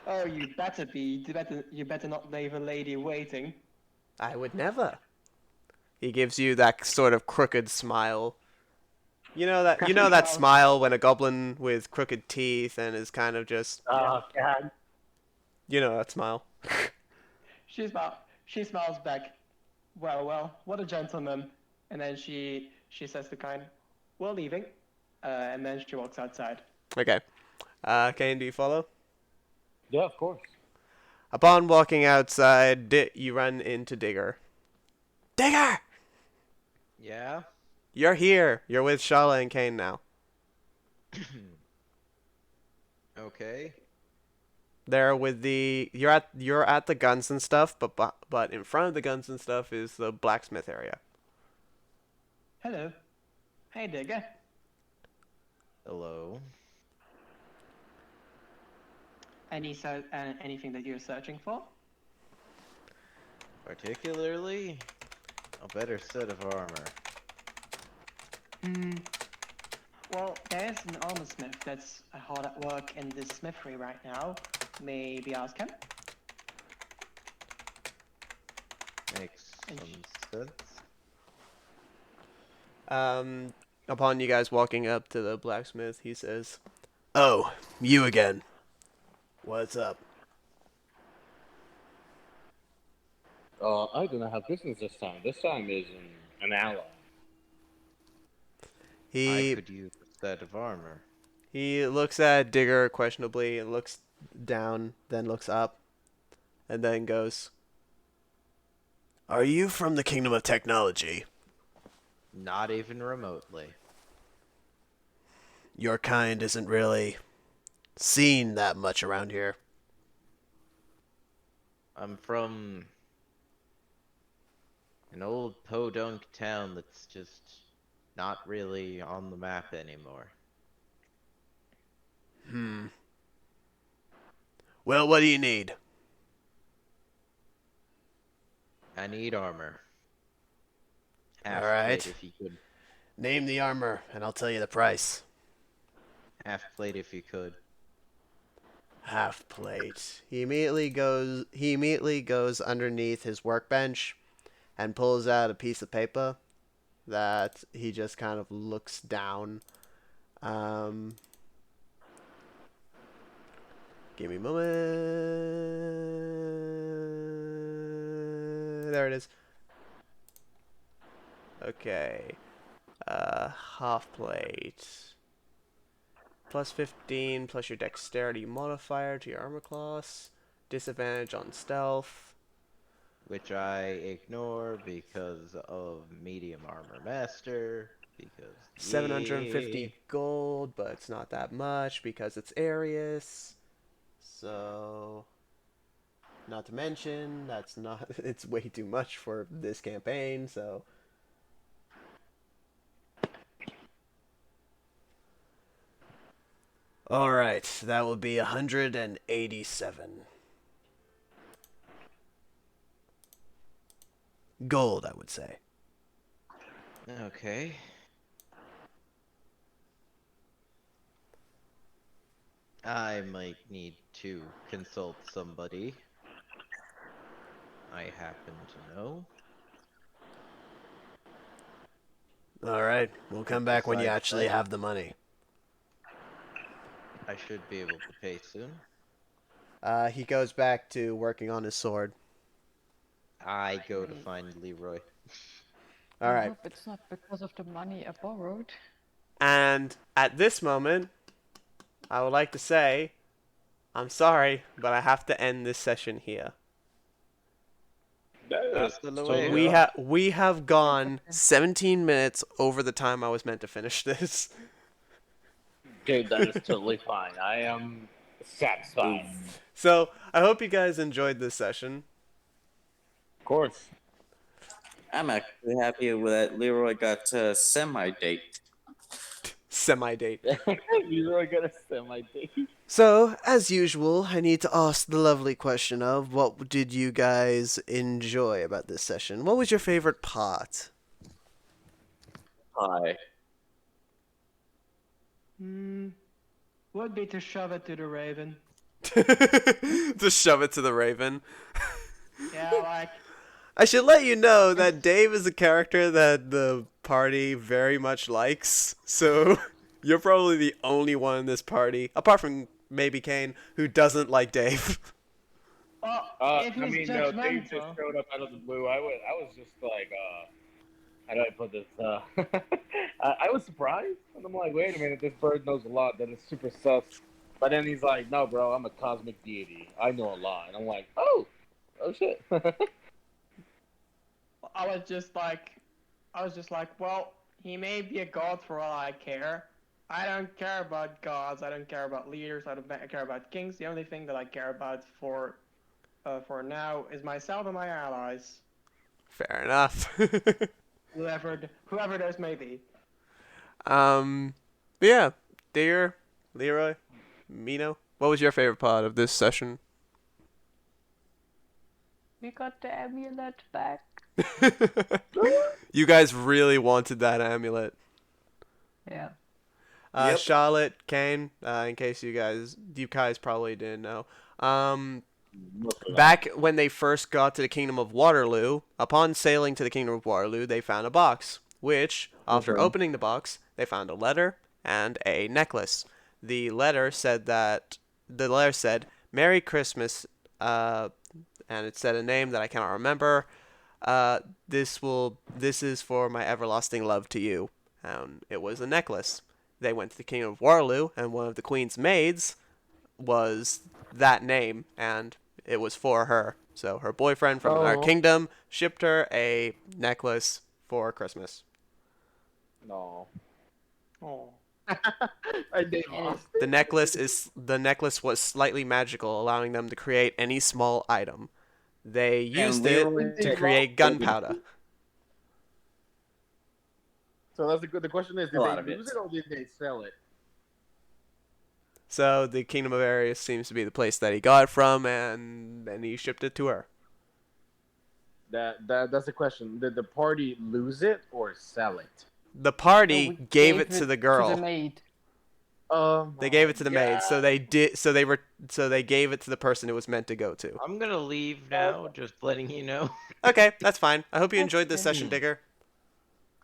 Oh, you better be. You better not leave a lady waiting. I would never. He gives you that sort of crooked smile. You know that smile when a goblin with crooked teeth and is kind of just... Oh, God. You know that smile. She smiles back. Well, what a gentleman. And then she says to Kine, "We're leaving." And then she walks outside. Okay. Kane, do you follow? Yeah, of course. Upon walking outside, you run into Digger. Digger! Yeah? You're here. You're with Shala and Kane now. Okay. They're with the... You're at the guns and stuff, but in front of the guns and stuff is the blacksmith area. Hello. Hey, Digger. Hello. Anything that you're searching for? Particularly, a better set of armor. Well, there's an armor smith that's hard at work in this smithery right now. Maybe ask him? Makes some sense. Upon you guys walking up to the blacksmith, he says, "Oh, you again. What's up?" I do not have business this time. This time is an ally. I He could use a set of armor. he looks at Digger questionably and looks down, then looks up, and then goes, "Are you from the Kingdom of Technology? Not even remotely. Your kind isn't really seen that much around here." I'm from an old podunk town that's just not really on the map anymore. Well, what do you need? I need armor. Half Alright. plate if you could. Name the armor, and I'll tell you the price. Half plate if you could. Half plate. He immediately goes underneath his workbench and pulls out a piece of paper that he just kind of looks down. Give me a moment. There it is. Okay. Half plate. Plus 15 plus your dexterity modifier to your armor class. Disadvantage on stealth. Which I ignore because of medium armor master. Because 750 yeah. gold, but it's not that much because it's Arius. So, not to mention, that's not, it's way too much for this campaign, so. Alright, that will be 187. Gold, I would say. Okay. I might need to consult somebody I happen to know. Alright, we'll come back when you Besides actually that- have the money. I should be able to pay soon. He goes back to working on his sword. I go to find Leroy. I Alright. hope it's not because of the money I borrowed. And at this moment, I would like to say, I'm sorry, but I have to end this session here. Hasta luego. We have gone 17 minutes over the time I was meant to finish this. Dude, that is totally fine. I am satisfied. So, I hope you guys enjoyed this session. Of course. I'm actually happy with that Leroy got a semi-date. Semi-date. You really got a semi-date. So, as usual, I need to ask the lovely question of what did you guys enjoy about this session? What was your favorite part? Hi. Would be to shove it to the raven. To shove it to the raven. Yeah, like, I should let you know that Dave is a character that the party very much likes, so you're probably the only one in this party, apart from maybe Kane, who doesn't like Dave. if he's Dave just judgmental. showed up out of the blue. I was just like, how do I put this? I was surprised, and I'm like, wait a minute, this bird knows a lot. That is super sus. But then he's like, no, bro, I'm a cosmic deity. I know a lot. And I'm like, oh shit. I was just like, well, he may be a god for all I care. I don't care about gods. I don't care about leaders. I don't care about kings. The only thing that I care about for now is myself and my allies, Fair enough. whoever those may be. But yeah, Digger, Leroy, Mino, what was your favorite part of this session? We got the amulet back. You guys really wanted that amulet. Yeah. Yep. Charlotte, Kane, in case you guys probably didn't know. Back when they first got to the Kingdom of Waterloo, upon sailing to the Kingdom of Waterloo, they found a box, which, after opening the box, they found a letter and a necklace. The letter said, "Merry Christmas," and it said a name that I cannot remember. This is for my everlasting love to you. And it was a necklace. They went to the Kingdom of Waterloo, and one of the Queen's maids was that name, and it was for her. So her boyfriend from our kingdom shipped her a necklace for Christmas. No. Oh. They lost. The necklace was slightly magical, allowing them to create any small item. They used it to create gunpowder. So that's the question is, did A lot they of lose it. it or did they sell it? So the Kingdom of Arius seems to be the place that he got it from, and then he shipped it to her. That's the question. Did the party lose it or sell it? The So party we gave it to the girl. To the maid. They gave it to the maid, so they gave it to the person it was meant to go to. I'm gonna leave now, just letting you know. Okay, that's fine. I hope you enjoyed this That's session, Digger.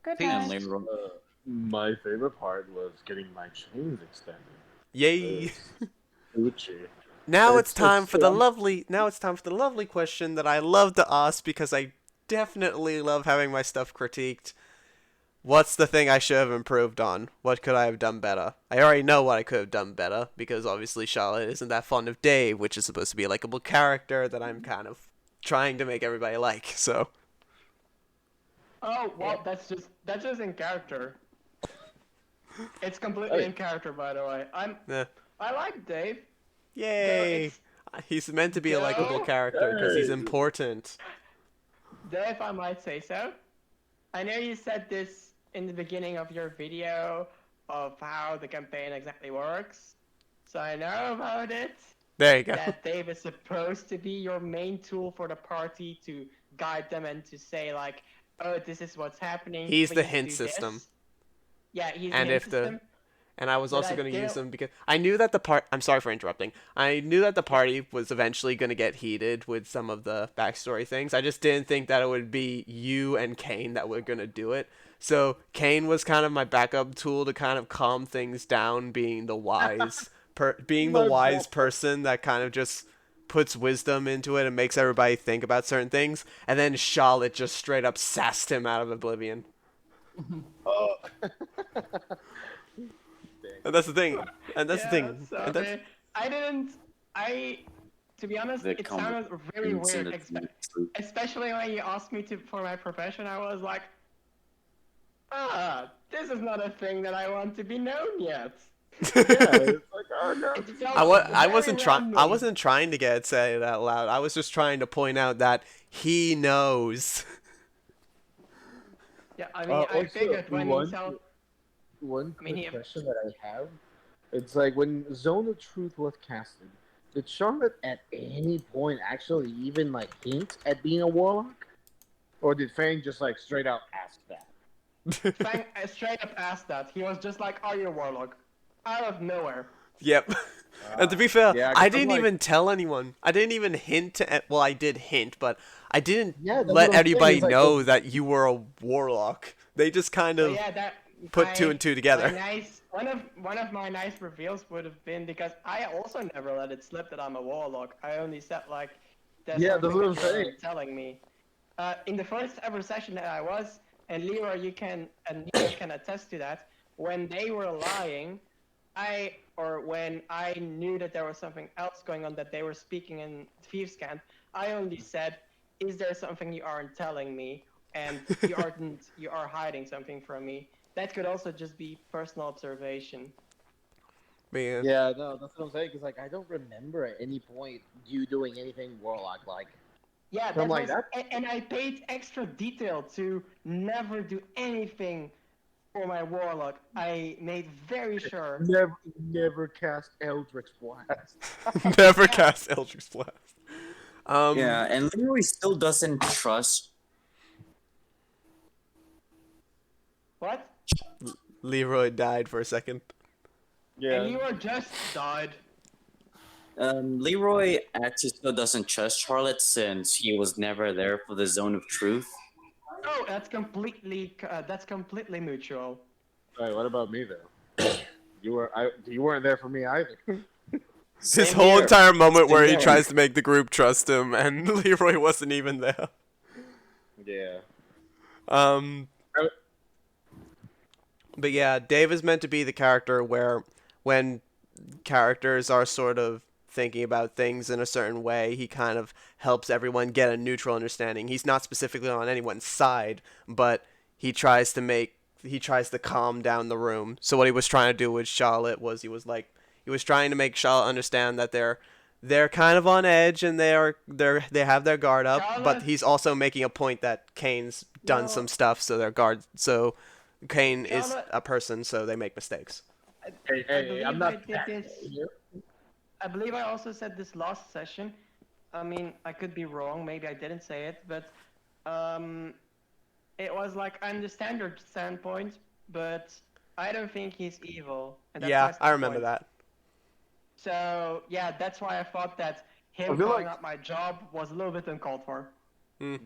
Good Peace. night. My favorite part was getting my chains extended. Yay! Gucci. Now it's It's time for the fun. lovely question that I love to ask because I definitely love having my stuff critiqued. What's the thing I should have improved on? What could I have done better? I already know what I could have done better because obviously Charlotte isn't that fond of Dave, which is supposed to be a likable character that I'm kind of trying to make everybody like. So Oh, well, that's just in character. It's completely in character, by the way. eh. I like Dave. Yay! it's- He's meant to be a likable No. character because he's Hey. important. Dave, if I might say so. I know you said this in the beginning of your video of how the campaign exactly works. So I know about it. There you go. That Dave is supposed to be your main tool for the party to guide them and to say like, oh, this is what's happening. He's the please hint do system. this. Yeah, he's And the hint if the- system. And I was But also I going to use feel- them because I knew that I'm sorry for interrupting. I knew that the party was eventually going to get heated with some of the backstory things. I just didn't think that it would be you and Kane that were going to do it. So Kane was kind of my backup tool to kind of calm things down, being the wise, person that kind of just puts wisdom into it and makes everybody think about certain things. And then Charlotte just straight up sassed him out of oblivion. Oh. And that's the thing. And that's the thing. Sorry. And that's, To be honest, The it sounded very weird, Incident. especially when you asked me for my profession. I was like, this is not a thing that I want to be known yet. Yeah, it's like, oh no. It felt I very wasn't trying. I random. wasn't trying to get say it out loud. I was just trying to point out that he knows. Yeah, I mean, I Also, figured when you one- tell. One I mean, quick he- question that I have. It's like when Zone of Truth was casted, did Charlotte at any point actually even like hint at being a warlock? Or did Fang just like straight out ask that? Fang straight up asked that. He was just like, "Are you a warlock?" Out of nowhere. Yep. And to be fair, yeah, 'cause I I'm didn't like- even tell anyone. I didn't even hint at. Well, I did hint, but I didn't Yeah, that's let what I'm saying, anybody it's like- know that you were a warlock. They just kind So of yeah, that put two and two together. One of my nice reveals would have been because I also never let it slip that I'm a warlock. I only said like, "There's Yeah, something that's what I'm that you're saying. telling me." In the first ever session that I was, and Leroy, you can attest to that. When they were lying, when I knew that there was something else going on that they were speaking in Thieves' Camp, I only said, "Is there something you aren't telling me?" And you are hiding something from me. That could also just be personal observation. Man. Yeah, no, that's what I'm saying. Cause like I don't remember at any point you doing anything warlock like. Yeah, Something like that? and I paid extra detail to never do anything for my warlock. I made very sure. Never cast Eldritch Blast. Never cast Eldritch Blast. Yeah, and Leroy still doesn't trust. What? Leroy died for a second. And you are just died. Leroy actually still doesn't trust Charlotte since he was never there for the zone of truth. Oh, that's completely mutual. Alright, what about me though? You weren't there for me either. This Same whole here. entire moment where he Same tries to make the group trust him, and Leroy wasn't even there. Yeah. Um, I- but yeah, Dave is meant to be the character where when characters are sort of thinking about things in a certain way, he kind of helps everyone get a neutral understanding. He's not specifically on anyone's side, but he tries to calm down the room. So what he was trying to do with Charlotte was he was trying to make Charlotte understand that they're kind of on edge and they have their guard up, but Charlotte? he's also making a point that Kane's done No. some stuff so Kane is Charlotte- a person, so they make mistakes. Hey, I believe I'm I not did that this. here. I believe I also said this last session. I mean, I could be wrong. Maybe I didn't say it, but it was like I understand your standpoint, but I don't think he's evil. And that's Yeah, my I remember standpoint. that. So yeah, that's why I thought that I him feel calling like- out my job was a little bit uncalled for. Mm.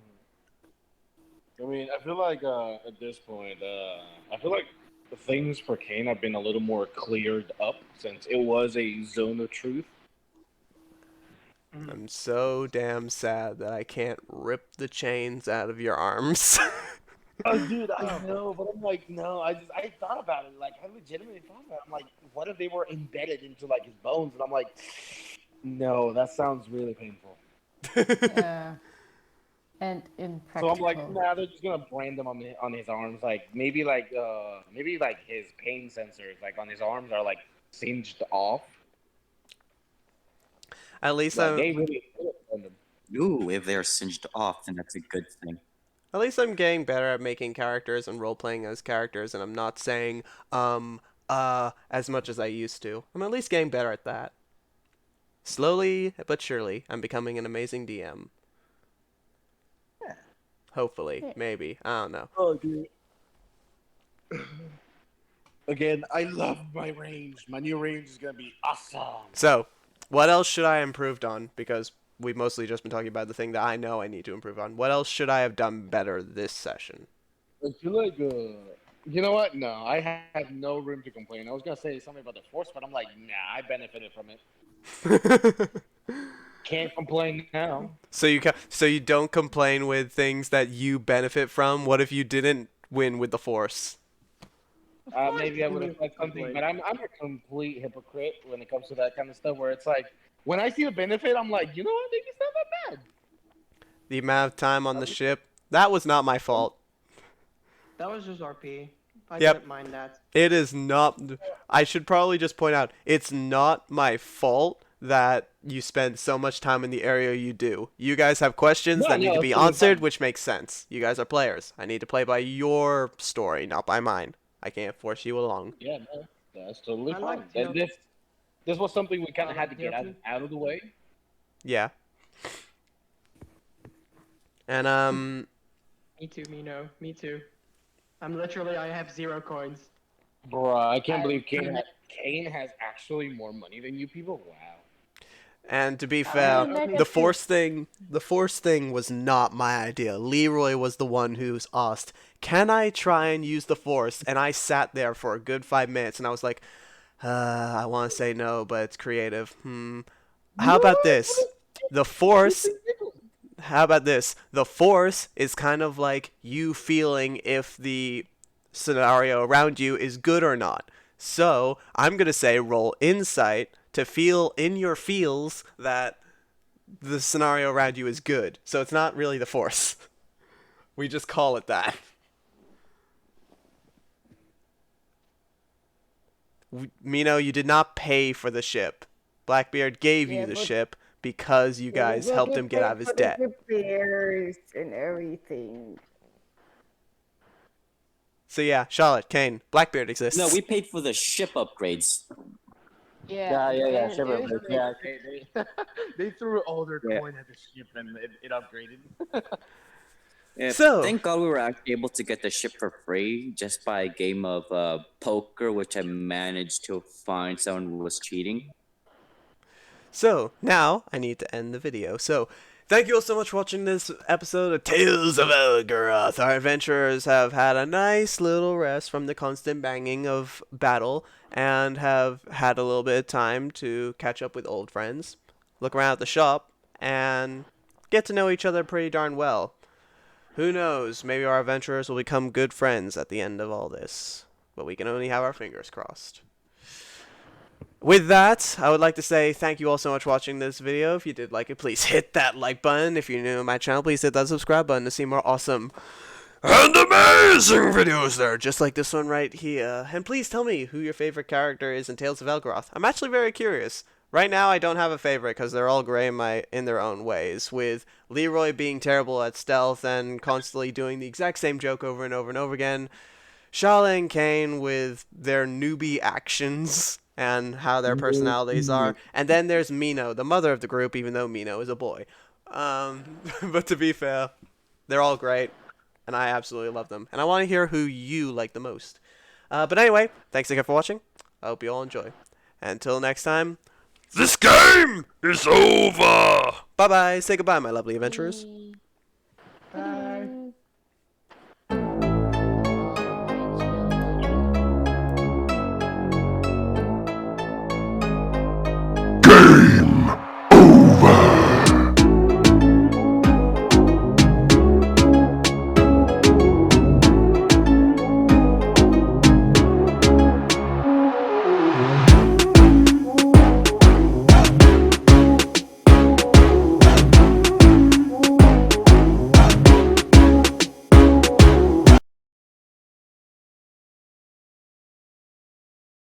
I mean, I feel like at this point, I feel like the things for Kane have been a little more cleared up since it was a zone of truth. Mhm. I'm so damn sad that I can't rip the chains out of your arms. Oh, dude, I Oh. know, but I'm like, no, I thought about it. Like, I legitimately thought about it. I'm like, what if they were embedded into like his bones? And I'm like, no, that sounds really painful. Yeah. And So impractical. I'm like, nah, they're just gonna brand them on his arms. Like maybe like his pain sensors like on his arms are like singed off. At least Like I'm they really brand them. Ooh, if they're singed off, then that's a good thing. at least I'm getting better at making characters and role playing as characters, and I'm not saying as much as I used to. I'm at least getting better at that. Slowly but surely, I'm becoming an amazing DM. Hopefully, Yeah. maybe. I don't know. Oh, dude. Again, I love my range. My new range is gonna be awesome. So, what else should I improved on? Because we've mostly just been talking about the thing that I know I need to improve on. What else should I have done better this session? I feel like you know what? No, I have no room to complain. I was gonna say something about the force, but I'm like, nah, I benefited from it. Can't complain now. So you don't complain with things that you benefit from. What if you didn't win with the force? Maybe I would have said something, but I'm a complete hypocrite when it comes to that kind of stuff. Where it's like, when I see the benefit, I'm like, you know what? Maybe it's not that bad. The amount of time on the ship, that was not my fault. That was just RP. I Yep. didn't mind that. It is not. I should probably just point out, it's not my fault that you spend so much time in the area you do. You guys have questions No, that need no, to be that's totally answered, fine. which makes sense. You guys are players. I need to play by your story, not by mine. I can't force you along. Yeah, no, that's totally I fine. like And the- this was something we kind of I had to like get the out of the way. Yeah. And Me too, Mino. Me too. I have 0 coins. Bruh, I can't believe Kane has actually more money than you people. Wow. And to be I fair, mean, the force thing was not my idea. Leroy was the one who's asked, "Can I try and use the force?" And I sat there for a good 5 minutes, and I was like, I want to say no, but it's creative. How about this? The force. How about this? The force is kind of like you feeling if the scenario around you is good or not. So I'm gonna say roll insight to feel in your feels that the scenario around you is good. So it's not really the force. We just call it that. Mino, you did not pay for the ship. Blackbeard gave you Yeah, the but- ship because you guys helped him get out of his debt. Repairs and everything. So yeah, Charlotte, Kane, Blackbeard exists. No, we paid for the ship upgrades. Yeah, Yeah. there's Yeah, they threw all their Yeah. coin at the ship and it upgraded. Yeah, So, thank God we were actually able to get the ship for free just by a game of poker, which I managed to find someone who was cheating. So, now I need to end the video. So, thank you all so much for watching this episode of Tales of Algerath. Our adventurers have had a nice little rest from the constant banging of battle and have had a little bit of time to catch up with old friends, look around at the shop, and get to know each other pretty darn well. Who knows, maybe our adventurers will become good friends at the end of all this, but we can only have our fingers crossed. With that, I would like to say thank you all so much for watching this video. If you did like it, please hit that like button. If you're new to my channel, please hit that subscribe button to see more awesome and amazing videos there, just like this one right here. And please tell me who your favorite character is in Tales of Algerath. I'm actually very curious. Right now, I don't have a favorite because they're all great in their own ways, with Leroy being terrible at stealth and constantly doing the exact same joke over and over and over again. Shala and Kane with their newbie actions and how their personalities are. And then there's Mino, the mother of the group, even though Mino is a boy. But to be fair, they're all great, and I absolutely love them. And I want to hear who you like the most. But anyway, thanks again for watching. I hope you all enjoy. Until next time, this game is over! Bye-bye. Say goodbye, my lovely adventurers.